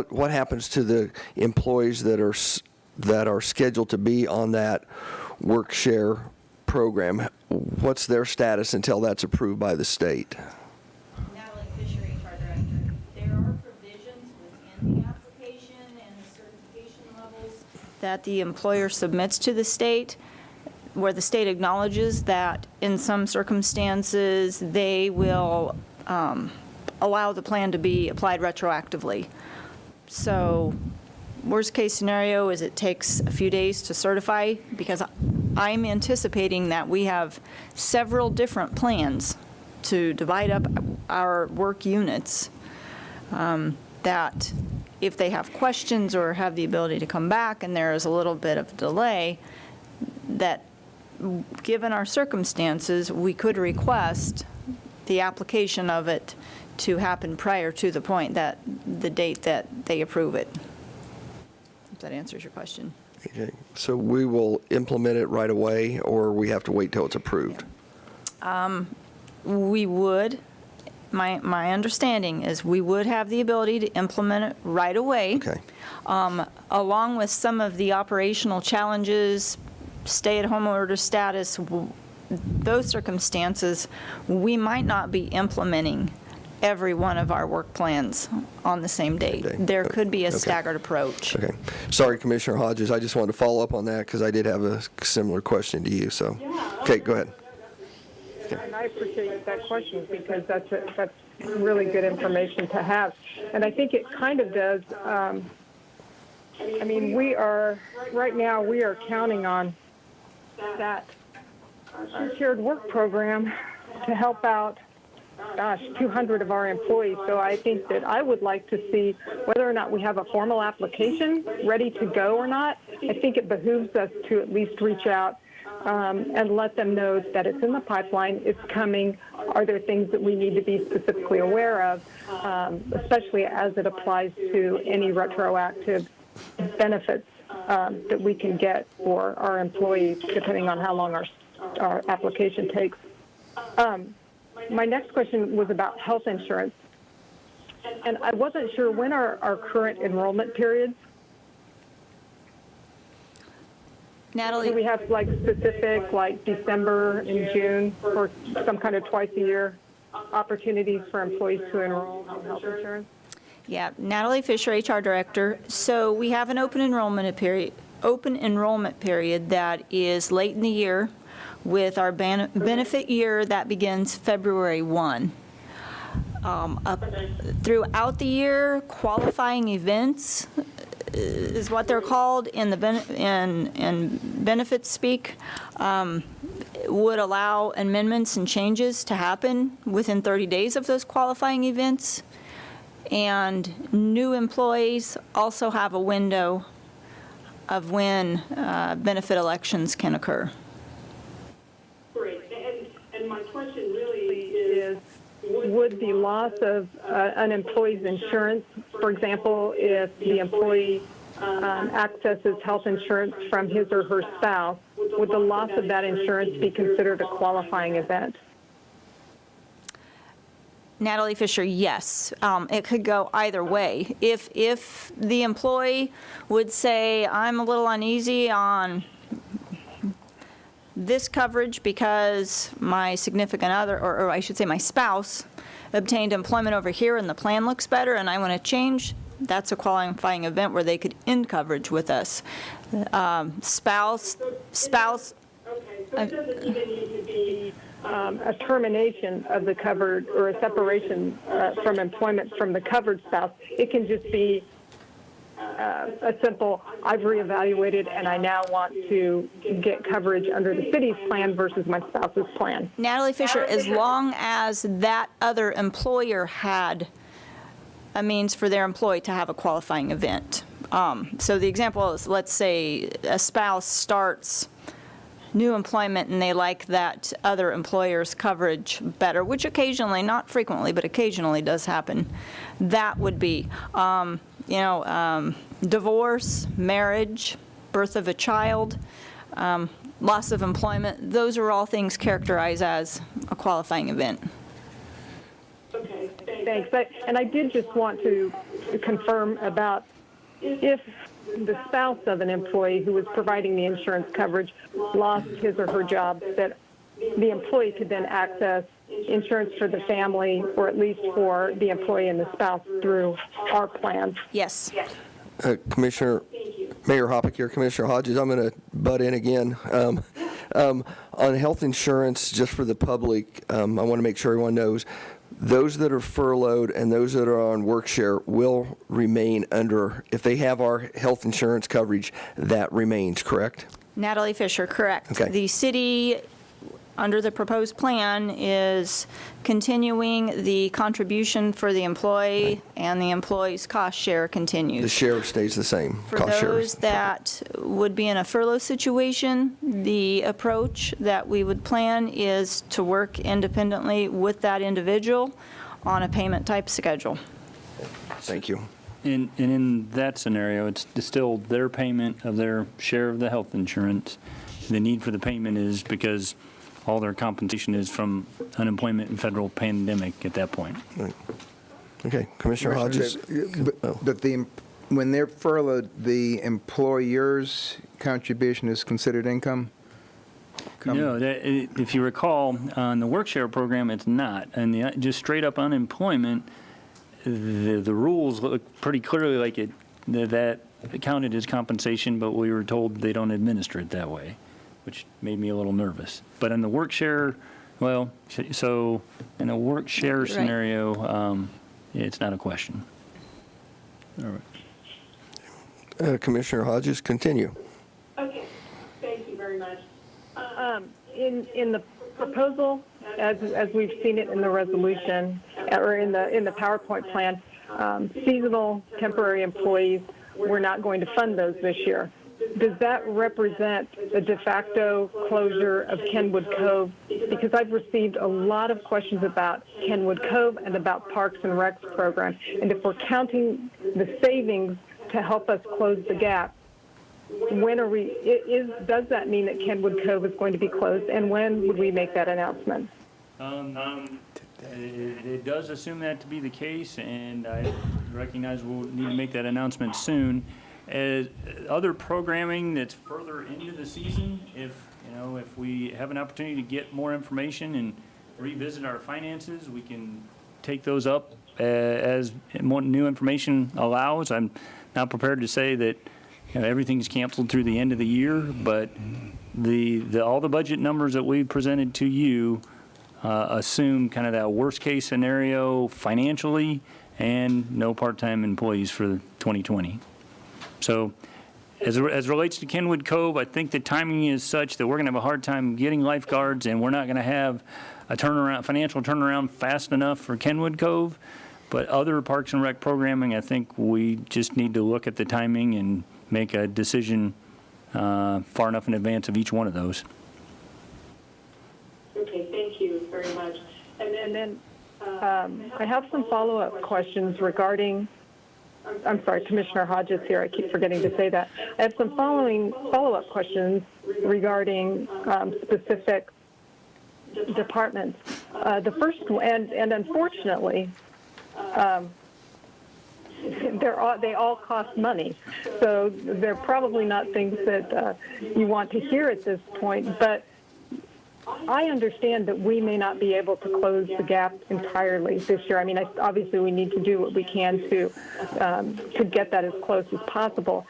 what happens to the employees that are scheduled to be on that work share program? What's their status until that's approved by the state?
Natalie Fisher, HR Director. There are provisions within the application and the certification levels that the employer submits to the state, where the state acknowledges that in some circumstances they will allow the plan to be applied retroactively. So worst case scenario is it takes a few days to certify, because I'm anticipating that we have several different plans to divide up our work units, that if they have questions or have the ability to come back and there is a little bit of delay, that given our circumstances, we could request the application of it to happen prior to the point that, the date that they approve it. If that answers your question.
Okay. So we will implement it right away, or we have to wait till it's approved?
We would, my understanding is we would have the ability to implement it right away.
Okay.
Along with some of the operational challenges, stay-at-home order status, those circumstances, we might not be implementing every one of our work plans on the same date. There could be a
Okay.
staggered approach.
Okay. Sorry, Commissioner Hodges, I just wanted to follow up on that because I did have a similar question to you, so. Okay, go ahead.
And I appreciate that question because that's really good information to have. And I think it kind of does, I mean, right now, we are counting on that shared work program to help out, 200 of our employees. So I think that I would like to see whether or not we have a formal application ready to go or not. I think it behooves us to at least reach out and let them know that it's in the pipeline, it's coming. Are there things that we need to be specifically aware of, especially as it applies to any retroactive benefits that we can get for our employees, depending on how long our application takes. My next question was about health insurance. And I wasn't sure when are our current enrollment periods.
Natalie?
Do we have like specific, like December and June, or some kind of twice a year opportunities for employees to enroll in health insurance?
Yeah, Natalie Fisher, HR Director. So we have an open enrollment period that is late in the year with our benefit year that begins February 1. Throughout the year, qualifying events is what they're called in the in benefits speak, would allow amendments and changes to happen within 30 days of those qualifying events. And new employees also have a window of when benefit elections can occur.
Great. And my question really is,
Would the loss of an employee's insurance, for example, if the employee accesses health insurance from his or her spouse, would the loss of that insurance be considered a qualifying event?
Natalie Fisher, yes. It could go either way. If the employee would say, I'm a little uneasy on this coverage because my significant other, or I should say my spouse, obtained employment over here and the plan looks better and I want to change, that's a qualifying event where they could end coverage with us. Spouse.
Okay, so it doesn't even need to be
A termination of the covered or a separation from employment from the covered spouse. It can just be a simple, I've reevaluated and I now want to get coverage under the city's plan versus my spouse's plan.
Natalie Fisher, as long as that other employer had a means for their employee to have a qualifying event. So the example is, let's say a spouse starts new employment and they like that other employer's coverage better, which occasionally, not frequently, but occasionally does happen. That would be, divorce, marriage, birth of a child, loss of employment. Those are all things characterized as a qualifying event.
okay.
Thanks. And I did just want to confirm about if the spouse of an employee who was providing the insurance coverage lost his or her job, that the employee could then access insurance for the family, or at least for the employee and the spouse, through our plan.
Yes.
Commissioner, Mayor Hoppick here, Commissioner Hodges, I'm going to butt in again. On health insurance, just for the public, I want to make sure everyone knows, those that are furloughed and those that are on work share will remain under, if they have our health insurance coverage, that remains, correct?
Natalie Fisher, correct.
Okay.
The city under the proposed plan is continuing the contribution for the employee, and the employee's cost share continues.
The share stays the same.
For
cost share.
those that would be in a furlough situation, the approach that we would plan is to work independently with that individual on a payment type schedule.
Thank you.
And in that scenario, it's still their payment of their share of the health insurance. The need for the payment is because all their compensation is from unemployment and federal pandemic at that point.
Right. Okay, Commissioner Hodges.
But when they're furloughed, the employer's contribution is considered income?
No, if you recall, on the work share program, it's not. And just straight up unemployment, the rules look pretty clearly like that counted as compensation, but we were told they don't administer it that way, which made me a little nervous. But in the work share, well, so in a work share scenario, it's not a question. All right.
Commissioner Hodges, continue.
Okay, thank you very much.
In the proposal, as we've seen it in the resolution, or in the PowerPoint plan, seasonal temporary employees, we're not going to fund those this year. Does that represent a de facto closure of Kenwood Cove? Because I've received a lot of questions about Kenwood Cove and about Parks and Recs program. And if we're counting the savings to help us close the gap, when are we, does that mean that Kenwood Cove is going to be closed? And when would we make that announcement?
It does assume that to be the case, and I recognize we'll need to make that announcement soon. As other programming that's further into the season, if we have an opportunity to get more information and revisit our finances, we can take those up as more new information allows. I'm not prepared to say that everything's canceled through the end of the year, but all the budget numbers that we presented to you assume kind of that worst case scenario financially and no part-time employees for 2020. So as relates to Kenwood Cove, I think the timing is such that we're going to have a hard time getting lifeguards, and we're not going to have a financial turnaround fast enough for Kenwood Cove. But other Parks and Rec programming, I think we just need to look at the timing and make a decision far enough in advance of each one of those.
Okay, thank you very much.
And then I have some follow-up questions regarding, I'm sorry, Commissioner Hodges here, I keep forgetting to say that. I have some follow-up questions regarding specific departments. The first one, and unfortunately, they all cost money, so they're probably not things that you want to hear at this point, but I understand that we may not be able to close the gap entirely this year. I mean, obviously we need to do what we can to get that as close as possible,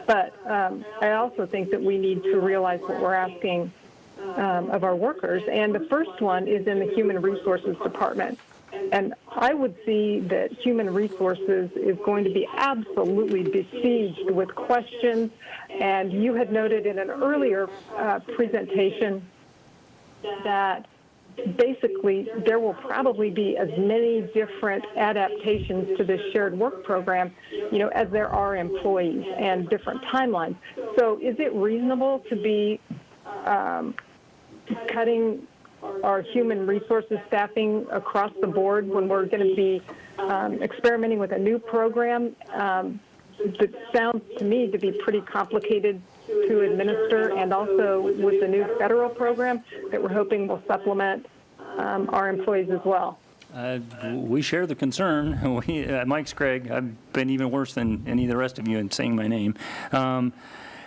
but I also think that we need to realize what we're asking of our workers, and the first one is in the Human Resources Department. And I would see that Human Resources is going to be absolutely besieged with questions. And you had noted in an earlier presentation that basically there will probably be as many different adaptations to this shared work program, as there are employees and different timelines. So is it reasonable to be cutting our human resources staffing across the board when we're going to be experimenting with a new program that sounds to me to be pretty complicated to administer, and also with the new federal program that we're hoping will supplement our employees as well?
We share the concern. Mike's Craig. I've been even worse than any of the rest of you in saying my name.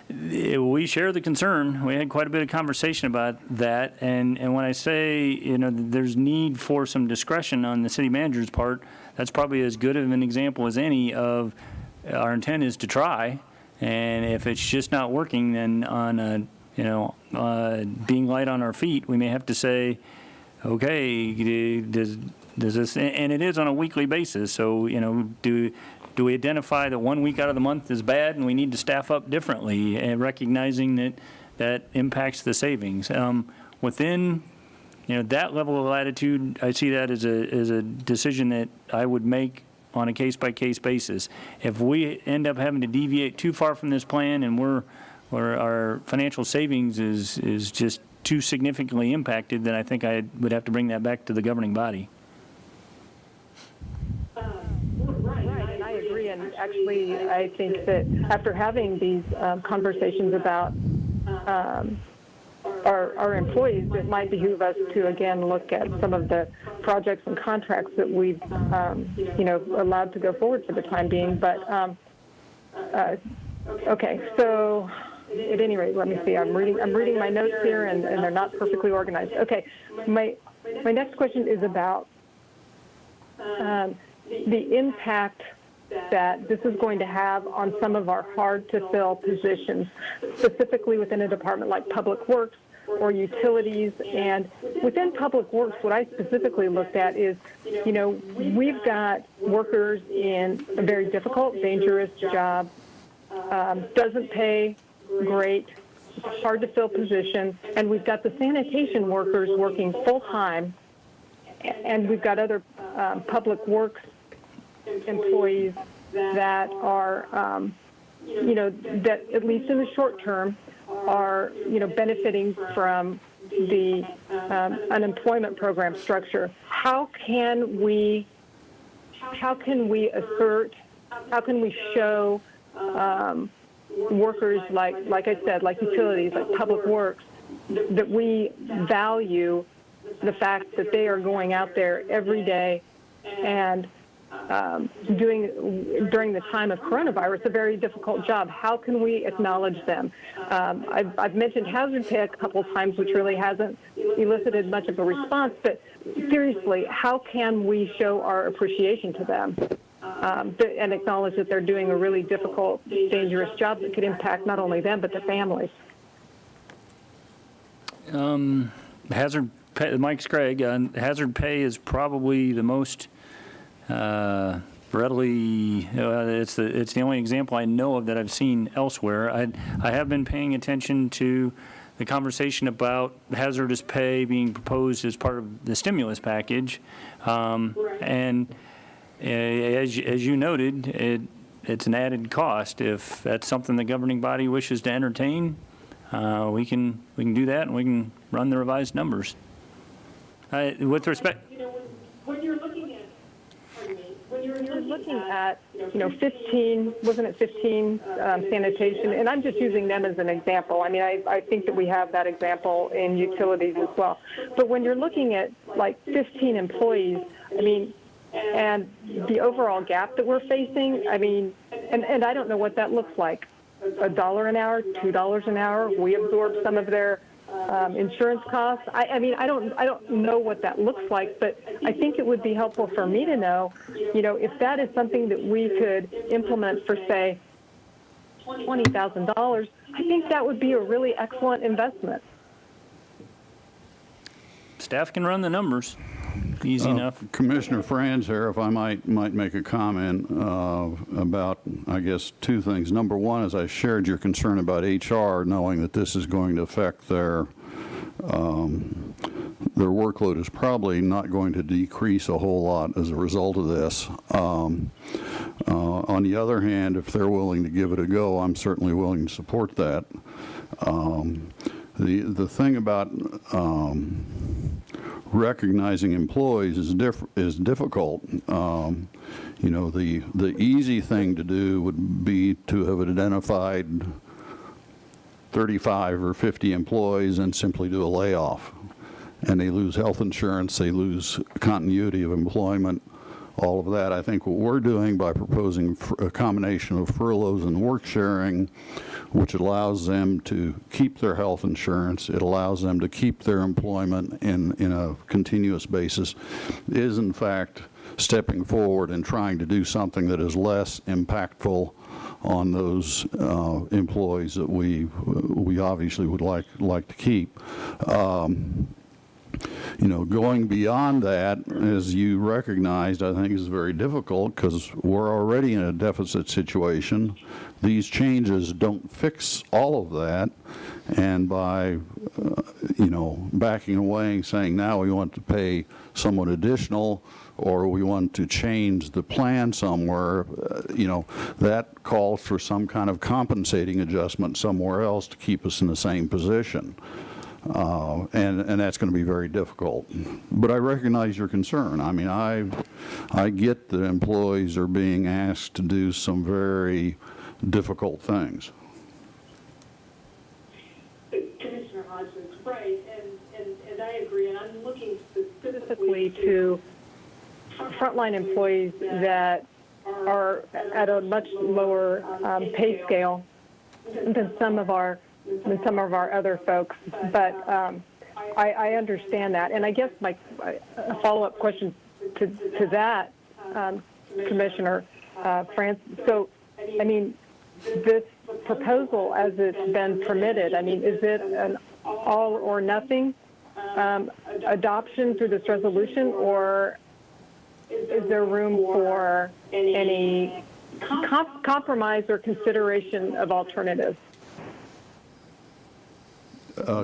We share the concern. We had quite a bit of conversation about that, and when I say there's need for some discretion on the city manager's part, that's probably as good of an example as any of our intent is to try, and if it's just not working, then on being light on our feet, we may have to say, okay, does this, and it is on a weekly basis, so do we identify that 1 week out of the month is bad and we need to staff up differently, and recognizing that impacts the savings? Within that level of latitude, I see that as a decision that I would make on a case-by-case basis. If we end up having to deviate too far from this plan and our financial savings is just too significantly impacted, then I think I would have to bring that back to the governing body.
Right, and I agree. And actually, I think that after having these conversations about our employees, it might behoove us to again look at some of the projects and contracts that we've allowed to go forward for the time being. But okay, so at any rate, let me see. I'm reading my notes here, and they're not perfectly organized. Okay, my next question is about the impact that this is going to have on some of our hard-to-fill positions, specifically within a department like Public Works or Utilities. And within Public Works, what I specifically looked at is, we've got workers in a very difficult, dangerous job, doesn't pay great, it's a hard-to-fill position, and we've got the sanitation workers working full-time, and we've got other Public Works employees that are, that at least in the short term are, benefiting from the unemployment program structure. How can we assert, how can we show workers like I said, like utilities, like Public Works, that we value the fact that they are going out there every day and doing during the time of coronavirus a very difficult job? How can we acknowledge them? I've mentioned hazard pay a couple of times, which really hasn't elicited much of a response, but seriously, how can we show our appreciation to them and acknowledge that they're doing a really difficult, dangerous job that could impact not only them but their families?
Hazard pay, Mike Scragg, hazard pay is probably the most readily, it's the only example I know of that I've seen elsewhere. I have been paying attention to the conversation about hazardous pay being proposed as part of the stimulus package, and as you noted, it's an added cost. If that's something the governing body wishes to entertain, we can do that, and we can run the revised numbers. With respect,
When you're looking at, pardon me, when you're
looking at, 15, wasn't it 15 sanitation? And I'm just using them as an example. I mean, I think that we have that example in utilities as well. But when you're looking at like 15 employees, I mean, and the overall gap that we're facing, I mean, and I don't know what that looks like. $1 an hour, $2 an hour. We absorb some of their insurance costs. I mean, I don't know what that looks like, but I think it would be helpful for me to know, if that is something that we could implement for, say, $20,000, I think that would be a really excellent investment.
staff can run the numbers. Easy enough.
Commissioner Franz here, if I might make a comment about, I guess, two things. Number one is I shared your concern about HR, knowing that this is going to affect their workload is probably not going to decrease a whole lot as a result of this. On the other hand, if they're willing to give it a go, I'm certainly willing to support that. The thing about recognizing employees is difficult. The easy thing to do would be to have identified 35 or 50 employees and simply do a layoff. And they lose health insurance, they lose continuity of employment, all of that. I think what we're doing by proposing a combination of furloughs and work sharing, which allows them to keep their health insurance, it allows them to keep their employment in a continuous basis, is in fact stepping forward and trying to do something that is less impactful on those employees that we obviously would like to keep. Going beyond that, as you recognized, I think is very difficult because we're already in a deficit situation. These changes don't fix all of that. And by, backing away and saying now we want to pay someone additional or we want to change the plan somewhere, that calls for some kind of compensating adjustment somewhere else to keep us in the same position. And that's going to be very difficult. But I recognize your concern. I mean, I get that employees are being asked to do some very difficult things.
Commissioner Hodgins, right, and I agree, and I'm looking
Specifically to frontline employees that are at a much lower pay scale than some of our other folks, but I understand that. And I guess my follow-up question to that, Commissioner France, so, I mean, this proposal as it's been permitted, I mean, is it an all or nothing adoption through this resolution, or is there room for any compromise or consideration of alternatives?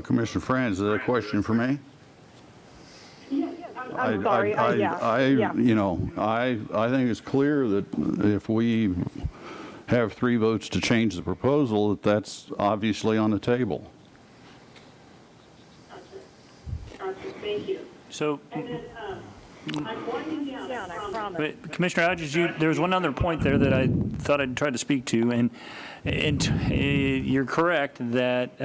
Commissioner Franz, is that a question for me?
I'm sorry.
I think it's clear that if we have 3 votes to change the proposal, that's obviously on the table.
thank you.
So,
And then, I'm winding down, I promise.
but Commissioner Hodges, there was one other point there that I thought I'd try to speak to, and you're correct that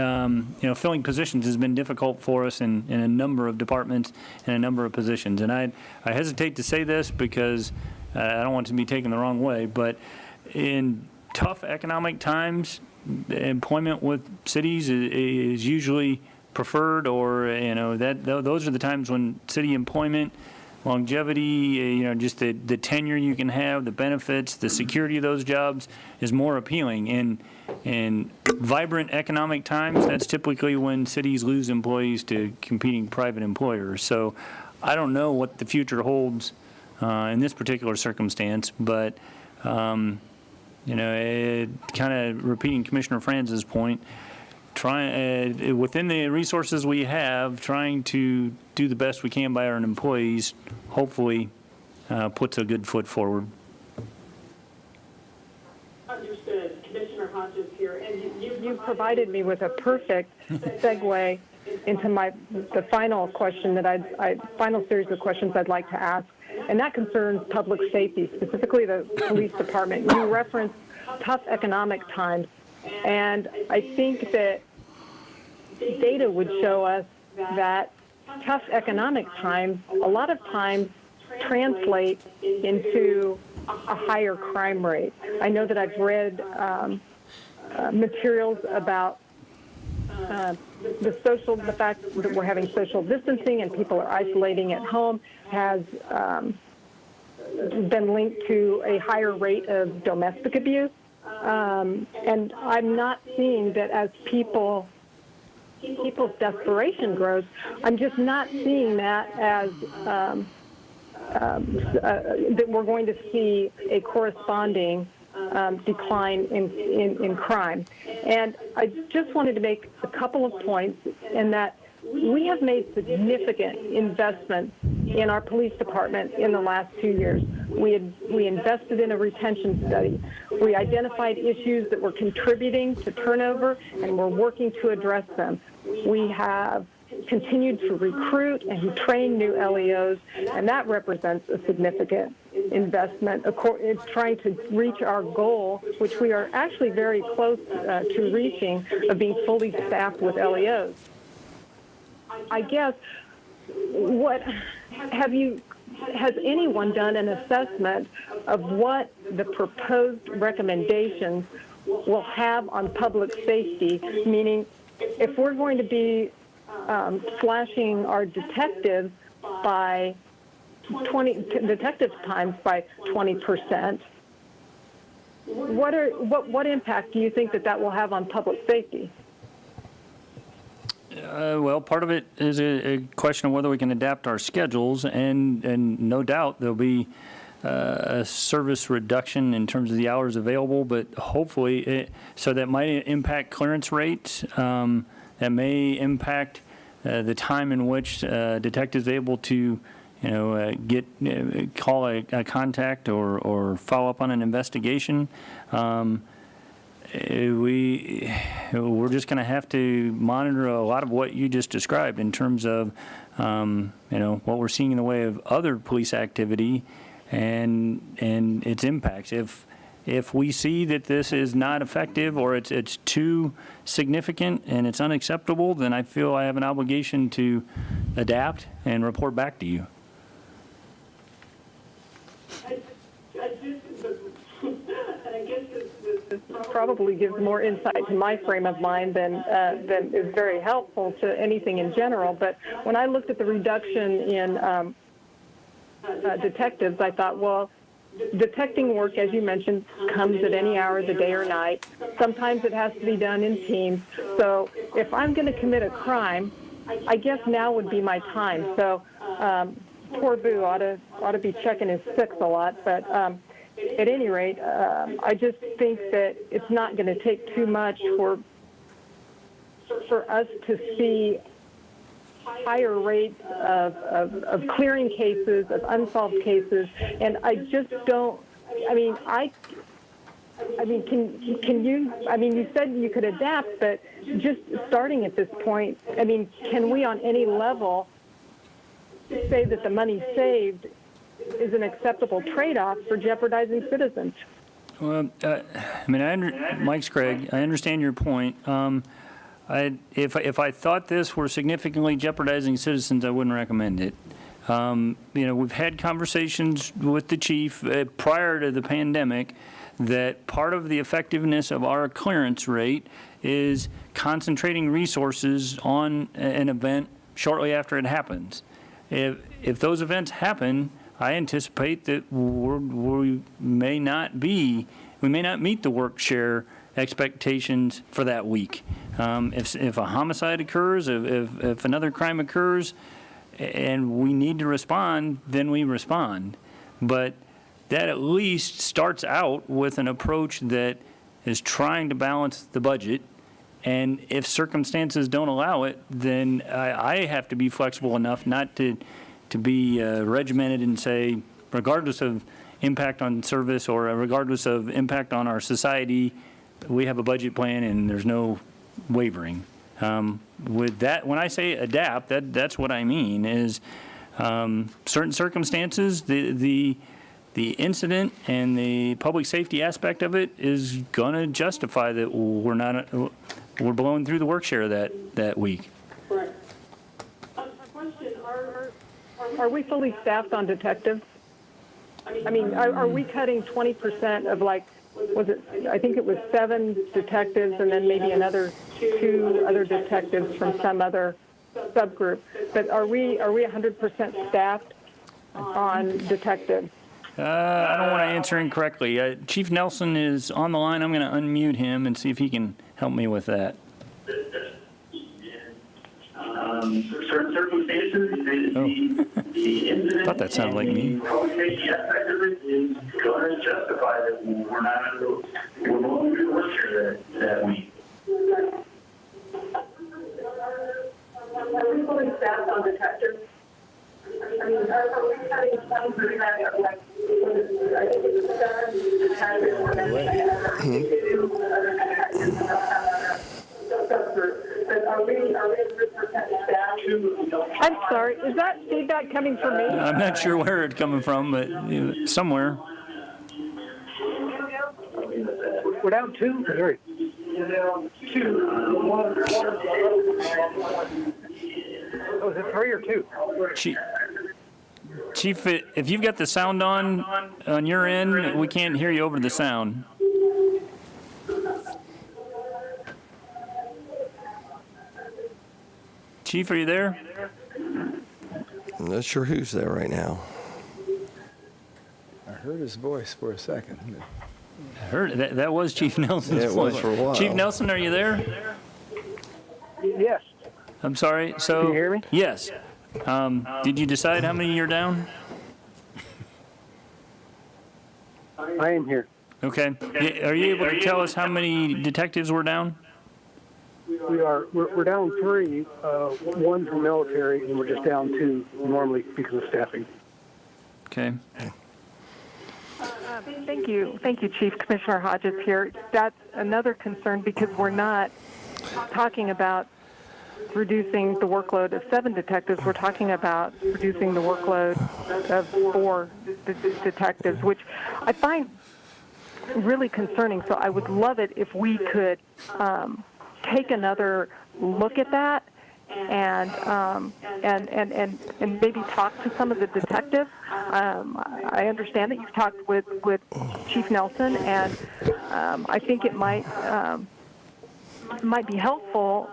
filling positions has been difficult for us in a number of departments and a number of positions. And I hesitate to say this because I don't want it to be taken the wrong way, but in tough economic times, employment with cities is usually preferred, or those are the times when city employment, longevity, just the tenure you can have, the benefits, the security of those jobs is more appealing. In vibrant economic times, that's typically when cities lose employees to competing private employers. So I don't know what the future holds in this particular circumstance, but kind of repeating Commissioner Franz's point, within the resources we have, trying to do the best we can by our employees, hopefully puts a good foot forward.
Understood. Commissioner Hodges here, and
You provided me with a perfect segue into the final question that final series of questions I'd like to ask, and that concerns public safety, specifically the police department. You referenced tough economic times, and I think that data would show us that tough economic times a lot of times translate into a higher crime rate. I know that I've read materials about the fact that we're having social distancing and people are isolating at home has been linked to a higher rate of domestic abuse. And I'm not seeing that as people's desperation grows. I'm just not seeing that as that we're going to see a corresponding decline in crime. And I just wanted to make a couple of points in that we have made significant investments in our police department in the last 2 years. We invested in a retention study. We identified issues that were contributing to turnover, and we're working to address them. We have continued to recruit and train new LEOs, and that represents a significant investment. It's trying to reach our goal, which we are actually very close to reaching, of being fully staffed with LEOs. I guess, has anyone done an assessment of what the proposed recommendations will have on public safety? Meaning, if we're going to be slashing our detectives by detective times by 20%, what impact do you think that will have on public safety?
Well, part of it is a question of whether we can adapt our schedules, and no doubt there'll be a service reduction in terms of the hours available, but hopefully, so that might impact clearance rates. That may impact the time in which detectives are able to, call a contact or follow up on an investigation. We're just going to have to monitor a lot of what you just described in terms of, what we're seeing in the way of other police activity and its impacts. If we see that this is not effective or it's too significant and it's unacceptable, then I feel I have an obligation to adapt and report back to you.
This probably gives more insight to my frame of mind than is very helpful to anything in general. But when I looked at the reduction in detectives, I thought, well, detecting work, as you mentioned, comes at any hour of the day or night. Sometimes it has to be done in teams. So if I'm going to commit a crime, I guess now would be my time. So poor Boo ought to be checking his six a lot. But at any rate, I just think that it's not going to take too much for us to see higher rates of clearing cases, of unsolved cases, and I just don't. Can you? You said you could adapt, but just starting at this point, can we on any level say that the money saved is an acceptable trade-off for jeopardizing citizens?
Well, Mike's Craig. I understand your point. If I thought this were significantly jeopardizing citizens, I wouldn't recommend it. We've had conversations with the chief prior to the pandemic that part of the effectiveness of our clearance rate is concentrating resources on an event shortly after it happens. If those events happen, I anticipate that we may not meet the work share expectations for that week. If a homicide occurs, if another crime occurs, and we need to respond, then we respond. But that at least starts out with an approach that is trying to balance the budget. And if circumstances don't allow it, then I have to be flexible enough not to be regimented and say, regardless of impact on service or regardless of impact on our society, we have a budget plan and there's no wavering. With that, when I say adapt, that's what I mean is certain circumstances, the incident and the public safety aspect of it is going to justify that we're blowing through the work share that week.
Right. A question: Are we fully staffed on detectives? Are we cutting 20% of I think it was 7 detectives and then maybe another 2 other detectives from some other subgroup. But are we 100% staffed on detectives?
I don't want to answer incorrectly. Chief Nelson is on the line. I'm going to unmute him and see if he can help me with that.
Certain circumstances, the incident
thought that sounded like me.
Safety aspect of it is going to justify that we're going to work here that week.
Are we fully staffed on detectives? Are we cutting 20% I think it was 7 Are we 100% staffed? I'm sorry, is that feedback coming from me?
I'm not sure where it's coming from, but somewhere.
We're down 2 or 3? Was it 3 or 2?
Chief, if you've got the sound on your end, we can't hear you over the sound. Chief, are you there?
I'm not sure who's there right now.
I heard his voice for a second.
I heard that was Chief Nelson's
Yeah, it was for a while.
Chief Nelson, are you there?
Yes.
I'm sorry. So,
Can you hear me?
Yes. Did you decide how many you're down?
I am here.
Okay. Are you able to tell us how many detectives were down?
We're down 3, one from military, and we're just down 2 normally because of staffing.
Okay.
Thank you, Chief. Commissioner Hodges here. That's another concern because we're not talking about reducing the workload of 7 detectives. We're talking about reducing the workload of 4 detectives, which I find really concerning. So I would love it if we could take another look at that and maybe talk to some of the detectives. I understand that you've talked with Chief Nelson, and I think it might be helpful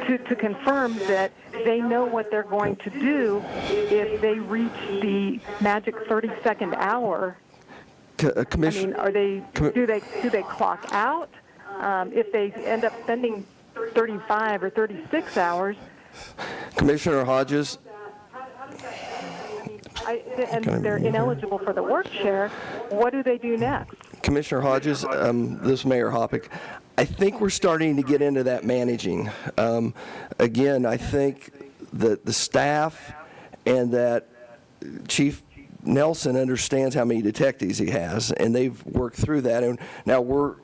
to confirm that they know what they're going to do if they reach the magic 30-second hour. I mean, do they clock out? If they end up spending 35 or 36 hours.
Commissioner Hodges?
And they're ineligible for the work share, what do they do next?
Commissioner Hodges, this is Mayor Hoppick. I think we're starting to get into that managing. Again, I think that the staff and that Chief Nelson understands how many detectives he has, and they've worked through that. And now we're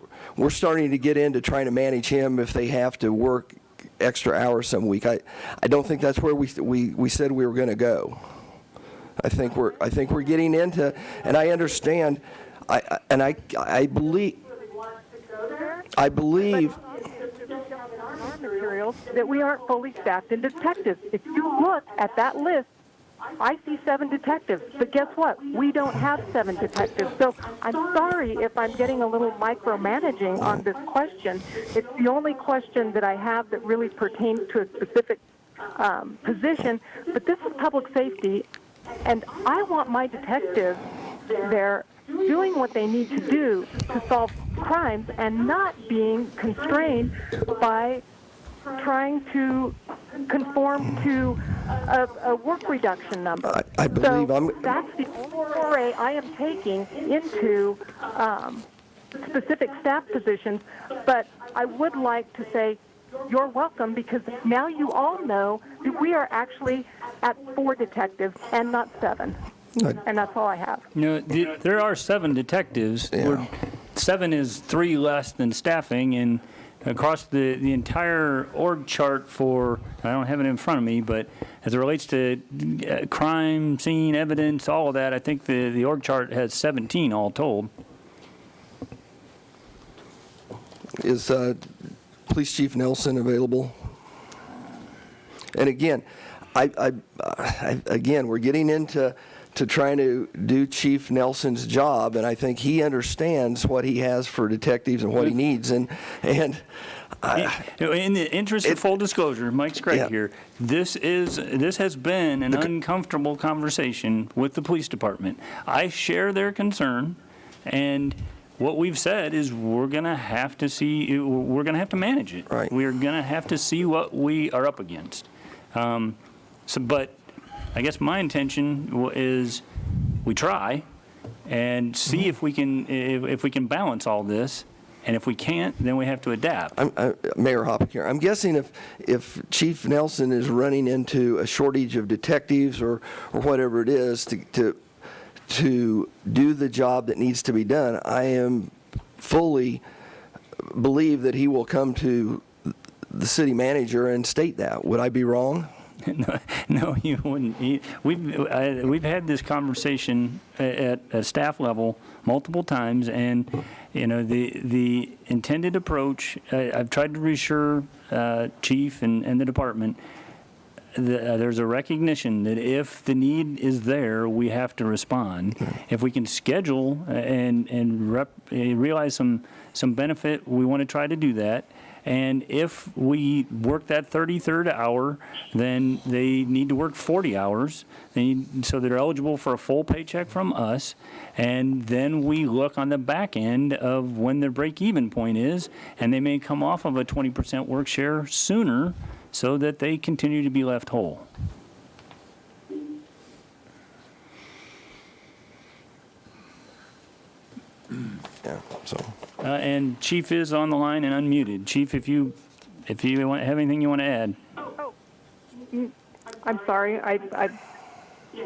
starting to get into trying to manage him if they have to work extra hours some week. I don't think that's where we said we were going to go. I think we're getting into, and I understand, I believe
materials that we aren't fully staffed in detectives. If you look at that list, I see 7 detectives, but guess what? We don't have 7 detectives. So I'm sorry if I'm getting a little micromanaging on this question. It's the only question that I have that really pertains to a specific position, but this is public safety, and I want my detectives there doing what they need to do to solve crimes and not being constrained by trying to conform to a work reduction number.
I believe
that's the only foray I am taking into specific staff positions, but I would like to say you're welcome because now you all know that we are actually at 4 detectives and not 7. And that's all I have.
There are 7 detectives.
Yeah.
7 is 3 less than staffing, and across the entire org chart for, I don't have it in front of me, but as it relates to crime scene evidence, all of that, I think the org chart has 17 all told.
Is Police Chief Nelson available? And again, again, we're getting into trying to do Chief Nelson's job, and I think he understands what he has for detectives and what he needs. And in
the interest of full disclosure, Mike Scraig here. This has been an uncomfortable conversation with the police department. I share their concern, and what we've said is we're going to have to manage it.
Right.
We're going to have to see what we are up against. But I guess my intention is we try and see if we can balance all this, and if we can't, then we have to adapt.
Mayor Hoppick here. I'm guessing if Chief Nelson is running into a shortage of detectives or whatever it is to do the job that needs to be done, I am fully believe that he will come to the city manager and state that. Would I be wrong?
No, you wouldn't. We've had this conversation at a staff level multiple times, and the intended approach. I've tried to reassure Chief and the department. There's a recognition that if the need is there, we have to respond. If we can schedule and realize some benefit, we want to try to do that. And if we work that 33rd hour, then they need to work 40 hours. So they're eligible for a full paycheck from us. And then we look on the back end of when their break-even point is, and they may come off of a 20% work share sooner so that they continue to be left whole.
Yeah, so,
And Chief is on the line and unmuted. Chief, if you have anything you want to add.
I'm sorry.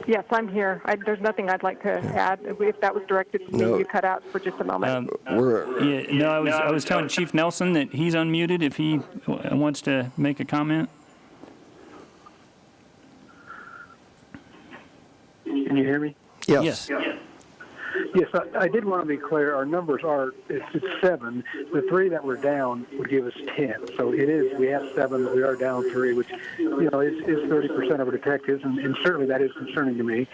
Yes, I'm here. There's nothing I'd like to add. If that was directed to me,
No.
you cut out for just a moment.
I was telling Chief Nelson that he's unmuted if he wants to make a comment.
Can you hear me?
yes.
Yes, I did want to be clear. Our numbers are, it's 7. The 3 that we're down would give us 10. So it is, we have 7, but we are down 3, which, is 30% of our detectives, and certainly that is concerning to me.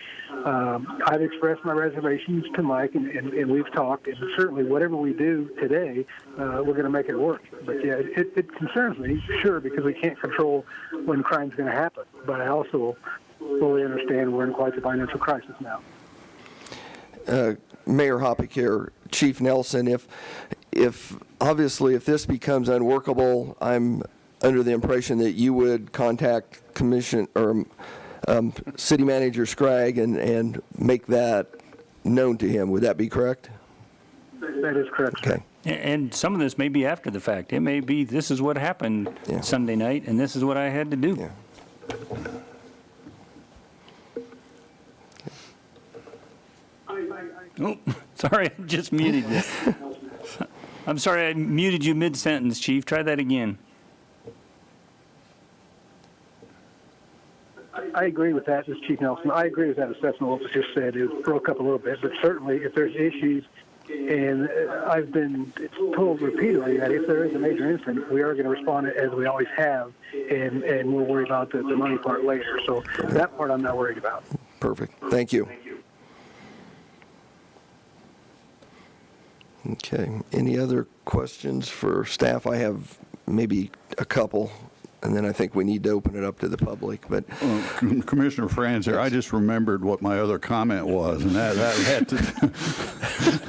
I've expressed my reservations to Mike, and we've talked, and certainly whatever we do today, we're going to make it work. But yeah, it concerns me, sure, because we can't control when crime's going to happen. But I also fully understand we're in quite the financial crisis now.
Mayor Hoppick here, Chief Nelson, if obviously if this becomes unworkable, I'm under the impression that you would contact Commission or City Manager Scragg and make that known to him. Would that be correct?
That is correct.
Okay.
And some of this may be after the fact. It may be this is what happened Sunday night, and this is what I had to do.
Yeah.
Oh, sorry, I just muted you. I'm sorry, I muted you mid-sentence, Chief. Try that again.
I agree with that. This is Chief Nelson. I agree with that assessment. What was just said, it broke up a little bit, but certainly if there's issues, and I've been told repeatedly that if there is a major incident, we are going to respond as we always have, and we'll worry about the money part later. So that part I'm not worried about.
Perfect. Thank you. Okay. Any other questions for staff? I have maybe a couple, and then I think we need to open it up to the public. But
Commissioner Franz here, I just remembered what my other comment was, and that had to...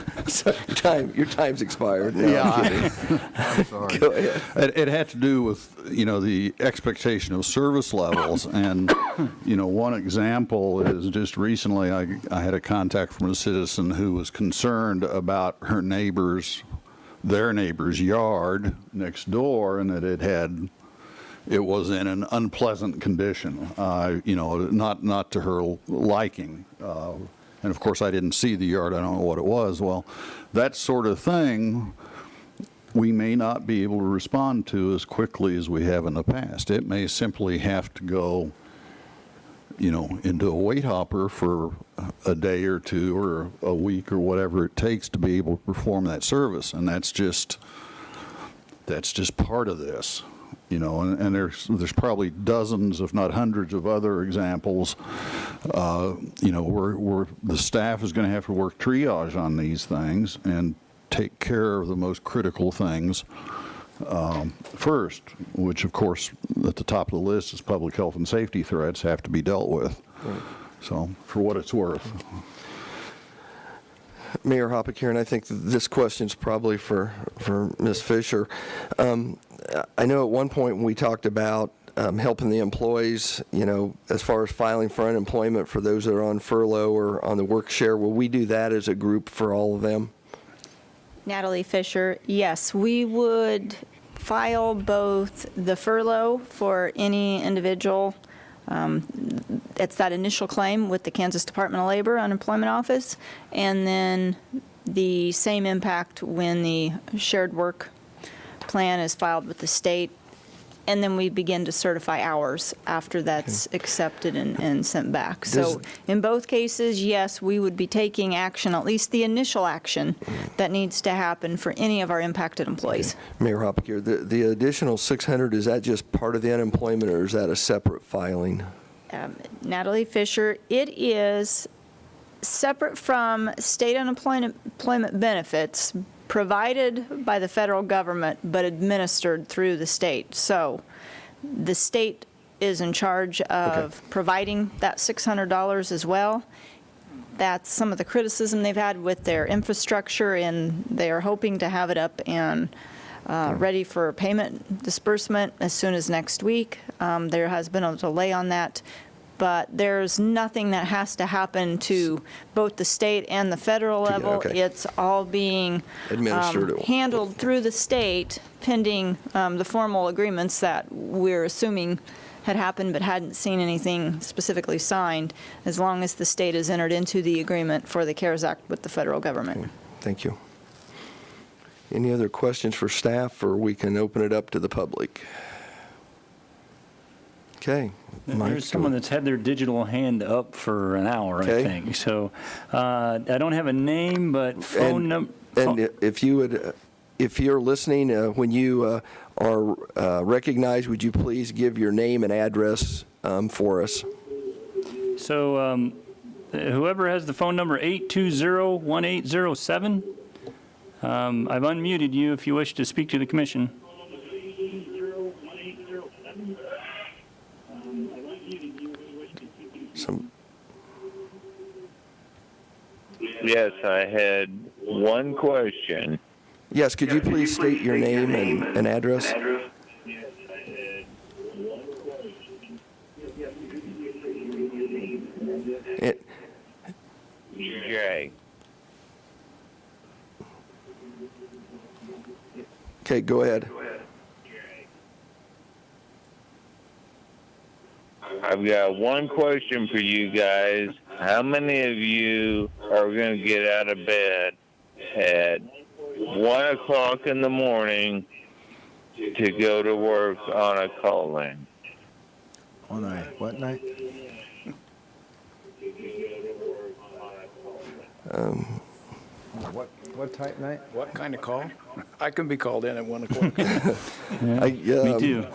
your time's expired. No,
Yeah, I'm sorry.
Go ahead.
It had to do with, the expectation of service levels. And, one example is just recently I had a contact from a citizen who was concerned about their neighbor's yard next door, and that it was in an unpleasant condition, not to her liking. And of course, I didn't see the yard. I don't know what it was. Well, that sort of thing we may not be able to respond to as quickly as we have in the past. It may simply have to go, into a weight hopper for a day or two or a week or whatever it takes to be able to perform that service. And that's just part of this. And there's probably dozens, if not hundreds, of other examples. Where the staff is going to have to work triage on these things and take care of the most critical things first, which, of course, at the top of the list is public health and safety threats have to be dealt with. Right. So, for what it's worth.
Mayor Hoppick here, and I think this question's probably for Ms. Fisher. I know at one point when we talked about helping the employees, as far as filing for unemployment for those that are on furlough or on the work share, will we do that as a group for all of them?
Natalie Fisher, yes, we would file both the furlough for any individual. It's that initial claim with the Kansas Department of Labor Unemployment Office, and then the same impact when the shared work plan is filed with the state, and then we begin to certify hours after that's accepted and sent back. So in both cases, yes, we would be taking action, at least the initial action that needs to happen for any of our impacted employees.
Mayor Hoppick here, the additional $600, is that just part of the unemployment or is that a separate filing?
Natalie Fisher, it is separate from state unemployment benefits provided by the federal government but administered through the state. So the state is in charge of providing that $600 as well. That's some of the criticism they've had with their infrastructure, and they are hoping to have it up and ready for payment disbursement as soon as next week. There has been a delay on that, but there's nothing that has to happen to both the state and the federal level.
okay.
It's all being
Administered.
handled through the state pending the formal agreements that we're assuming had happened but hadn't seen anything specifically signed, as long as the state has entered into the agreement for the CARES Act with the federal government.
Thank you. Any other questions for staff, or we can open it up to the public? Okay. Mike,
There's someone that's had their digital hand up for an hour,
Okay.
I think. So I don't have a name, but phone number.
And if you would, if you're listening, when you are recognized, would you please give your name and address for us?
So whoever has the phone number 820-1807, I've unmuted you if you wish to speak to the commission.
Yes, I had one question.
Yes, could you please state your name and address?
Jay.
Okay, go ahead.
I've got one question for you guys. How many of you are going to get out of bed at 1 o'clock in the morning to go to work on a call-in?
On a what night? What type night?
What kind of call? I can be called in at 1 o'clock.
Me too.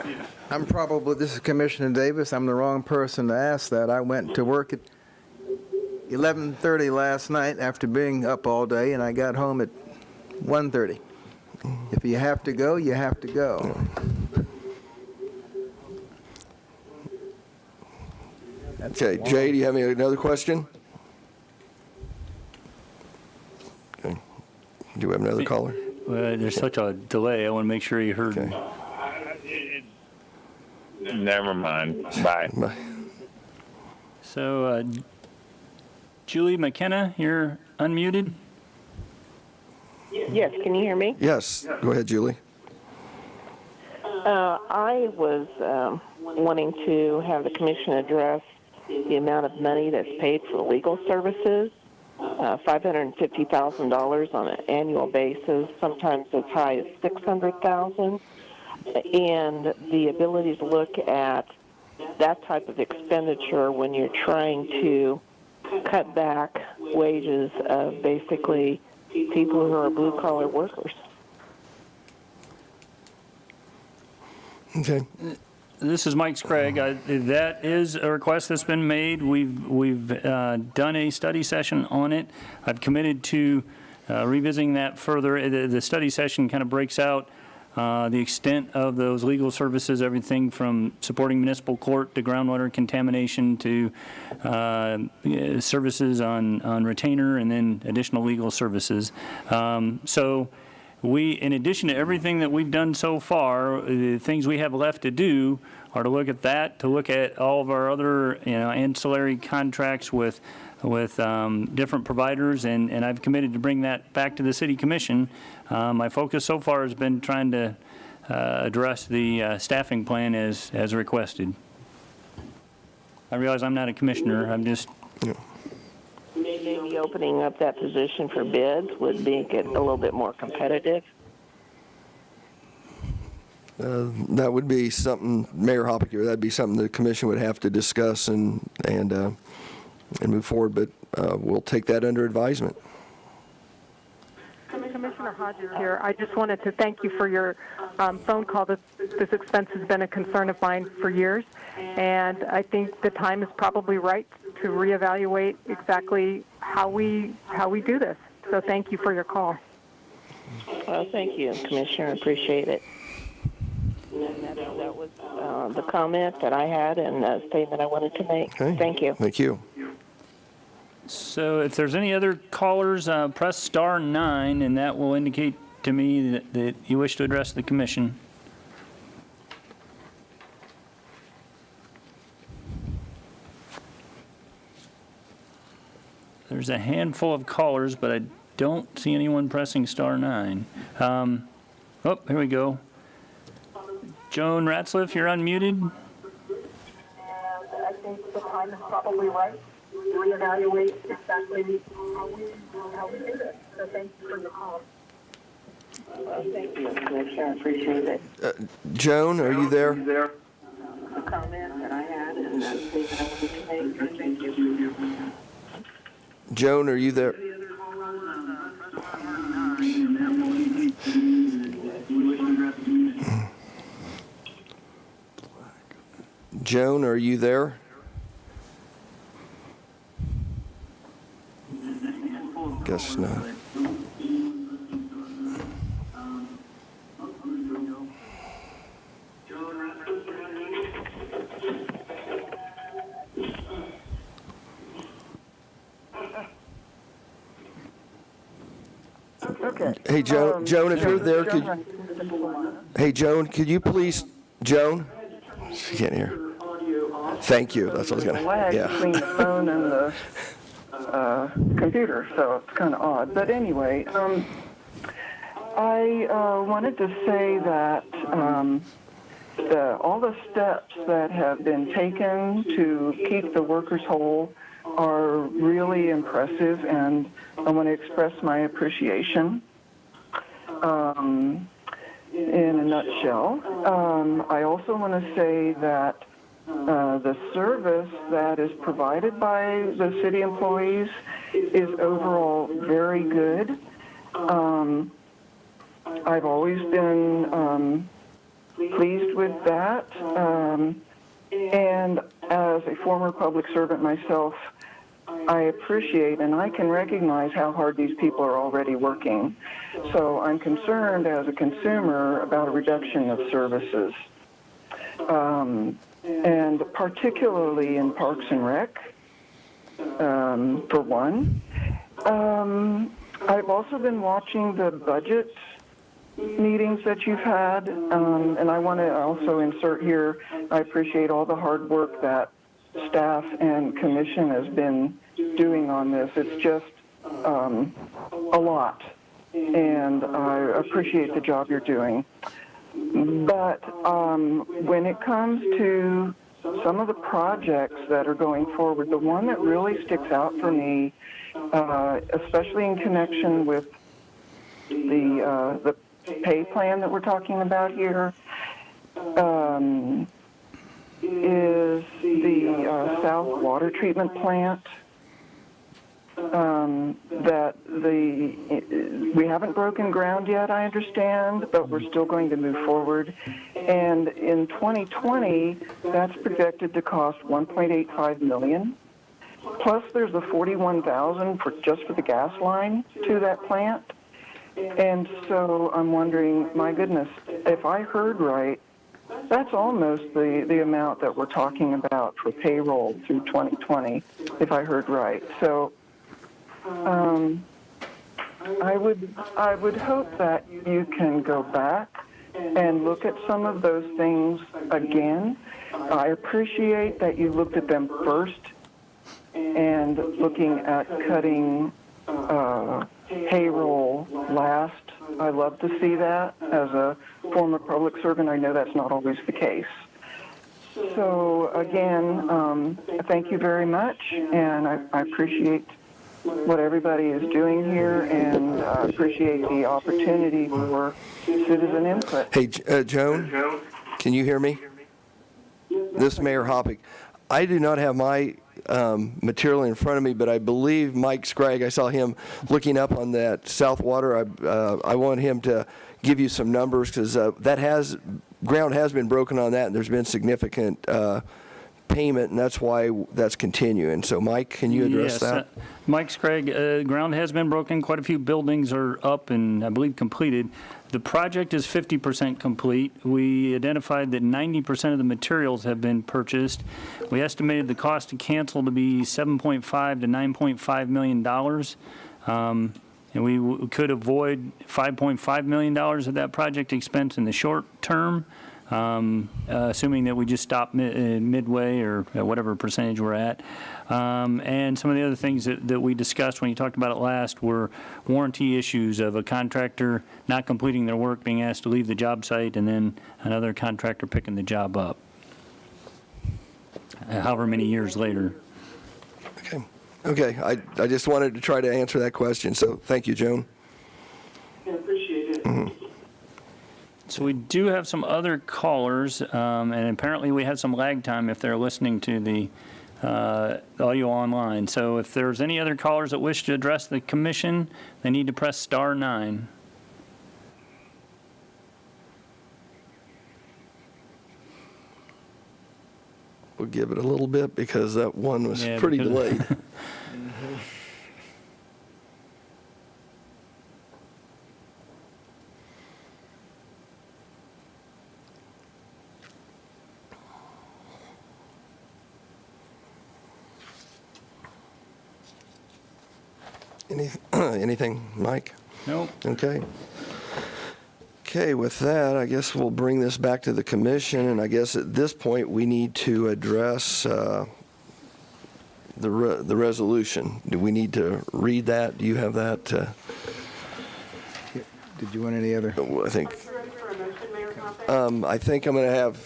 I'm probably, this is Commissioner Davis, I'm the wrong person to ask that. I went to work at 11:30 last night after being up all day, and I got home at 1:30. If you have to go, you have to go.
Okay, Jay, do you have another question? Okay. Do we have another caller?
There's such a delay. I want to make sure you heard.
Okay.
Never mind. Bye.
Bye.
So, Julie McKenna, you're unmuted.
Yes, can you hear me?
Yes, go ahead, Julie.
I was wanting to have the commission address the amount of money that's paid for legal services, $550,000 on an annual basis, sometimes as high as $600,000, and the ability to look at that type of expenditure when you're trying to cut back wages of basically people who are blue-collar workers.
Okay.
This is Mike Sprague. That is a request that's been made. We've done a study session on it. I've committed to revisiting that further. The study session kind of breaks out the extent of those legal services, everything from supporting municipal court to groundwater contamination to services on retainer and then additional legal services. So we, in addition to everything that we've done so far, the things we have left to do are to look at that, to look at all of our other ancillary contracts with different providers, and I've committed to bring that back to the City Commission. My focus so far has been trying to address the staffing plan as requested. I realize I'm not a commissioner. I'm just...
Maybe opening up that position for bids would make it a little bit more competitive.
That would be something, Mayor Hoppinger, that'd be something the commission would have to discuss and move forward, but we'll take that under advisement.
Commissioner Hodges here. I just wanted to thank you for your phone call. This expense has been a concern of mine for years, and I think the time is probably right to reevaluate exactly how we do this. So thank you for your call.
Well, thank you, Commissioner. I appreciate it. That was the comment that I had and a statement I wanted to make.
Okay.
Thank you.
Thank you.
So if there's any other callers, press *9, and that will indicate to me that you wish to address the commission? There's a handful of callers, but I don't see anyone pressing *9. Oh, here we go. Joan Ratzliff, you're unmuted.
I think the time is probably right to reevaluate exactly how we do this. So thank you for the call.
Thank you, Commissioner. I appreciate it.
Joan, are you there?
The comment that I had and the statement I wanted to make. Thank you.
Joan, are you there? Joan, are you there? Guess not.
Okay.
Hey, Joan, if you're there, hey, Joan, could you please, Joan? She can't hear. Thank you. That's what I was going
lag
to,
between the phone and the computer, so it's kind of odd. But anyway, I wanted to say that all the steps that have been taken to keep the workers whole are really impressive, and I want to express my appreciation. In a nutshell, I also want to say that the service that is provided by the city employees is overall very good. I've always been pleased with that. And as a former public servant myself, I appreciate and I can recognize how hard these people are already working. So I'm concerned as a consumer about a reduction of services. And particularly in Parks and Rec, for one. I've also been watching the budget meetings that you've had, and I want to also insert here, I appreciate all the hard work that staff and commission has been doing on this. It's just a lot, and I appreciate the job you're doing. But when it comes to some of the projects that are going forward, the one that really sticks out for me, especially in connection with the pay plan that we're talking about here, is the South Water Treatment Plant. That we haven't broken ground yet, I understand, but we're still going to move forward. And in 2020, that's projected to cost $1.85 million. Plus, there's the $41,000 just for the gas line to that plant. And so I'm wondering, my goodness, if I heard right, that's almost the amount that we're talking about for payroll through 2020, if I heard right. So I would hope that you can go back and look at some of those things again. I appreciate that you looked at them first and looking at cutting payroll last. I love to see that. As a former public servant, I know that's not always the case. So again, thank you very much, and I appreciate what everybody is doing here, and appreciate the opportunity for citizen input.
Hey, Joan, can you hear me? This is Mayor Hoppick. I do not have my material in front of me, but I believe Mike Scragg, I saw him looking up on that South Water. I want him to give you some numbers, because ground has been broken on that, and there's been significant payment, and that's why that's continuing. So, Mike, can you address that?
Mike Scragg, ground has been broken. Quite a few buildings are up and, I believe, completed. The project is 50% complete. We identified that 90% of the materials have been purchased. We estimated the cost to cancel to be $7.5 to $9.5 million. and we could avoid $5.5 million of that project expense in the short term, assuming that we just stop midway or at whatever percentage we're at. And some of the other things that we discussed when you talked about it last were warranty issues of a contractor not completing their work, being asked to leave the job site, and then another contractor picking the job up, however many years later.
Okay, I just wanted to try to answer that question, so thank you, Joan.
I appreciate it.
Mm-hmm.
So we do have some other callers, and apparently we have some lag time if they're listening to the audio online. So if there's any other callers that wish to address the commission, they need to press star 9.
We'll give it a little bit because that one was pretty delayed. Anything, Mike?
Nope.
Okay. Okay, with that, I guess we'll bring this back to the commission, and I guess at this point, we need to address the resolution. Do we need to read that? Do you have that?
Did you want any other?
I think I'm going to have,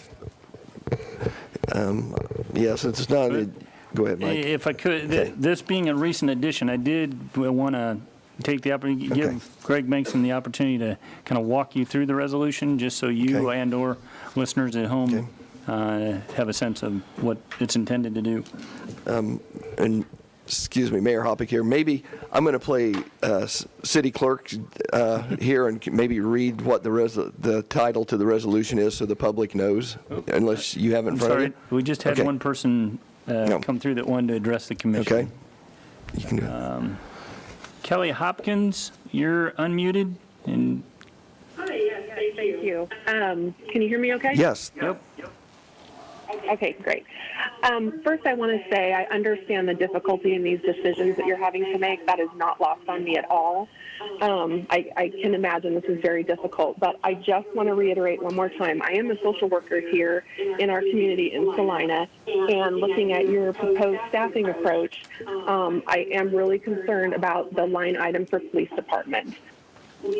since it's not, go ahead, Mike.
If I could,
Okay.
this being a recent addition, I did want to take the opportunity, give Greg Bankson the opportunity to kind of walk you through the resolution, just so you and/or listeners at home have a sense of what it's intended to do.
And excuse me, Mayor Hoppick here. Maybe I'm going to play city clerk here and maybe read what the title to the resolution is so the public knows, unless you have it in front of you.
We just had one person come through that wanted to address the commission.
Okay. You can do it.
Kelly Hopkins, you're unmuted. And
Hi, yes, thank you. Can you hear me okay?
Yes.
Yep.
Okay, great. First, I want to say I understand the difficulty in these decisions that you're having to make. That is not lost on me at all. I can imagine this is very difficult, but I just want to reiterate one more time. I am a social worker here in our community in Salina, and looking at your proposed staffing approach, I am really concerned about the line item for police department.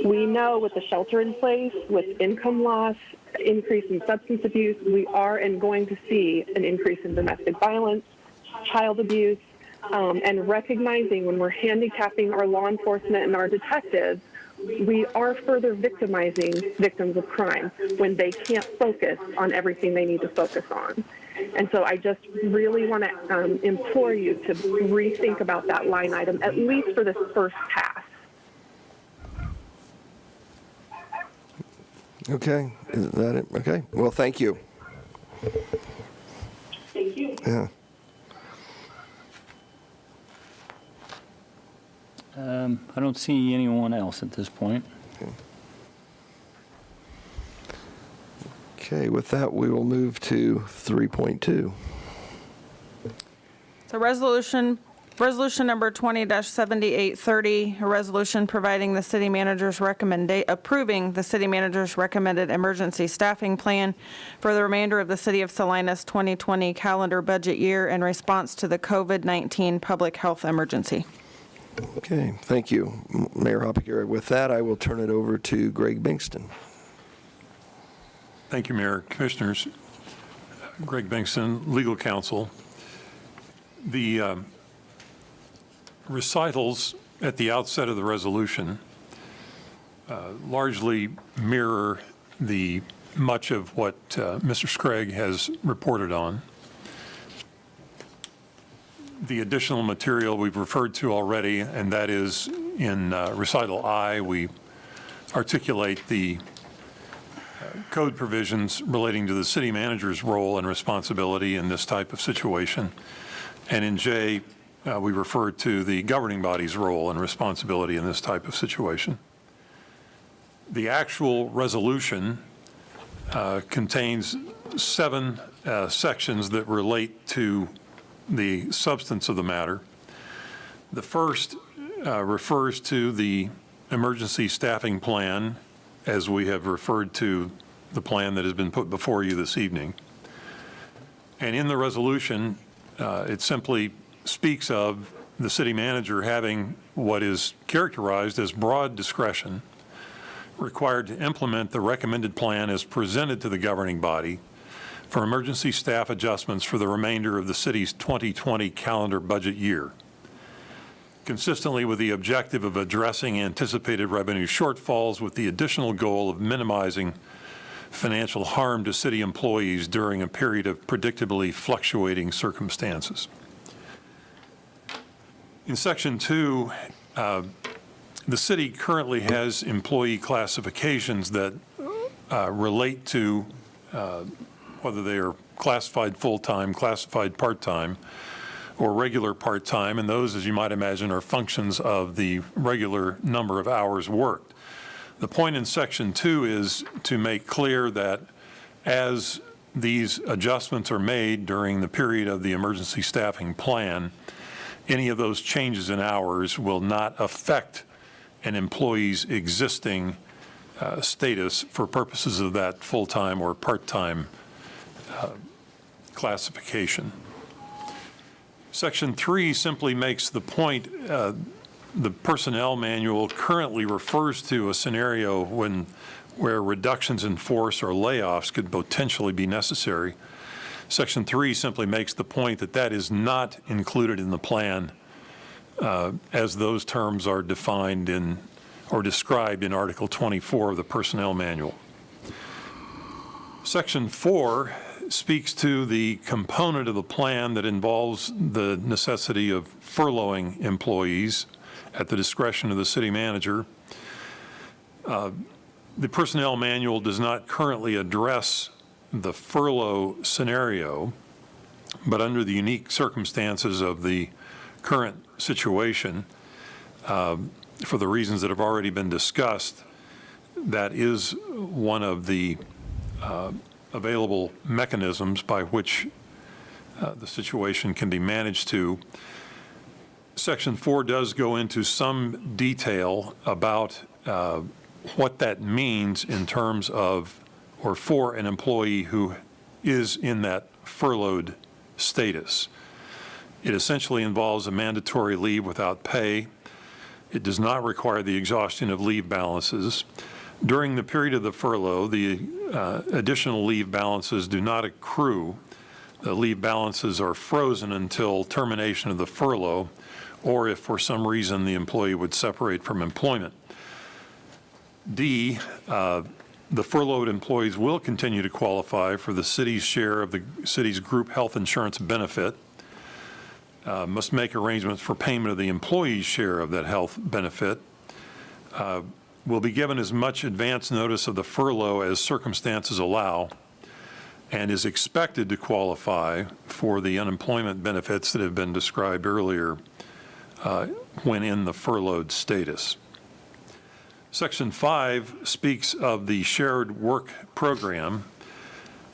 We know with the shelter in place, with income loss, increase in substance abuse, we are and going to see an increase in domestic violence, child abuse, and recognizing when we're handicapping our law enforcement and our detectives, we are further victimizing victims of crime when they can't focus on everything they need to focus on. And so I just really want to implore you to rethink about that line item, at least for this first pass.
Okay. Is that it? Okay. Well, thank you.
Thank you.
Yeah.
I don't see anyone else at this point.
Okay, with that, we will move to 3.2.
So resolution number 20-7830, a resolution providing the city manager's approving the city manager's recommended emergency staffing plan for the remainder of the city of Salina's 2020 calendar budget year in response to the COVID-19 public health emergency.
Okay, thank you, Mayor Hoppick. With that, I will turn it over to Greg Bankston.
Thank you, Mayor. Commissioners, Greg Bankston, legal counsel. The recitals at the outset of the resolution largely mirror the much of what Mr. Scragg has reported on. The additional material we've referred to already, and that is in recital I, we articulate the code provisions relating to the city manager's role and responsibility in this type of situation. And in J, we refer to the governing body's role and responsibility in this type of situation. The actual resolution contains 7 sections that relate to the substance of the matter. The first refers to the emergency staffing plan as we have referred to the plan that has been put before you this evening. And in the resolution, it simply speaks of the city manager having what is characterized as broad discretion required to implement the recommended plan as presented to the governing body for emergency staff adjustments for the remainder of the city's 2020 calendar budget year, consistently with the objective of addressing anticipated revenue shortfalls with the additional goal of minimizing financial harm to city employees during a period of predictably fluctuating circumstances. In Section 2, the city currently has employee classifications that relate to whether they are classified full-time, classified part-time, or regular part-time, and those, as you might imagine, are functions of the regular number of hours worked. The point in Section 2 is to make clear that as these adjustments are made during the period of the emergency staffing plan, any of those changes in hours will not affect an employee's existing status for purposes of that full-time or part-time classification. Section 3 simply makes the point, the personnel manual currently refers to a scenario where reductions in force or layoffs could potentially be necessary. Section 3 simply makes the point that that is not included in the plan as those terms are defined in or described in Article 24 of the Personnel Manual. Section 4 speaks to the component of the plan that involves the necessity of furloughing employees at the discretion of the city manager. The Personnel Manual does not currently address the furlough scenario, but under the unique circumstances of the current situation, for the reasons that have already been discussed, that is one of the available mechanisms by which the situation can be managed to. Section 4 does go into some detail about what that means in terms of, or for an employee who is in that furloughed status. It essentially involves a mandatory leave without pay. It does not require the exhaustion of leave balances. During the period of the furlough, the additional leave balances do not accrue. The leave balances are frozen until termination of the furlough, or if for some reason the employee would separate from employment. D, the furloughed employees will continue to qualify for the city's share of the city's group health insurance benefit, must make arrangements for payment of the employee's share of that health benefit, will be given as much advance notice of the furlough as circumstances allow, and is expected to qualify for the unemployment benefits that have been described earlier when in the furloughed status. Section 5 speaks of the shared work program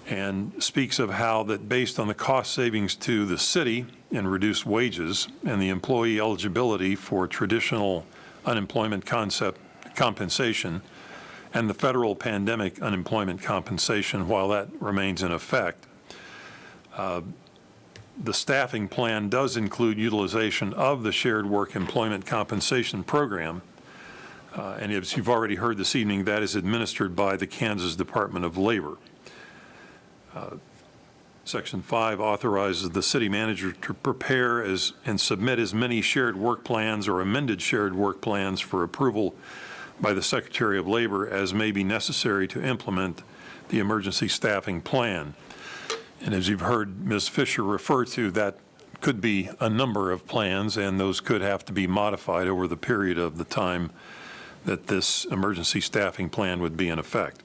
and speaks of how that based on the cost savings to the city and reduced wages and the employee eligibility for traditional unemployment compensation and the federal pandemic unemployment compensation, while that remains in effect, the staffing plan does include utilization of the shared work employment compensation program. And as you've already heard this evening, that is administered by the Kansas Department of Labor. Section 5 authorizes the city manager to prepare and submit as many shared work plans or amended shared work plans for approval by the Secretary of Labor as may be necessary to implement the emergency staffing plan. And as you've heard Ms. Fisher refer to, that could be a number of plans, and those could have to be modified over the period of the time that this emergency staffing plan would be in effect.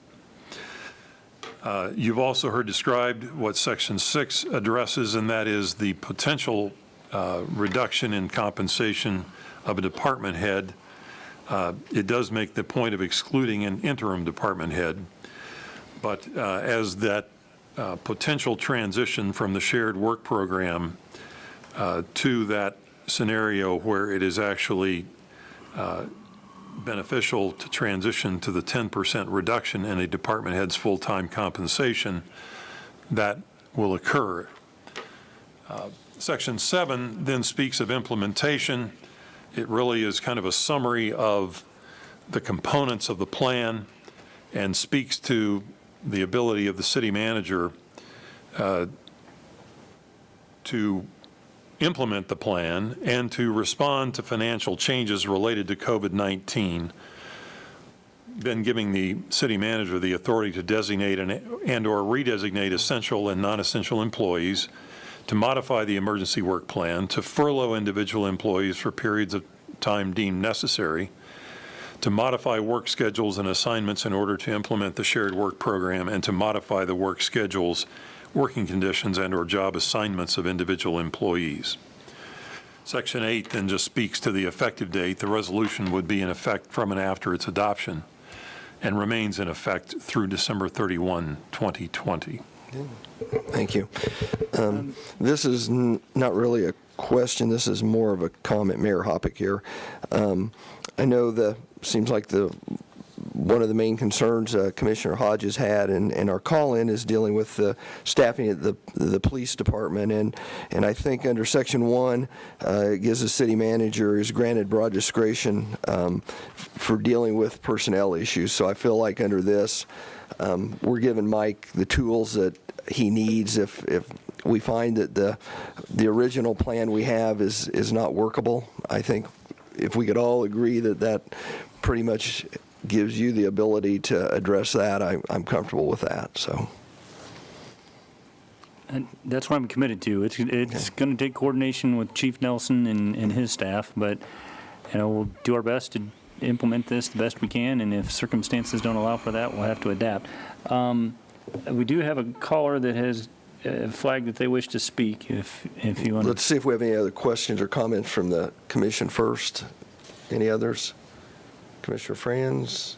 You've also heard described what Section 6 addresses, and that is the potential reduction in compensation of a department head. It does make the point of excluding an interim department head, but as that potential transition from the shared work program to that scenario where it is actually beneficial to transition to the 10% reduction in a department head's full-time compensation, that will occur. Section 7 then speaks of implementation. It really is kind of a summary of the components of the plan and speaks to the ability of the city manager to implement the plan and to respond to financial changes related to COVID-19, then giving the city manager the authority to designate and/or redesignate essential and non-essential employees, to modify the emergency work plan, to furlough individual employees for periods of time deemed necessary, to modify work schedules and assignments in order to implement the shared work program, and to modify the work schedules, working conditions, and/or job assignments of individual employees. Section 8 then just speaks to the effective date. The resolution would be in effect from and after its adoption and remains in effect through December 31, 2020.
Thank you. This is not really a question. This is more of a comment. Mayor Hoppick here. I know seems like one of the main concerns Commissioner Hodges had and our call-in is dealing with the staffing at the police department. And I think under Section 1, it gives the city manager is granted broad discretion for dealing with personnel issues. So I feel like under this, we're giving Mike the tools that he needs if we find that the original plan we have is not workable. I think if we could all agree that pretty much gives you the ability to address that, I'm comfortable with that. So.
And that's what I'm committed to. It's going to take coordination with Chief Nelson and his staff, but we'll do our best to implement this the best we can, and if circumstances don't allow for that, we'll have to adapt. We do have a caller that has flagged that they wish to speak. If you want.
Let's see if we have any other questions or comments from the commission first. Any others? Commissioner Franz,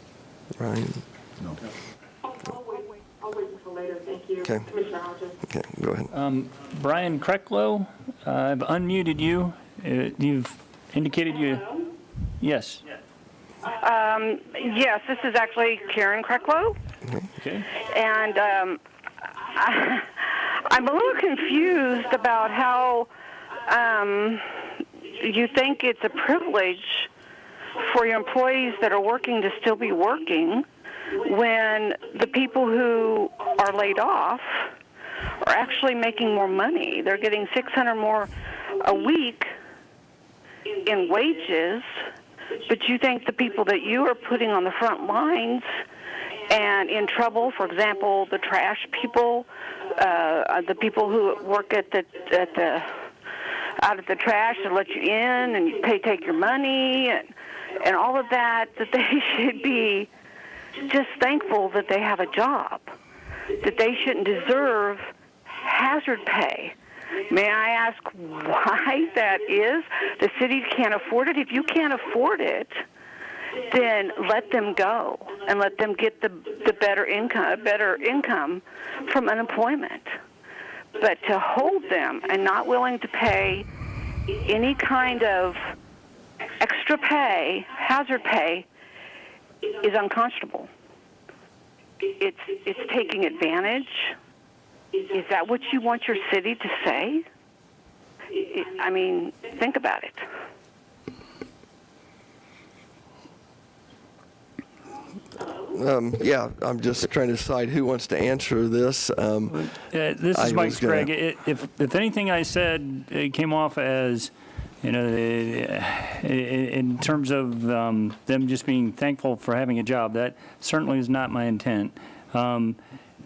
Ryan.
No. I'll wait until later. Thank you.
Okay.
Commissioner Hodges.
Okay, go ahead.
Brian Krecklow, I've unmuted you. You've indicated you. Yes.
Yes, this is actually Karen Krecklow.
Okay.
And I'm a little confused about how you think it's a privilege for your employees that are working to still be working when the people who are laid off are actually making more money. They're getting $600 more a week in wages, but you think the people that you are putting on the front lines and in trouble, for example, the trash people, the people who work out of the trash and let you in and you take your money and all of that they should be just thankful that they have a job, that they shouldn't deserve hazard pay. May I ask why that is? The cities can't afford it. If you can't afford it, then let them go and let them get the better income from unemployment. But to hold them and not willing to pay any kind of extra pay, hazard pay, is unconscionable. It's taking advantage. Is that what you want your city to say? I mean, think about it.
Yeah, I'm just trying to decide who wants to answer this.
This is Mike Sprague. If anything I said came off as, in terms of them just being thankful for having a job, that certainly is not my intent.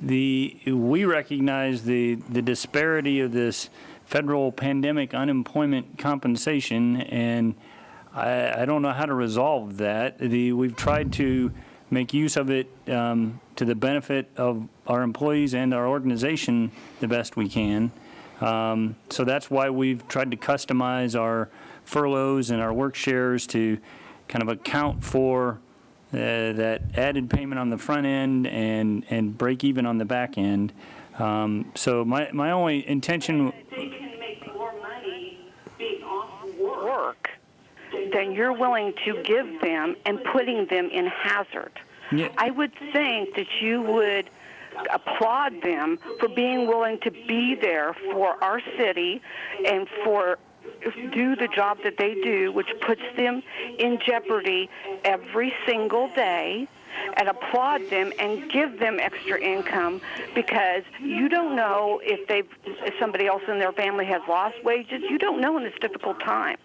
We recognize the disparity of this federal pandemic unemployment compensation, and I don't know how to resolve that. We've tried to make use of it to the benefit of our employees and our organization the best we can. So that's why we've tried to customize our furloughs and our work shares to kind of account for that added payment on the front end and break even on the back end. So my only intention.
They can make more money being off work than you're willing to give them and putting them in hazard.
Yeah.
I would think that you would applaud them for being willing to be there for our city and for do the job that they do, which puts them in jeopardy every single day, and applaud them and give them extra income, because you don't know if somebody else in their family has lost wages. You don't know in this difficult time.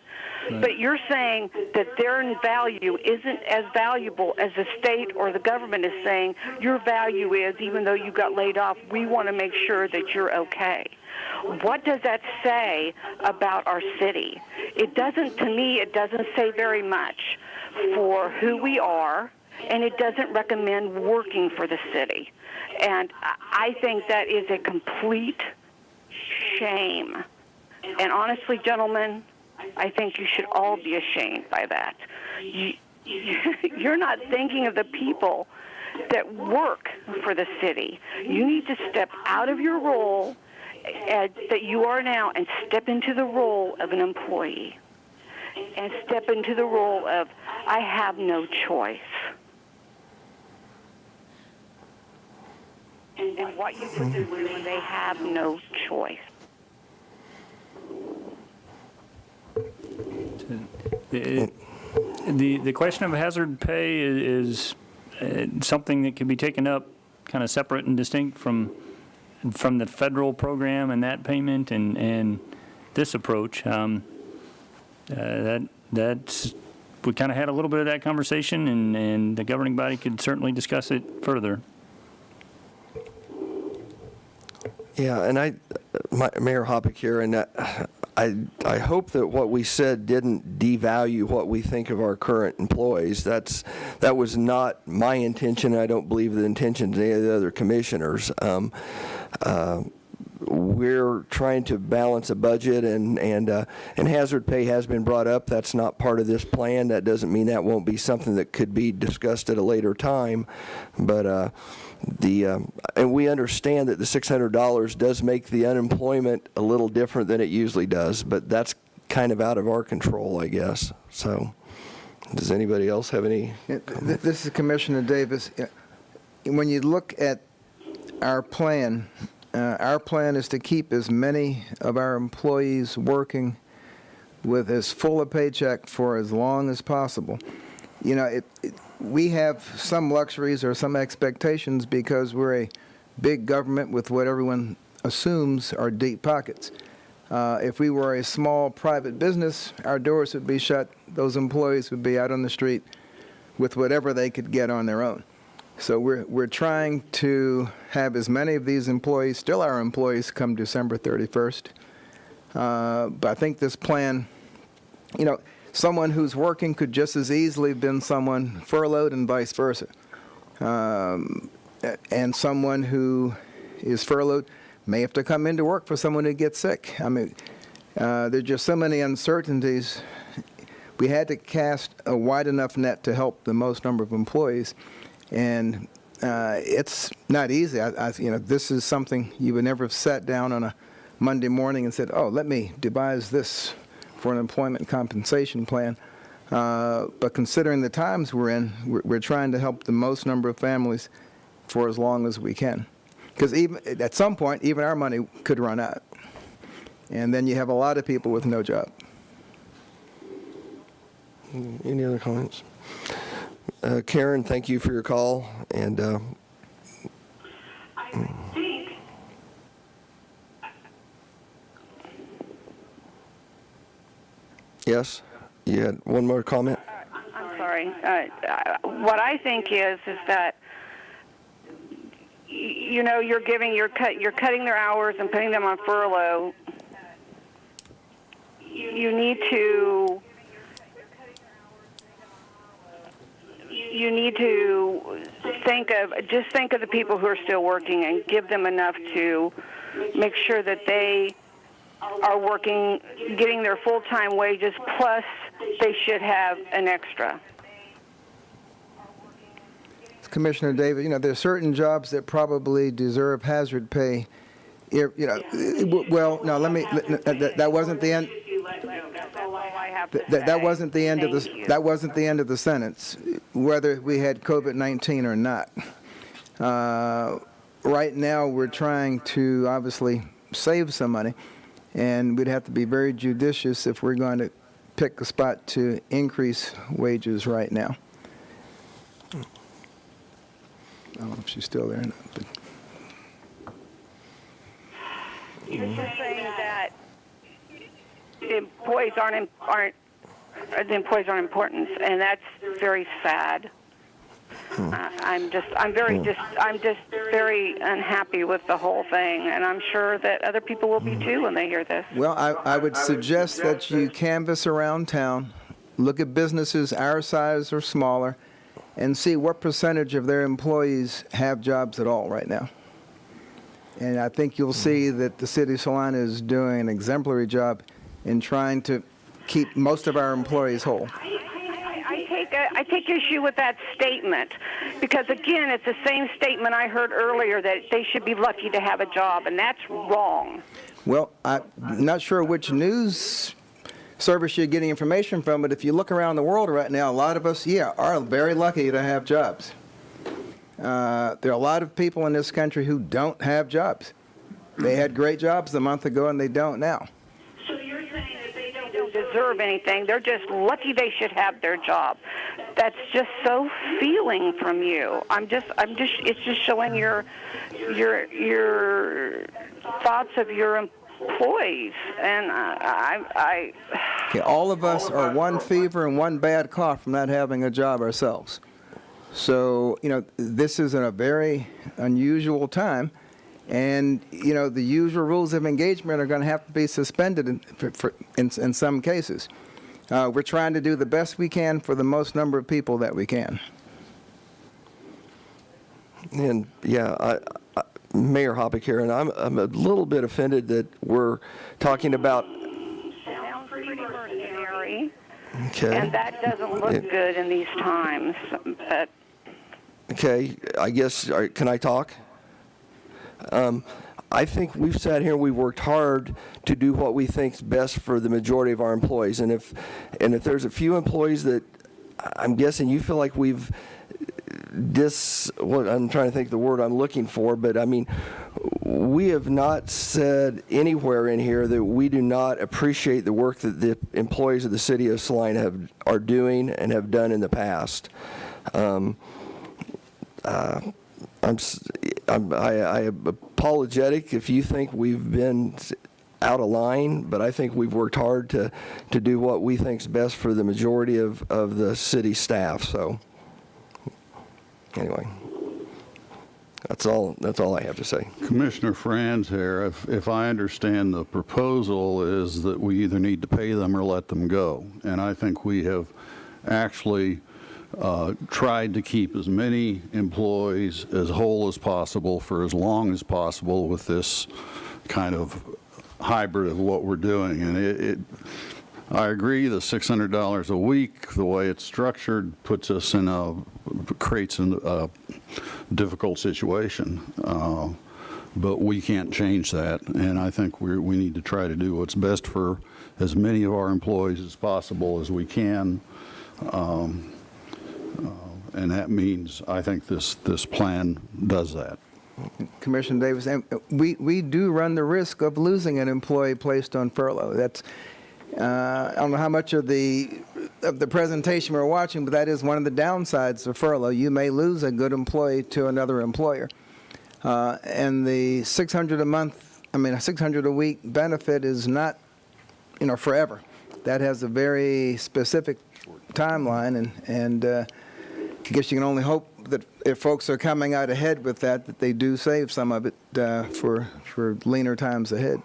Right. But you're saying that their value isn't as valuable as the state or the government is saying your value is, even though you got laid off, we want to make sure that you're okay. What does that say about our city? To me, it doesn't say very much for who we are, and it doesn't recommend working for the city. And I think that is a complete shame. And honestly, gentlemen, I think you should all be ashamed by that. You're not thinking of the people that work for the city. You need to step out of your role that you are now and step into the role of an employee, and step into the role of, I have no choice. And what you put them through when they have no choice.
The question of hazard pay is something that can be taken up kind of separate and distinct from the federal program and that payment and this approach. That's we kind of had a little bit of that conversation, and the governing body could certainly discuss it further.
Yeah, and Mayor Hoppick here, and I hope that what we said didn't devalue what we think of our current employees. That was not my intention. I don't believe the intention of any of the other commissioners. We're trying to balance a budget, and hazard pay has been brought up. That's not part of this plan. That doesn't mean that won't be something that could be discussed at a later time, but. And we understand that the $600 does make the unemployment a little different than it usually does, but that's kind of out of our control, I guess. So, does anybody else have any?
This is Commissioner Davis. When you look at our plan is to keep as many of our employees working with as full a paycheck for as long as possible. You know, we have some luxuries or some expectations because we're a big government with what everyone assumes are deep pockets. If we were a small private business, our doors would be shut. Those employees would be out on the street with whatever they could get on their own. So we're trying to have as many of these employees, still our employees, come December 31st. But I think this plan, you know, someone who's working could just as easily have been someone furloughed and vice versa. And someone who is furloughed may have to come into work for someone who gets sick. I mean, there's just so many uncertainties. We had to cast a wide enough net to help the most number of employees. And it's not easy. You know, this is something you would never have sat down on a Monday morning and said, oh, let me devise this for an employment compensation plan. But considering the times we're in, we're trying to help the most number of families for as long as we can. Because even at some point, even our money could run out. And then you have a lot of people with no job.
Any other comments? Karen, thank you for your call. And yes, you had one more comment?
I'm sorry. What I think is that, you know, you're cutting their hours and putting them on furlough. You need to think of the people who are still working and give them enough to make sure that they are working, getting their full-time wages, plus they should have an extra.
Commissioner Davis, you know, there are certain jobs that probably deserve hazard pay. You know, well, no, that wasn't the end.
have to
That
say.
wasn't the end of
Thank
the,
you.
that wasn't the end of the sentence, whether we had COVID-19 or not. Right now, we're trying to obviously save some money, and we'd have to be very judicious if we're going to pick a spot to increase wages right now. I don't know if she's still there or not. But.
You're just saying that the employees aren't important, and that's very sad. I'm just very unhappy with the whole thing, and I'm sure that other people will be too when they hear this.
Well, I would suggest that you canvass around town, look at businesses our size or smaller, and see what percentage of their employees have jobs at all right now. And I think you'll see that the city of Salina is doing an exemplary job in trying to keep most of our employees whole.
I take issue with that statement because, again, it's the same statement I heard earlier that they should be lucky to have a job, and that's wrong.
Well, I'm not sure which news service you're getting information from, but if you look around the world right now, a lot of us, are very lucky to have jobs. There are a lot of people in this country who don't have jobs. They had great jobs a month ago, and they don't now.
So you're saying that they don't deserve anything. They're just lucky they should have their job. That's just so feeling from you. It's just showing your thoughts of your employees. And
Okay, all of us are one fever and one bad cough from not having a job ourselves. So, this is a very unusual time, and, the usual rules of engagement are going to have to be suspended in some cases. We're trying to do the best we can for the most number of people that we can.
And, Mayor Hoppick here, and I'm a little bit offended that we're talking about.
sounds pretty mercenary.
Okay.
And that doesn't look good in these times. But
Okay, I guess, can I talk? I think we've sat here and we've worked hard to do what we think's best for the majority of our employees. And if there's a few employees that I'm guessing you feel like we've I'm trying to think the word I'm looking for, but I mean, we have not said anywhere in here that we do not appreciate the work that the employees of the city of Salina are doing and have done in the past. I'm apologetic if you think we've been out of line, but I think we've worked hard to do what we think is best for the majority of the city staff. So anyway, that's all I have to say.
Commissioner Franz here, if I understand, the proposal is that we either need to pay them or let them go. And I think we have actually tried to keep as many employees as whole as possible for as long as possible with this kind of hybrid of what we're doing. And I agree, the $600 a week, the way it's structured, creates a difficult situation. But we can't change that, and I think we need to try to do what's best for as many of our employees as possible as we can. And that means, I think this plan does that.
Commissioner Davis, and we do run the risk of losing an employee placed on furlough. That's I don't know how much of the presentation we're watching, but that is one of the downsides of furlough. You may lose a good employee to another employer, and the $600 a week benefit is not, forever. That has a very specific timeline, and I guess you can only hope that if folks are coming out ahead with that they do save some of it for leaner times ahead.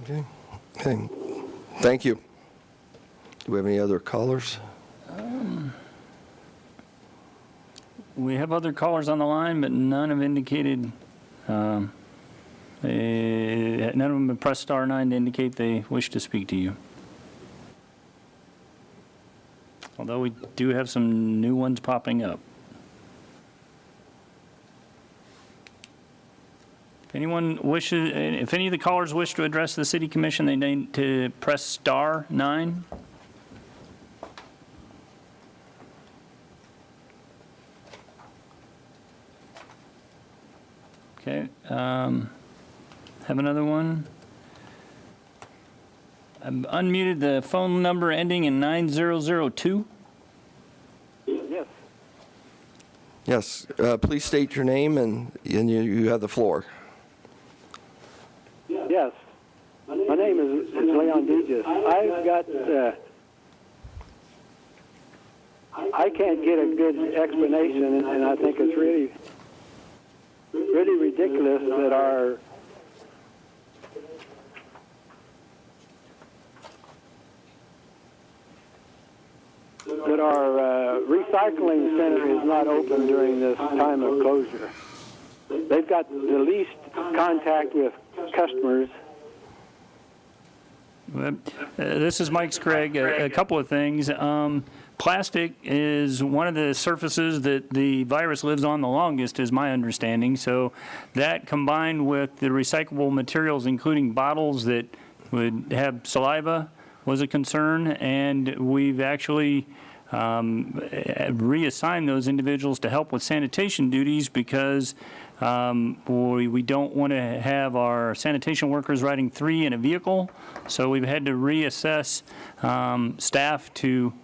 Okay. Thank you. Do we have any other callers?
We have other callers on the line, but none have indicated, none of them have pressed star 9 to indicate they wish to speak to you. Although we do have some new ones popping up. If any of the callers wish to address the city commission, they need to press star 9. Okay, have another one. I've unmuted the phone number ending in 9002.
Yes.
Yes, please state your name and you have the floor.
Yes. My name is Leon Digis. I've got, I can't get a good explanation, and I think it's really ridiculous that our recycling center is not open during this time of closure. They've got the least contact with customers.
This is Mike Scragg. A couple of things. Plastic is one of the surfaces that the virus lives on the longest, is my understanding. So that combined with the recyclable materials, including bottles that would have saliva, was a concern. And we've actually reassigned those individuals to help with sanitation duties because we don't want to have our sanitation workers riding 3 in a vehicle. So we've had to reassess staff to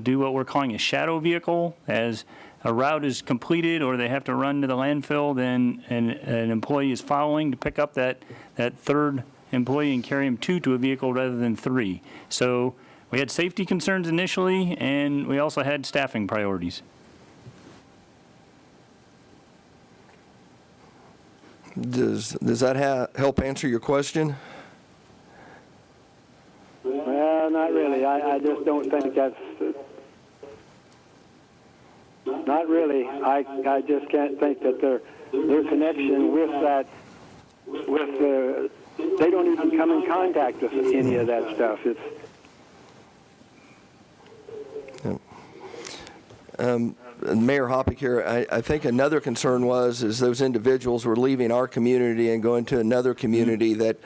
do what we're calling a shadow vehicle. As a route is completed or they have to run to the landfill, then an employee is following to pick up that third employee and carry him to a vehicle rather than 3. So we had safety concerns initially, and we also had staffing priorities.
Does that help answer your question?
Well, not really. I just don't think that's... Not really. I just can't think that their connection with that, they don't even come in contact with any of that stuff. It's...
Mayor Hoppick here, I think another concern is those individuals were leaving our community and going to another community that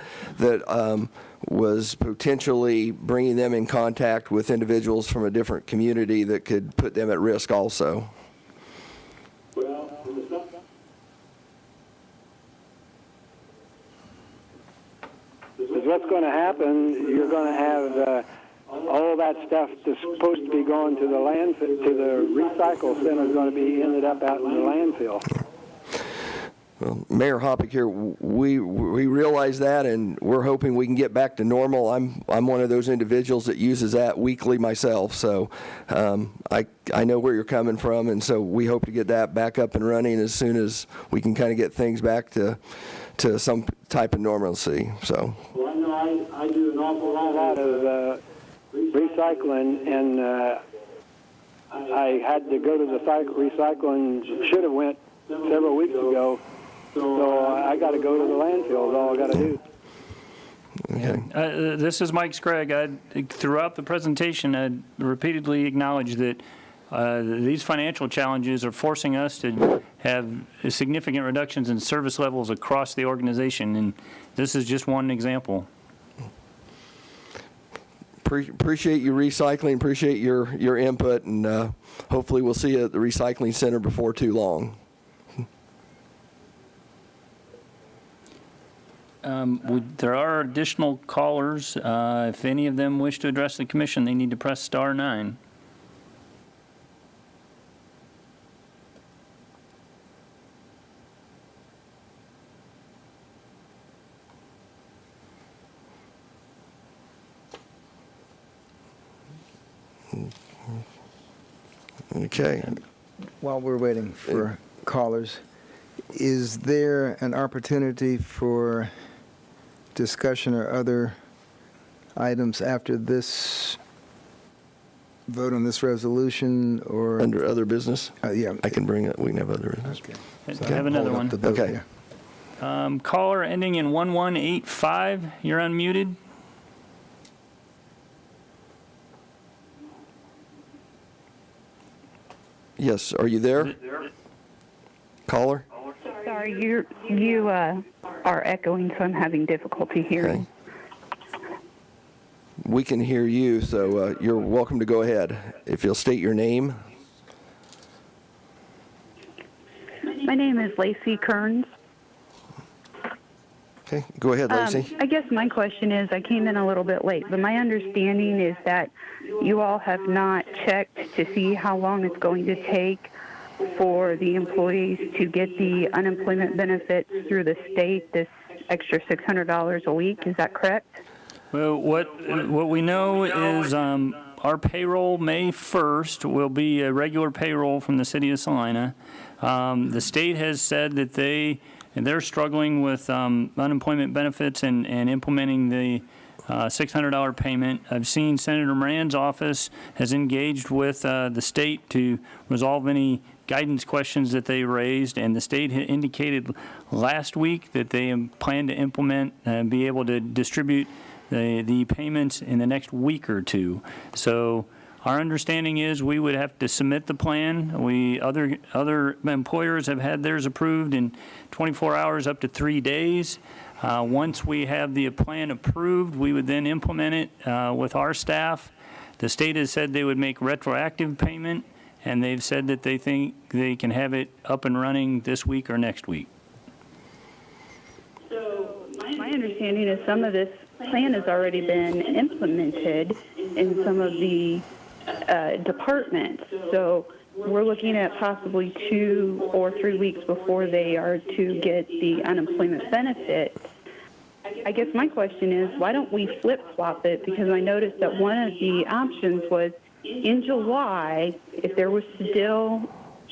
was potentially bringing them in contact with individuals from a different community that could put them at risk also.
Because what's going to happen, you're going to have all that stuff that's supposed to be going to the landfill, to the recycle center, is going to be ended up out in the landfill.
Well, Mayor Hoppick here, we realize that, and we're hoping we can get back to normal. I'm one of those individuals that uses that weekly myself, so I know where you're coming from, and so we hope to get that back up and running as soon as we can kind of get things back to some type of normalcy. So.
Well, I know I do an awful lot of recycling, and I had to go to the recycling, should have went several weeks ago, so I got to go to the landfill is all I got to do.
Okay.
This is Mike Scragg. Throughout the presentation, I repeatedly acknowledged that these financial challenges are forcing us to have significant reductions in service levels across the organization, and this is just one example.
Appreciate you recycling, appreciate your input, and hopefully we'll see you at the recycling center before too long.
There are additional callers. If any of them wish to address the commission, they need to press star 9.
Okay.
While we're waiting for callers, is there an opportunity for discussion or other items after this vote on this resolution, or
under other business?
Yeah,
I can bring it. We can have other business.
Okay.
So I have another one.
Okay.
Caller ending in 1185. You're unmuted.
Yes, are you there? Caller?
Sorry, you are echoing, so I'm having difficulty hearing.
We can hear you, so you're welcome to go ahead. If you'll state your name.
My name is Lacey Kearns.
Okay, go ahead, Lacey.
I guess my question is, I came in a little bit late, but my understanding is that you all have not checked to see how long it's going to take for the employees to get the unemployment benefits through the state, this extra $600 a week. Is that correct?
Well, what we know is our payroll May 1st will be a regular payroll from the city of Salina. The state has said that they're struggling with unemployment benefits and implementing the $600 payment. I've seen Senator Moran's office has engaged with the state to resolve any guidance questions that they raised, and the state had indicated last week that they plan to implement and be able to distribute the payments in the next week or two. So our understanding is we would have to submit the plan. Other employers have had theirs approved in 24 hours up to 3 days. Once we have the plan approved, we would then implement it with our staff. The state has said they would make retroactive payment, and they've said that they think they can have it up and running this week or next week.
So my understanding is some of this plan has already been implemented in some of the departments. So we're looking at possibly 2 or 3 weeks before they are to get the unemployment benefits. I guess my question is, why don't we flip-flop it? Because I noticed that one of the options was in July, if there was still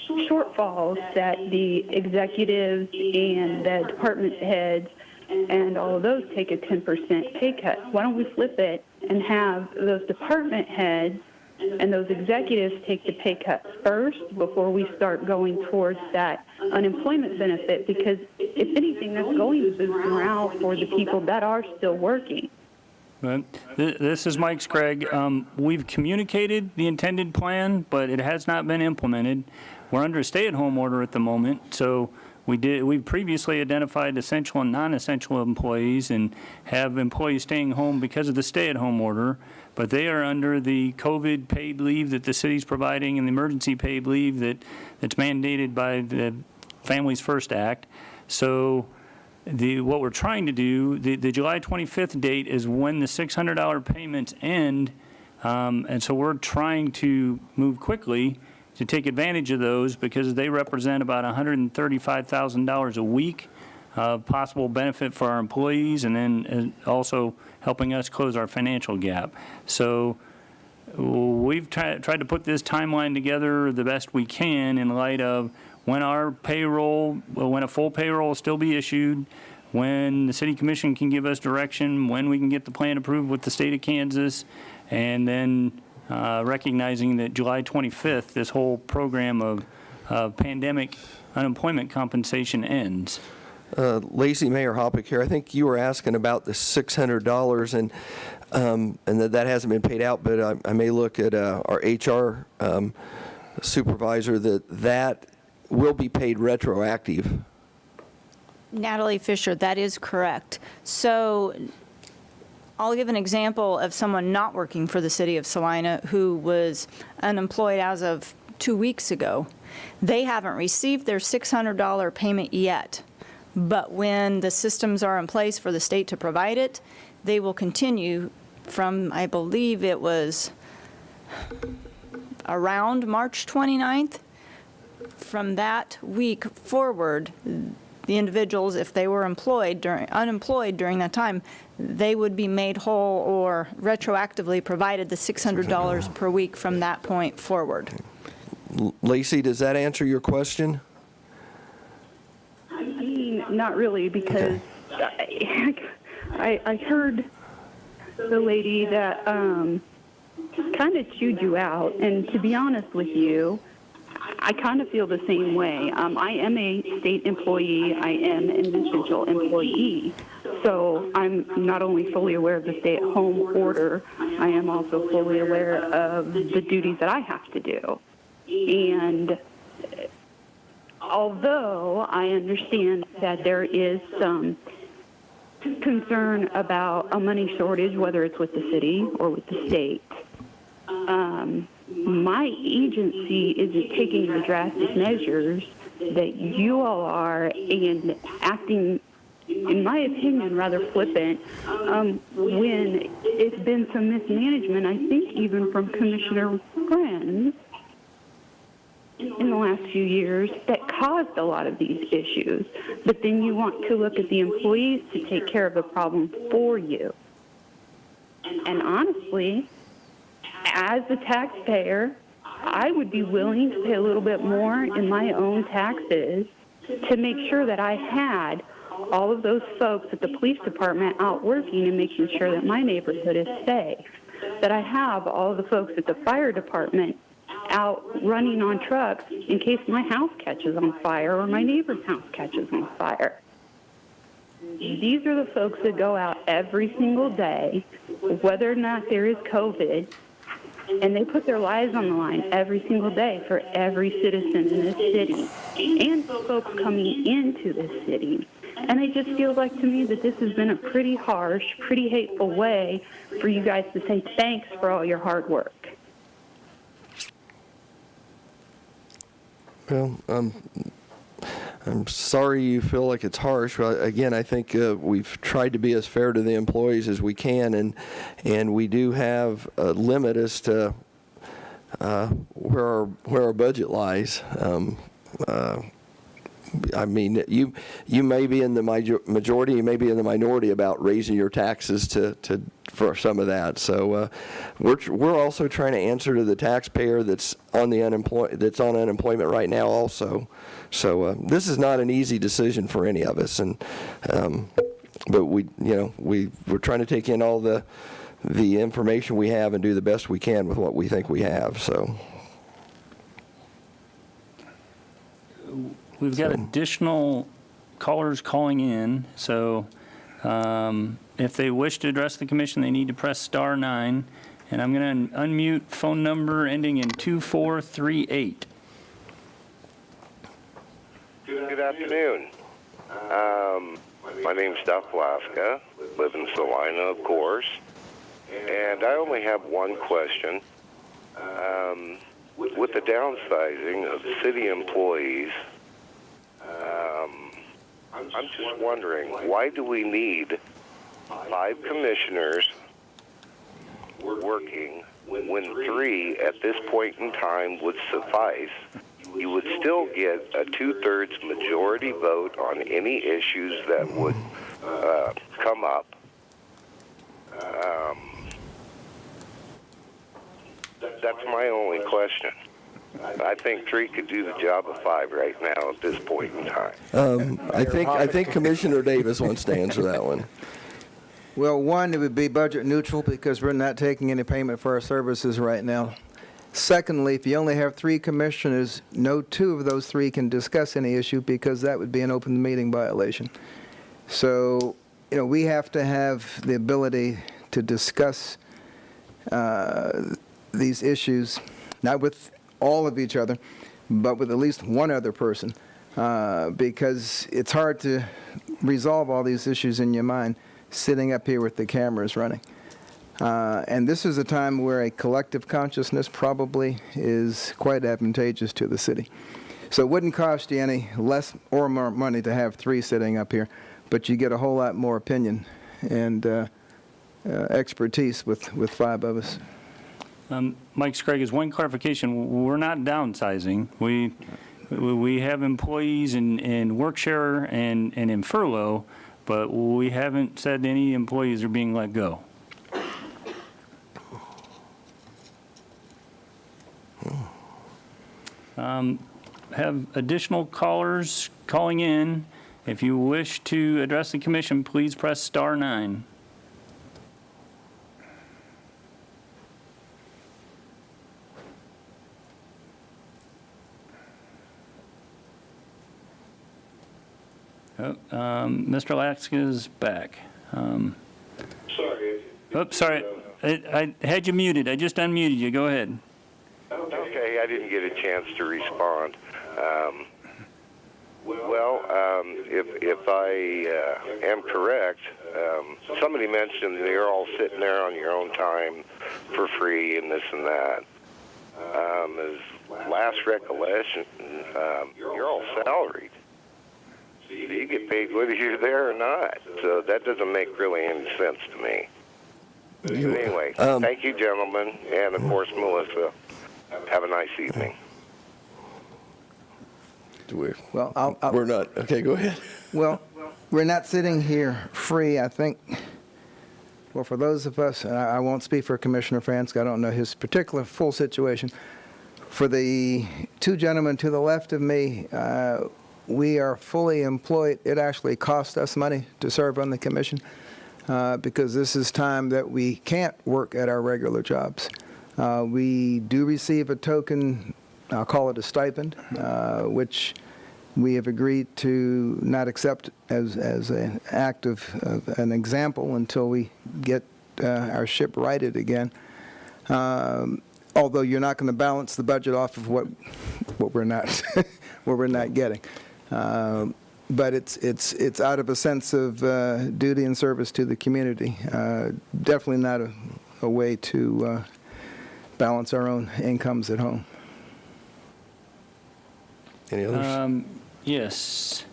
shortfalls, that the executives and the department heads and all of those take a 10% pay cut. Why don't we flip it and have those department heads and those executives take the pay cut first before we start going towards that unemployment benefit? Because if anything, that's going to boost morale for the people that are still working.
This is Mike Scragg. We've communicated the intended plan, but it has not been implemented. We're under a stay-at-home order at the moment, so we previously identified essential and non-essential employees and have employees staying home because of the stay-at-home order, but they are under the COVID paid leave that the city's providing and the emergency paid leave that's mandated by the Families First Act. So what we're trying to do, the July 25th date is when the $600 payments end, and so we're trying to move quickly to take advantage of those because they represent about $135,000 a week of possible benefit for our employees, and then also helping us close our financial gap. So we've tried to put this timeline together the best we can in light of when a full payroll will still be issued, when the city commission can give us direction, when we can get the plan approved with the state of Kansas, and then recognizing that July 25th, this whole program of pandemic unemployment compensation ends.
Lacey, Mayor Hoppick here. I think you were asking about the $600 and that hasn't been paid out, but I may look at our HR supervisor that will be paid retroactive.
Natalie Fisher, that is correct. So I'll give an example of someone not working for the city of Salina who was unemployed as of 2 weeks ago. They haven't received their $600 payment yet, but when the systems are in place for the state to provide it, they will continue from, I believe it was around March 29th. From that week forward, the individuals, if they were unemployed during that time, they would be made whole or retroactively provided the $600 per week from that point forward.
Lacey, does that answer your question?
I mean, not really, because I heard the lady that kind of chewed you out, and to be honest with you, I kind of feel the same way. I am a state employee. I am an essential employee. So I'm not only fully aware of the stay-at-home order, I am also fully aware of the duties that I have to do. And although I understand that there is some concern about a money shortage, whether it's with the city or with the state. My agency isn't taking the drastic measures that you all are and acting, in my opinion, rather flippant when it's been some mismanagement, I think even from Commissioner Friends in the last few years that caused a lot of these issues. But then you want to look at the employees to take care of the problem for you. And honestly, as a taxpayer, I would be willing to pay a little bit more in my own taxes to make sure that I had all of those folks at the police department out working and making sure that my neighborhood is safe, that I have all of the folks at the fire department out running on trucks in case my house catches on fire or my neighbor's house catches on fire. These are the folks that go out every single day, whether or not there is COVID, and they put their lives on the line every single day for every citizen in this city and folks coming into this city. And it just feels like to me that this has been a pretty harsh, pretty hateful way for you guys to say thanks for all your hard work.
Well, I'm sorry you feel like it's harsh. Well, again, I think we've tried to be as fair to the employees as we can, and we do have a limit as to where our budget lies. I mean, you may be in the majority, you may be in the minority about raising your taxes for some of that. So we're also trying to answer to the taxpayer that's on unemployment right now also. So this is not an easy decision for any of us, but we're trying to take in all the information we have and do the best we can with what we think we have. So.
We've got additional callers calling in, so if they wish to address the commission, they need to press *9, and I'm going to unmute phone number ending in 2438.
Good afternoon. My name's Duff Laska, live in Salina, of course, and I only have one question. With the downsizing of city employees, I'm just wondering, why do we need 5 commissioners working when 3 at this point in time would suffice? You would still get a 2/3 majority vote on any issues that would come up. That's my only question. I think 3 could do the job of 5 right now at this point in time.
I think Commissioner Davis wants to answer that one.
Well, one, it would be budget neutral because we're not taking any payment for our services right now. Secondly, if you only have 3 commissioners, no 2 of those 3 can discuss any issue because that would be an open meeting violation. So, we have to have the ability to discuss these issues, not with all of each other, but with at least one other person, because it's hard to resolve all these issues in your mind sitting up here with the cameras running. And this is a time where a collective consciousness probably is quite advantageous to the city. So it wouldn't cost you any less or more money to have 3 sitting up here, but you get a whole lot more opinion and expertise with 5 of us.
Mike Scragg, is one clarification. We're not downsizing. We have employees in work share and in furlough, but we haven't said any employees are being let go. Have additional callers calling in. If you wish to address the commission, please press *9. Mr. Laska is back. Sorry. I had you muted. I just unmuted you. Go ahead.
Okay, I didn't get a chance to respond. If I am correct, Somebody mentioned that you're all sitting there on your own time for free and this and that. As last recollection, you're all salaried. So you get paid whether you're there or not. So that doesn't make really any sense to me. But anyway, thank you, gentlemen, and of course, Melissa. Have a nice evening.
Well,
We're not. Okay, go ahead.
Well, we're not sitting here free, I think. Well, for those of us, and I won't speak for Commissioner Franz, I don't know his particular full situation. For the two gentlemen to the left of me, we are fully employed. It actually costs us money to serve on the commission because this is time that we can't work at our regular jobs. We do receive a token, I'll call it a stipend, which we have agreed to not accept as an act of an example until we get our ship righted again. Although you're not going to balance the budget off of what we're not what we're not getting, but it's out of a sense of duty and service to the community. Definitely not a way to balance our own incomes at home.
Any others?
Yes.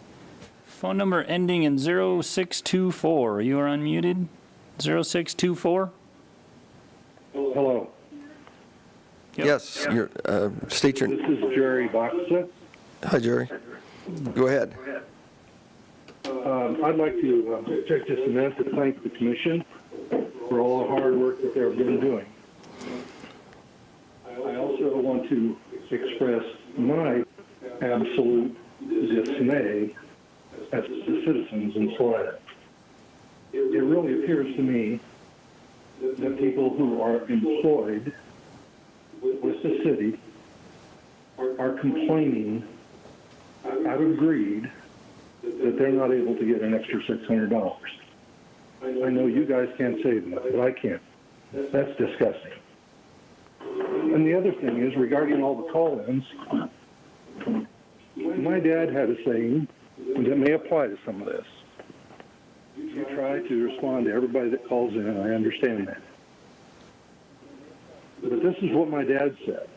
Phone number ending in 0624. You are unmuted. 0624.
Hello.
Yep.
Yes. State your.
This is Jerry Boxa.
Hi, Jerry. Go ahead.
I'd like to take just a minute to thank the commission for all the hard work that they've been doing. I also want to express my absolute dismay as the citizens in Salina. It really appears to me that people who are employed with the city are complaining out of greed that they're not able to get an extra $600. I know you guys can't say that, but I can. That's disgusting. And the other thing is, regarding all the call-ins, my dad had a saying that may apply to some of this. You try to respond to everybody that calls in, and I understand that. But this is what my dad said.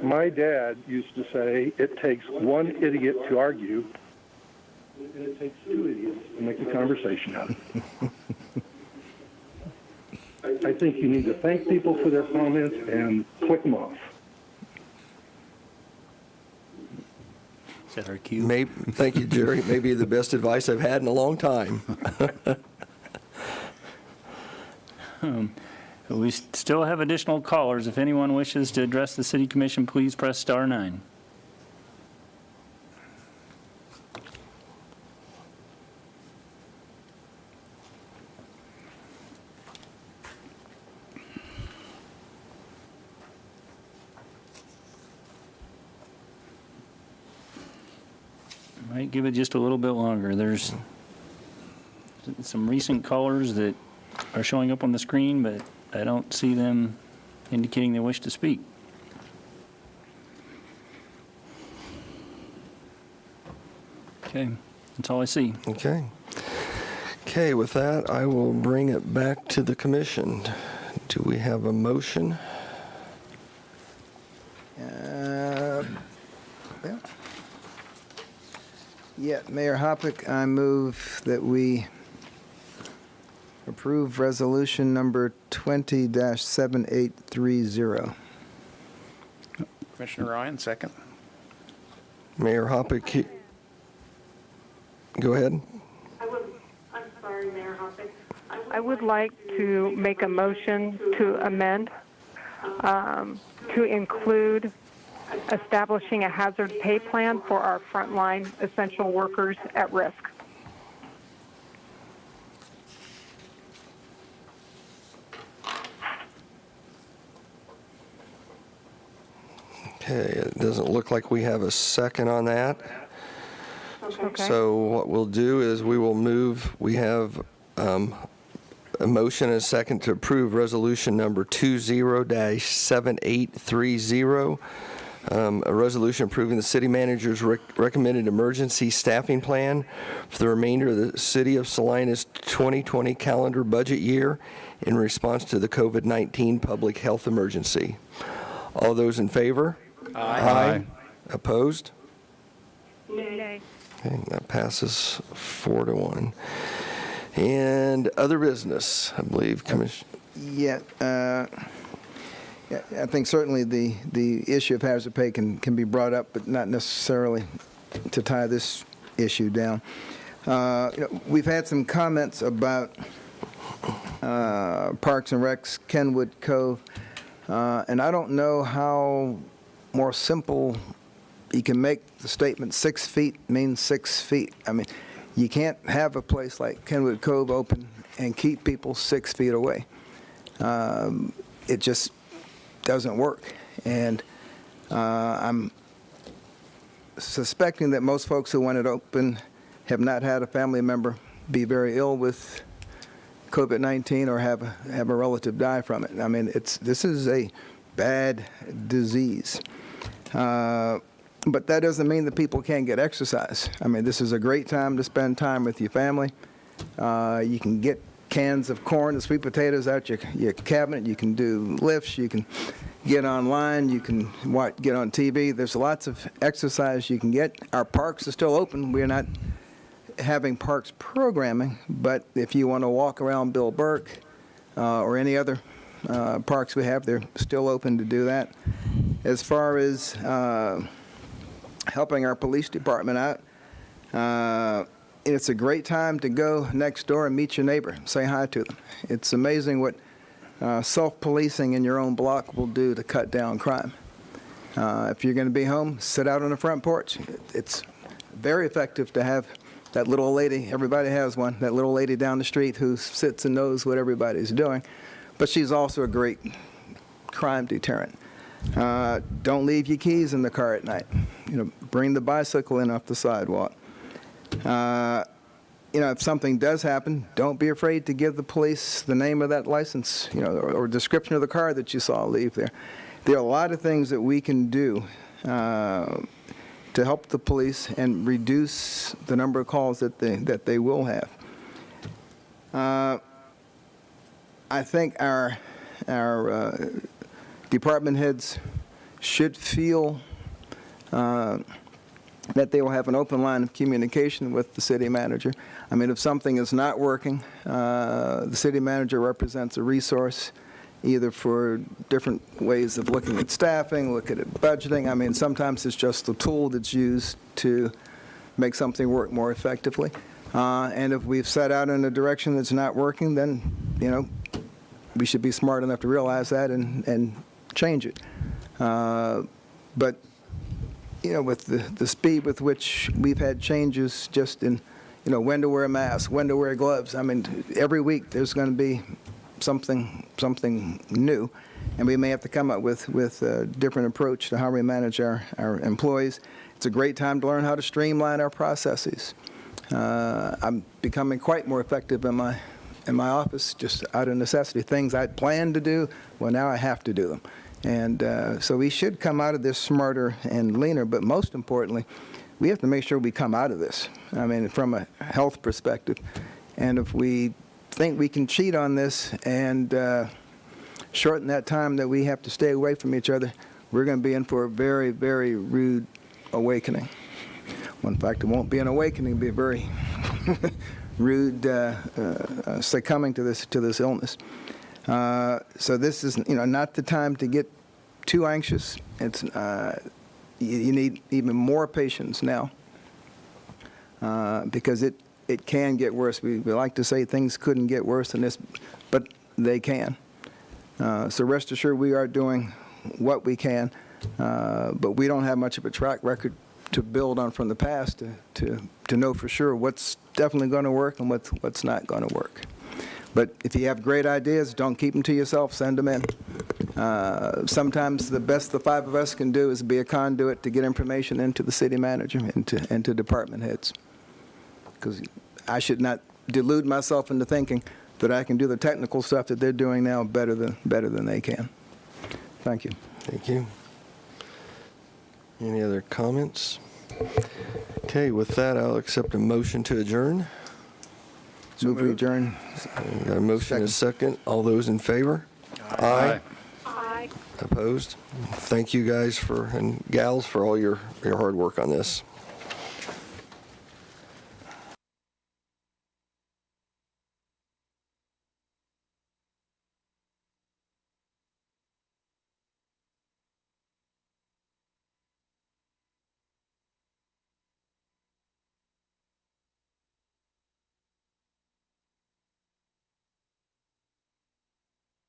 My dad used to say, it takes one idiot to argue, and it takes two idiots to make a conversation out of it. I think you need to thank people for their comments and click them off.
Is that our cue?
Thank you, Jerry. Maybe the best advice I've had in a long time.
We still have additional callers. If anyone wishes to address the City Commission, please press *9. Might give it just a little bit longer. There's some recent callers that are showing up on the screen, but I don't see them indicating they wish to speak. Okay, that's all I see.
Okay, with that, I will bring it back to the commission. Do we have a motion?
Yeah, Mayor Hoppick, I move that we approve resolution number 20-7830.
Commissioner Ryan, second.
Mayor Hoppick, go ahead.
I'm sorry, Mayor Hoppick. I would like to make a motion to amend to include establishing a hazard pay plan for our frontline essential workers at risk.
Okay, it doesn't look like we have a second on that.
Okay.
So what we'll do is we will move, we have a motion and a second to approve resolution number 20-7830. A resolution approving the city manager's recommended emergency staffing plan for the remainder of the City of Salina's 2020 calendar budget year in response to the COVID-19 public health emergency. All those in favor?
Aye.
Opposed?
Nay.
Okay, that passes 4-1. And other business, I believe, Commissioner.
Yeah, I think certainly the issue of hazard pay can be brought up, but not necessarily to tie this issue down. We've had some comments about Parks and Recs, Kenwood Cove, and I don't know how more simple you can make the statement 6 feet means 6 feet. I mean, you can't have a place like Kenwood Cove open and keep people 6 feet away. It just doesn't work. And I'm suspecting that most folks who want it open have not had a family member be very ill with COVID-19 or have a relative die from it. I mean, this is a bad disease. But that doesn't mean that people can't get exercise. I mean, this is a great time to spend time with your family. You can get cans of corn and sweet potatoes out your cabinet. You can do lifts. You can get online. You can get on TV. There's lots of exercise you can get. Our parks are still open. We're not having parks programming, but if you want to walk around Bill Burke or any other parks we have, they're still open to do that. As far as helping our police department out, it's a great time to go next door and meet your neighbor, say hi to them. It's amazing what self-policing in your own block will do to cut down crime. If you're going to be home, sit out on the front porch. It's very effective to have that little lady, everybody has one, that little lady down the street who sits and knows what everybody's doing. But she's also a great crime deterrent. Don't leave your keys in the car at night. Bring the bicycle in off the sidewalk. If something does happen, don't be afraid to give the police the name of that license, or description of the car that you saw leave there. There are a lot of things that we can do to help the police and reduce the number of calls that they will have. I think our department heads should feel that they will have an open line of communication with the city manager. I mean, if something is not working, the city manager represents a resource either for different ways of looking at staffing, looking at budgeting. I mean, sometimes it's just a tool that's used to make something work more effectively. And if we've set out in a direction that's not working, then, we should be smart enough to realize that and change it. But with the speed with which we've had changes just in, when to wear a mask, when to wear gloves. I mean, every week there's going to be something new, and we may have to come up with a different approach to how we manage our employees. It's a great time to learn how to streamline our processes. I'm becoming quite more effective in my office just out of necessity. Things I planned to do, well, now I have to do them. And so we should come out of this smarter and leaner, but most importantly, we have to make sure we come out of this, I mean, from a health perspective. And if we think we can cheat on this and shorten that time that we have to stay away from each other, we're going to be in for a very, very rude awakening. Well, in fact, it won't be an awakening, it'll be a very rude succumbing to this illness. So this is, not the time to get too anxious. It's you need even more patience now because it can get worse. We like to say things couldn't get worse than this, but they can. So rest assured, we are doing what we can, but we don't have much of a track record to build on from the past to know for sure what's definitely going to work and what's not going to work. But if you have great ideas, don't keep them to yourself. Send them in. Sometimes the best the five of us can do is be a conduit to get information into the city manager and to department heads. Because I should not delude myself into thinking that I can do the technical stuff that they're doing now better than they can. Thank you.
Thank you. Any other comments? Okay, with that, I'll accept a motion to adjourn.
Move we adjourn.
Got a motion and a second. All those in favor? Aye.
Aye.
Opposed? Thank you guys and gals for all your hard work on this.